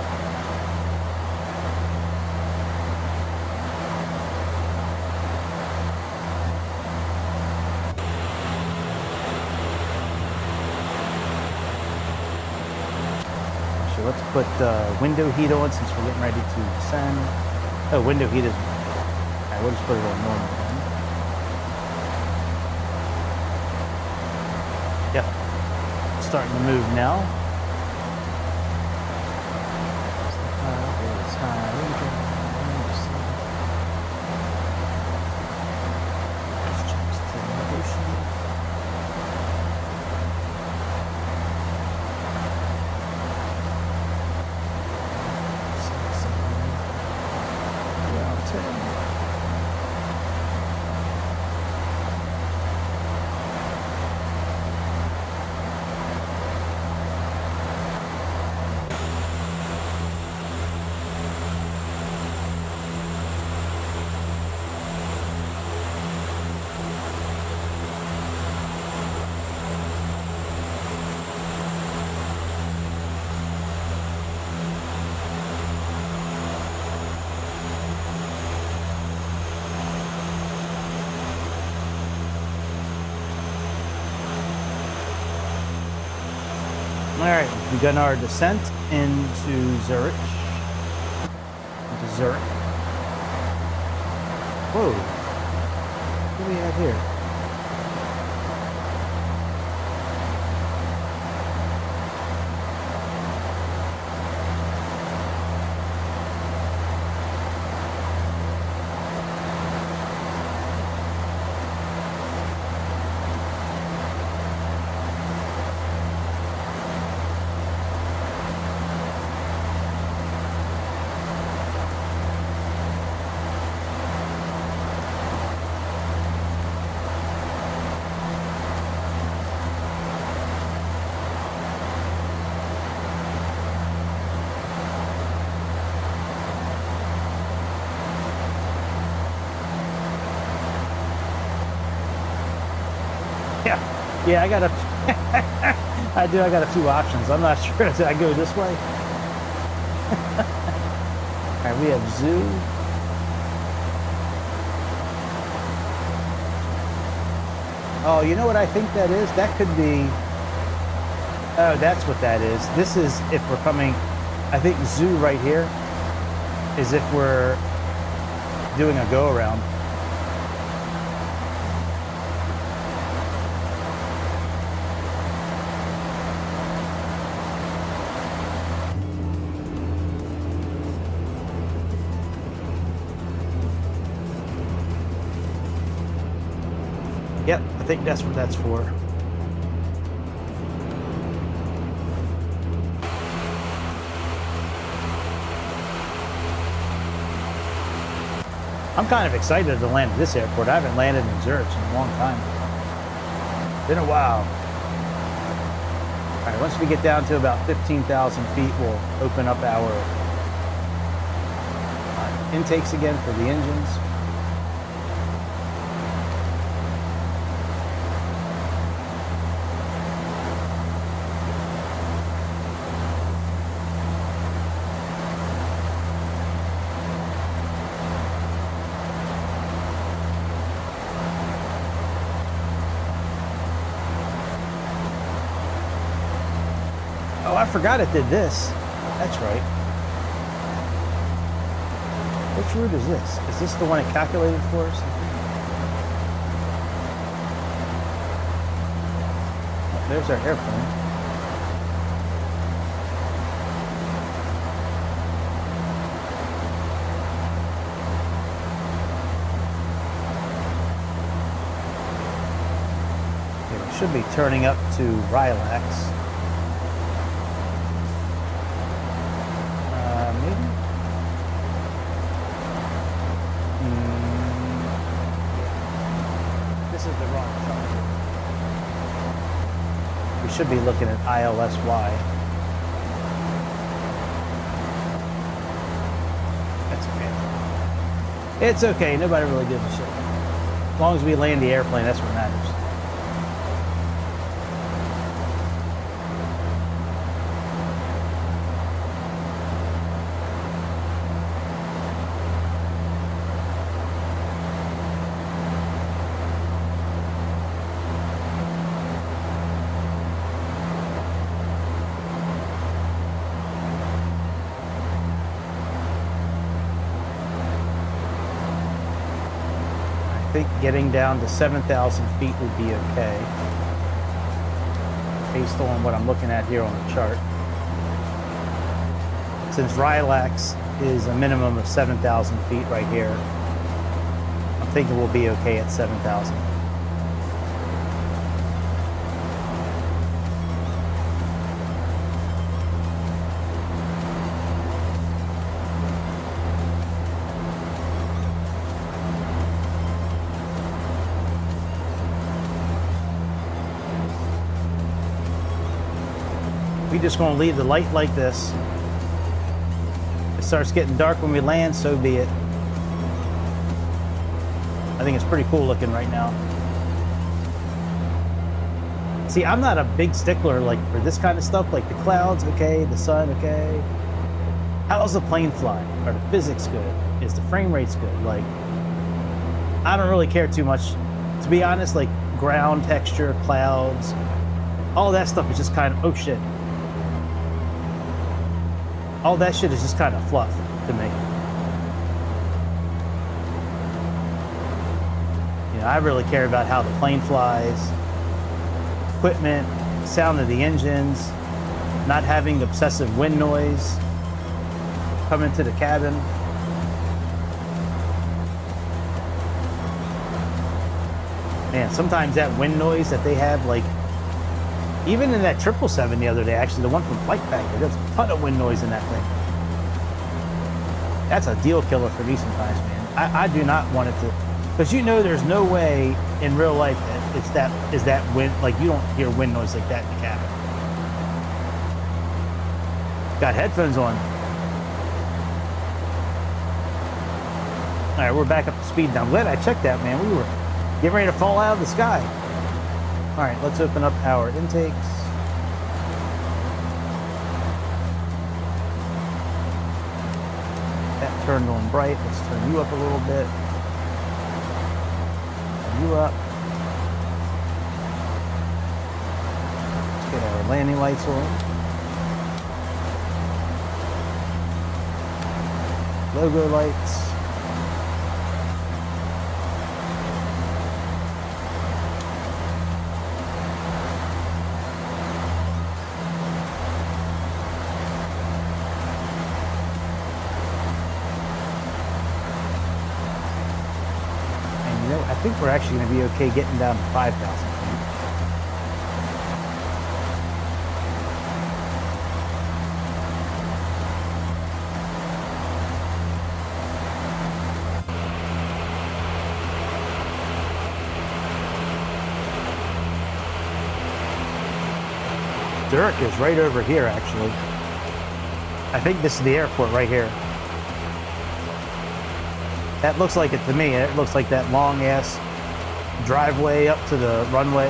So let's put window heat on since we're getting ready to descend. Oh, window heat is, all right, we'll just put it on normal then. Yep, starting to move now. right, we've begun our descent into Zurich. Into Zurich. Whoa. What do we have here? Yeah, I got a, I got a few options. I'm not sure. Did I go this way? All right, we have zoo. Oh, you know what I think that is? That could be, oh, that's what that is. This is if we're coming, I think zoo right here is if we're doing a go around. Yep, I think that's what that's for. I'm kind of excited to land at this airport. I haven't landed in Zurich in a long time. Been a while. All right, once we get down to about 15,000 feet, we'll open up our intakes again for the engines. Oh, I forgot it did this. That's right. Which route is this? Is this the one it calculated for us? Oh, there's our airplane. Okay, we should be turning up to Rylax. Should be looking at ILSY. That's okay. It's okay. Nobody really gives a shit. As long as we land the airplane, that's what matters. I think getting down to 7,000 feet would be okay, based on what I'm looking at here on the chart. Since Rylax is a minimum of 7,000 feet right here, I'm thinking we'll be okay at 7,000. We're just going to leave the light like this. It starts getting dark when we land, so be it. I think it's pretty cool looking right now. See, I'm not a big stickler like for this kind of stuff, like the clouds, okay, the sun, okay. How's the plane fly? Are the physics good? Is the frame rates good? Like, I don't really care too much. To be honest, like ground texture, clouds, all that stuff is just kind of, oh shit. all that shit is just kind of fluff to me. You know, I really care about how the plane flies, equipment, sound of the engines, not having obsessive wind noise come into the cabin. Man, sometimes that wind noise that they have, like, even in that 777 the other day, actually, the one from Flight Factor, there's a ton of wind noise in that thing. That's a deal killer for me sometimes, man. I do not want it to, because you know there's no way in real life that is that wind, like, you don't hear wind noise like that in the cabin. Got headphones on. All right, we're back up to speed now. I'm glad I checked that, man. We were getting ready to fall out of the sky. All right, let's open up our intakes. That turned on bright. Let's turn you up a little bit. Turn you up. Let's get our landing lights on. Logo lights. I think we're actually going to be okay getting down to 5,000 feet. Zurich is right over here, actually. I think this is the airport right here. That looks like it to me. It looks like that long-ass driveway up to the runway.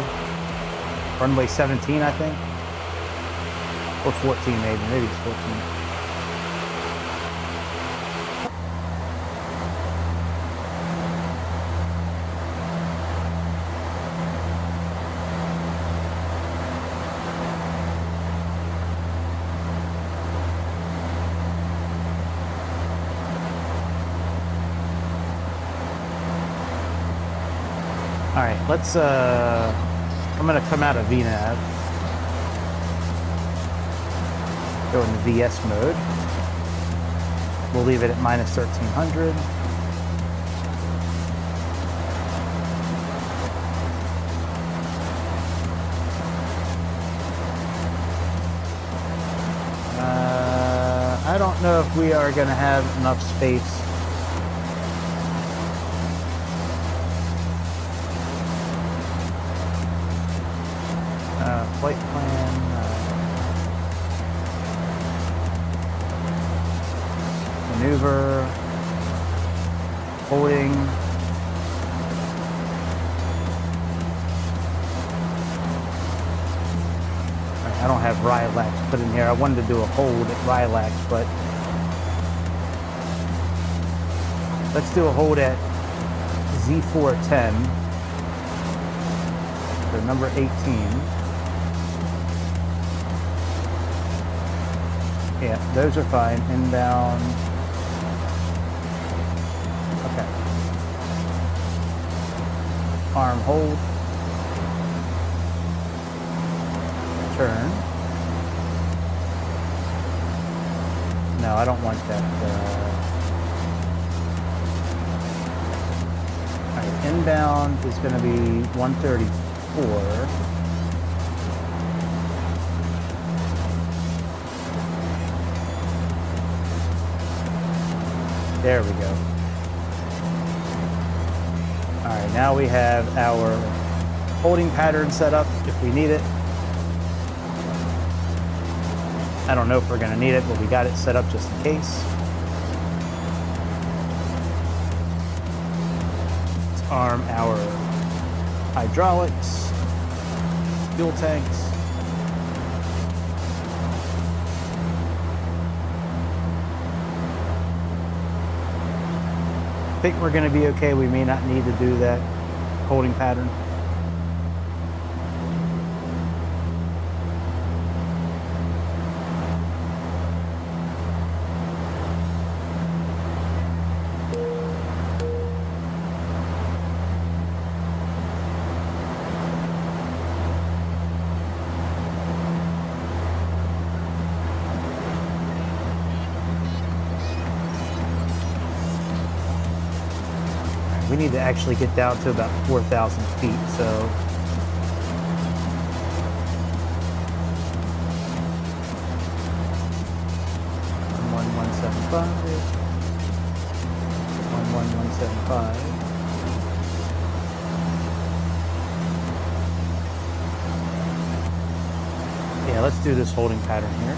Runway 17, I think. Or 14, maybe. Maybe it's 14. All right, let's, I'm gonna come out of VNAV. Go into VS mode. We'll leave it at minus 1300. I don't know if we are gonna have enough space. Flight plan, maneuver, holding, I don't have Rylax put in here. I wanted to do a hold at Rylax, but let's do a hold at Z410 for number 18. Yeah, those are fine. Inbound. Okay. Arm hold. Turn. No, I don't want that. All right, inbound is going to be 134. There we go. All right, now we have our holding pattern set up if we need it. I don't know if we're going to need it, but we got it set up just in case. Let's arm our hydraulics, fuel tanks. I think we're going to be okay. We may not need to do that holding pattern. We need to actually get down to about 4,000 feet, so. 11175. Yeah, let's do this holding pattern here.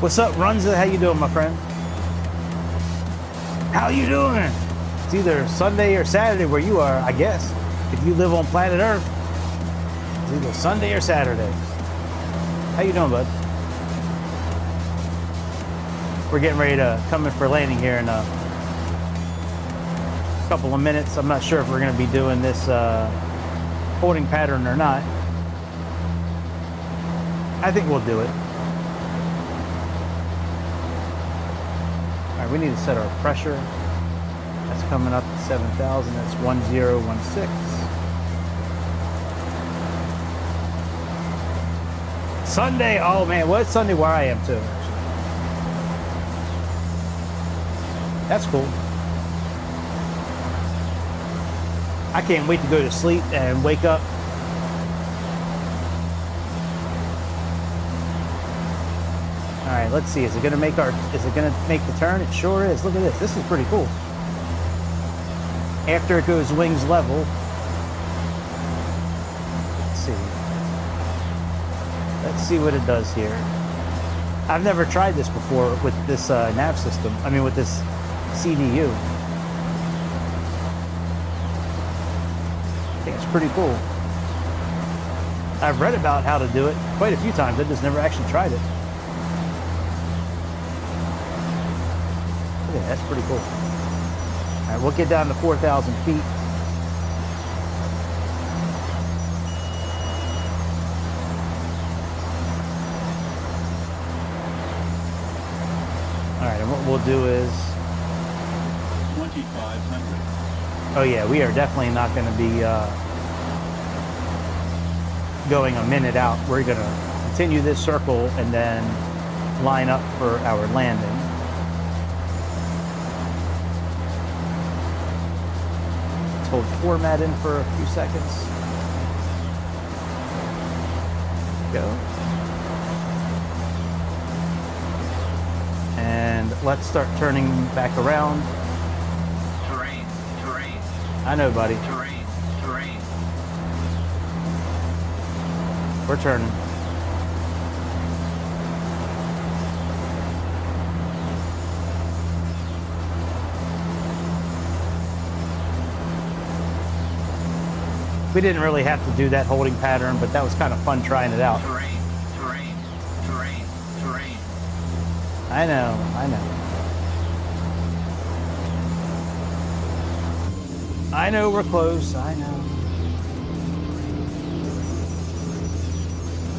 What's up, Runza? How you doing, my friend? How you doing? It's either Sunday or Saturday where you are, I guess. If you live on planet Earth, it's either Sunday or Saturday. How you doing, bud? We're getting ready to come in for landing here in a couple of minutes. I'm not sure if we're going to be doing this holding pattern or not. I think we'll do it. All right, we need to set our pressure. That's coming up to 7,000. That's 1016. Sunday. Oh man, well, it's Sunday where I am too. That's cool. I can't wait to go to sleep and wake up. All right, let's see. Is it gonna make the turn? It sure is. Look at this. This is pretty cool. After it goes wings level. Let's see. Let's see what it does here. I've never tried this before with this nav system. I mean, with this CDU. I think it's pretty cool. I've read about how to do it quite a few times. I just never actually tried it. Yeah, that's pretty cool. All right, we'll get down to 4,000 feet. All right, and what we'll do is 2,500. Oh yeah, we are definitely not going to be going a minute out. We're going to continue this circle and then line up for our landing. Let's hold format in for a few seconds. Go. And let's start turning back around. Terrain. I know, buddy. Terrain. We're turning. We didn't really have to do that holding pattern, but that was kind of fun trying it out. Terrain. I know. I know we're close. I know.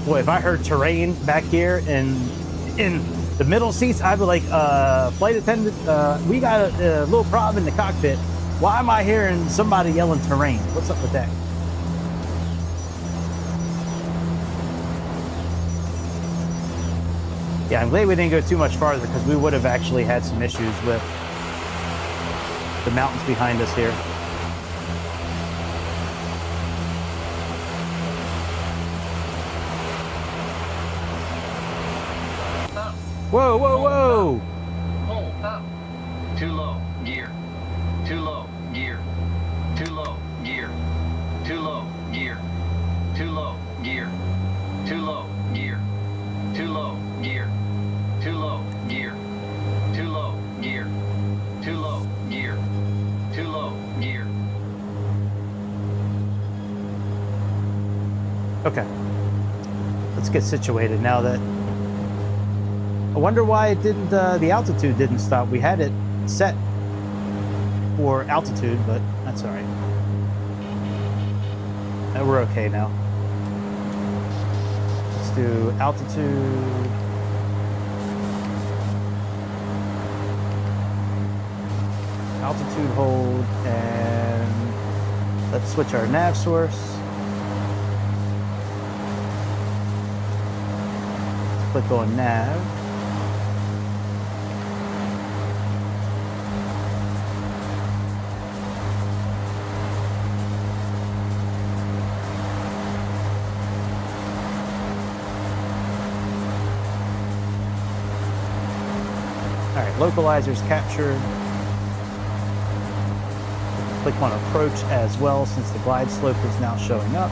Boy, if I heard terrain back here and in the middle seats, I'd be like, flight attendant, we got a little problem in the cockpit. Why am I hearing somebody yelling terrain? What's up with that? Yeah, I'm glad we didn't go too much farther because we would have actually had some issues with the mountains behind us here. Up. Whoa, whoa, whoa! Hold up. Too low. Gear. Too low. Gear. Too low. Gear. Too low. Gear. Too low. Gear. Too low. Gear. Too low. Gear. Too low. Gear. Too low. Gear. Too low. Gear. Too low. Gear. Okay. Let's get situated now that... I wonder why it didn't, the altitude didn't stop. We had it set for altitude, but that's all right. We're okay now. Let's do altitude. Altitude hold and Let's switch our nav source. Let's click on nav. All right, localizers captured. Click on approach as well since the glide slope is now showing up.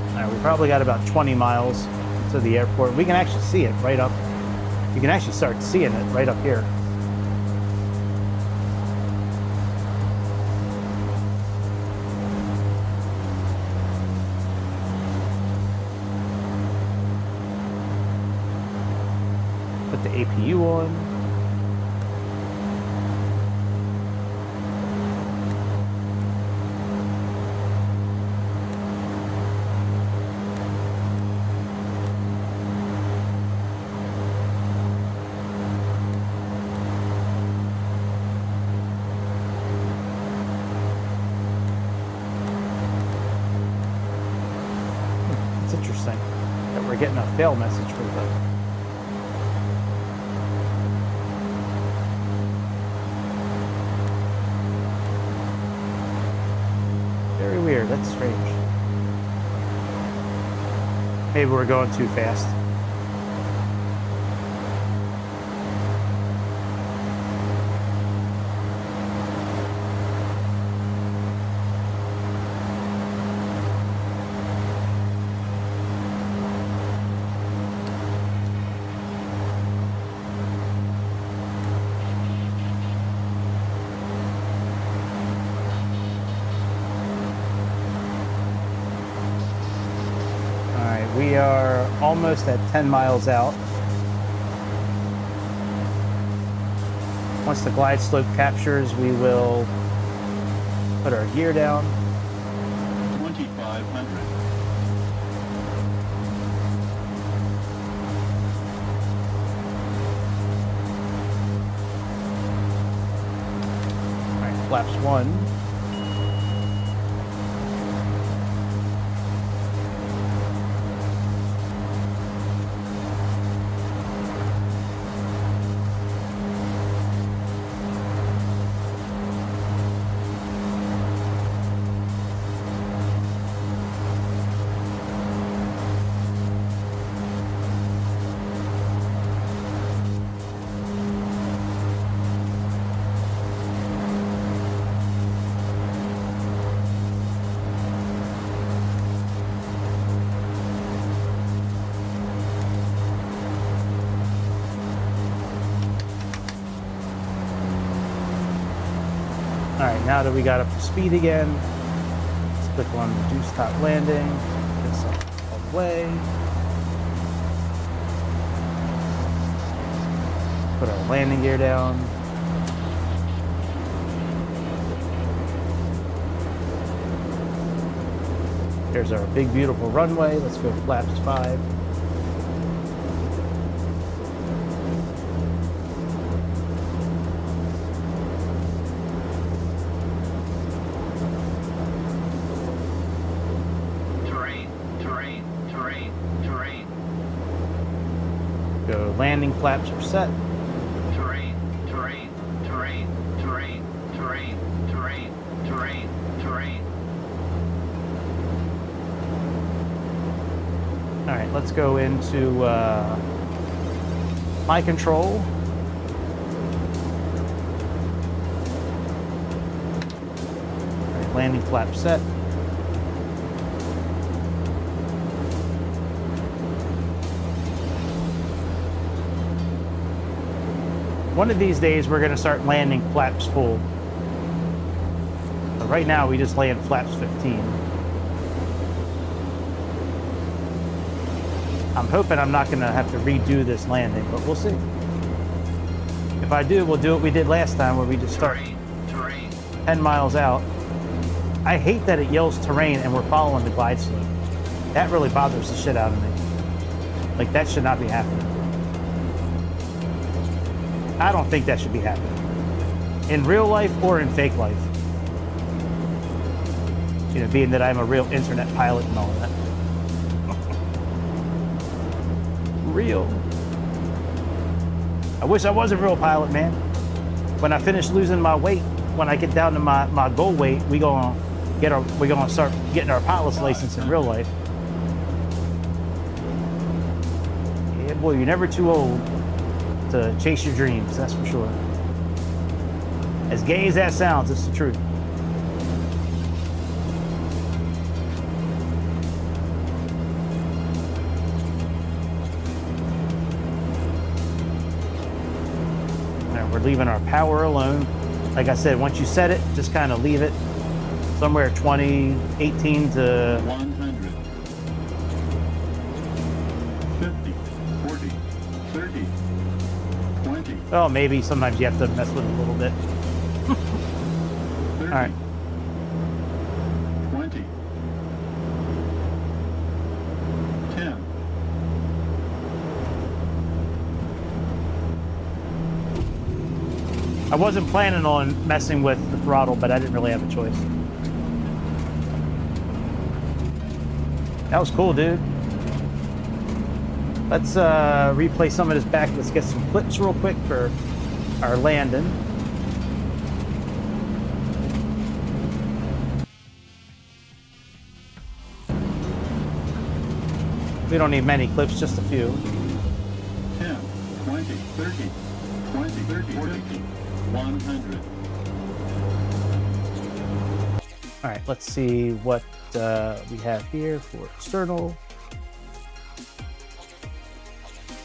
All right, we probably got about 20 miles to the airport. We can actually see it right up. You can actually start seeing it right up here. Put the APU on. Interesting that we're getting a fail message for the very weird. That's strange. Maybe we're going too fast. We are almost at 10 miles out. Once the glide slope captures, we will put our gear down. 2,500. All right, flaps 1. All right, now that we got up to speed again, let's click on reduce top landing, get this all the way. Put our landing gear down. There's our big, beautiful runway. Let's go flaps 5. Go landing flaps are set. Terrain, terrain, terrain, terrain, terrain, terrain, terrain, terrain. All right, let's go into flight control. All right, landing flap set. One of these days, we're going to start landing flaps full. But right now, we just land flaps 15. I'm hoping I'm not going to have to redo this landing, but we'll see. If I do, we'll do what we did last time where we just start Terrain. 10 miles out. I hate that it yells terrain and we're following the glide slope. That really bothers the shit out of me. Like, that should not be happening. I don't think that should be happening. In real life or in fake life. You know, being that I'm a real internet pilot and all that. Real. I wish I was a real pilot, man. When I finish losing my weight, when I get down to my goal weight, we're gonna start getting our pilot's license in real life. Yeah, boy, you're never too old to chase your dreams, that's for sure. As gay as that sounds, it's the truth. We're leaving our power alone. Like I said, once you set it, just kind of leave it somewhere 20, 18 to 100. 50, 40, 30, 20, oh, maybe sometimes you have to mess with it a little bit. 30, All right. 20, 10, I wasn't planning on messing with the throttle, but I didn't really have a choice. That was cool, dude. Let's replay some of this back. Let's get some clips real quick for our landing. We don't need many clips, just a few. 10, 20, 30, 20, 30, 40, 100. All right, let's see what we have here for external.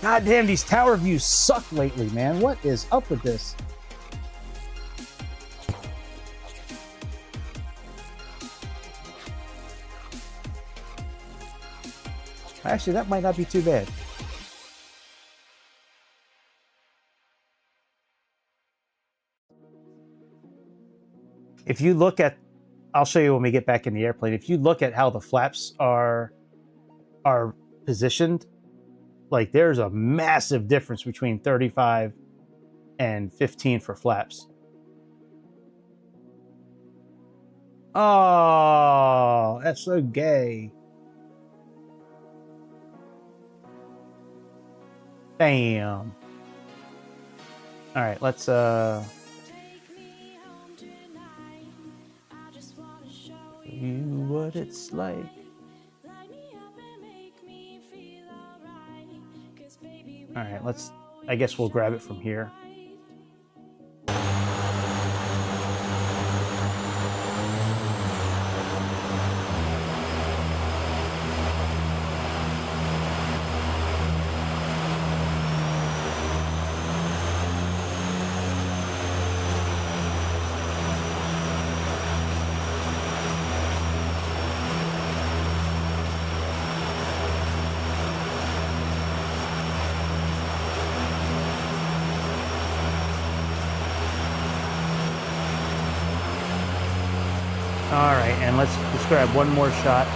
God damn, these tower views suck lately, man. What is up with this? Actually, that might not be too bad. If you look at, I'll show you when we get back in the airplane. If you look at how the flaps are positioned, like there's a massive difference between 35 and 15 for flaps. Oh, that's so gay. Bam. All right, let's see what it's like. All right, let's, I guess we'll grab it from here. All right, and let's grab one more shot.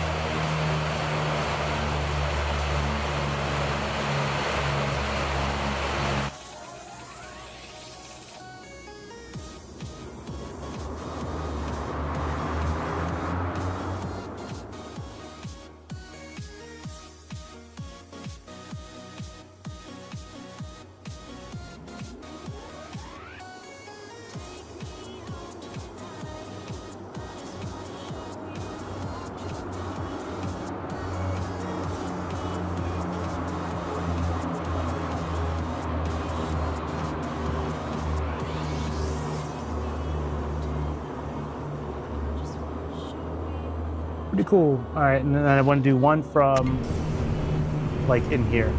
Pretty cool. All right, and then I want to do one from like in here.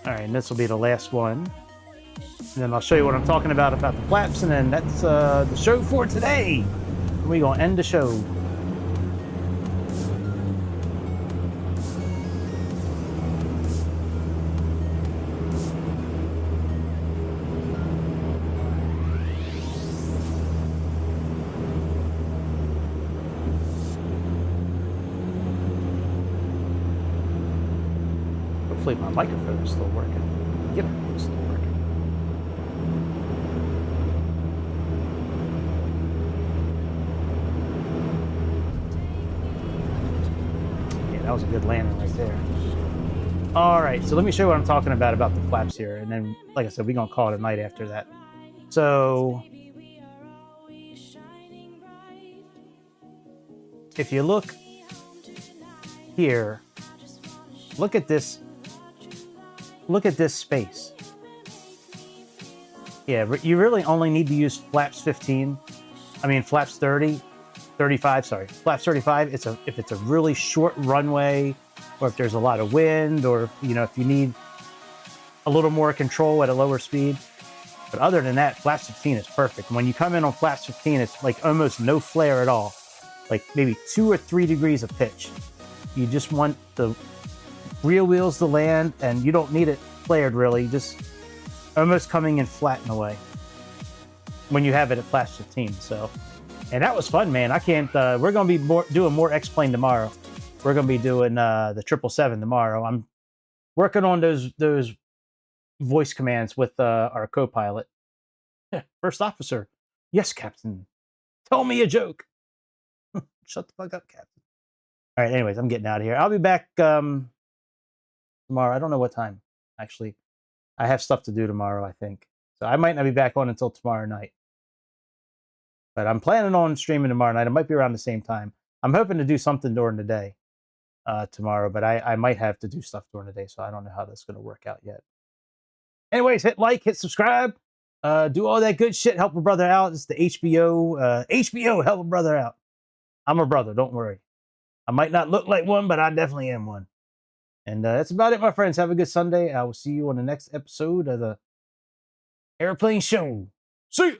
All right, and this will be the last one. And then I'll show you what I'm talking about the flaps, and then that's the show for today. We're gonna end the show. Hopefully my microphone is still working. Yep, it's still working. Yeah, that was a good landing right there. All right, so let me show you what I'm talking about the flaps here. And then, like I said, we're going to call it a night after that. So if you look here, look at this space. Yeah, you really only need to use flaps 15. I mean, flaps 30, 35, sorry. Flaps 35, if it's a really short runway, or if there's a lot of wind, or, you know, if you need a little more control at a lower speed. But other than that, flaps 15 is perfect. When you come in on flaps 15, it's like almost no flare at all. Like maybe 2 or 3 degrees of pitch. You just want the rear wheels to land, and you don't need it flared really, just almost coming in flat in a way when you have it at flaps 15. So, and that was fun, man. I can't, we're going to be doing more X-Plane tomorrow. We're going to be doing the 777 tomorrow. I'm working on those voice commands with our co-pilot. First officer. Yes, Captain. Tell me a joke. Shut the fuck up, Captain. All right, anyways, I'm getting out of here. I'll be back tomorrow. I don't know what time, actually. I have stuff to do tomorrow, I think. So I might not be back on until tomorrow night. But I'm planning on streaming tomorrow night. It might be around the same time. I'm hoping to do something during the day tomorrow, but I might have to do stuff during the day, so I don't know how that's going to work out yet. Anyways, hit like, hit subscribe, do all that good shit, help a brother out. It's the HBO, help a brother out. I'm a brother, don't worry. I might not look like one, but I definitely am one. And that's about it, my friends. Have a good Sunday. I will see you on the next episode of the Airplane Show. See you!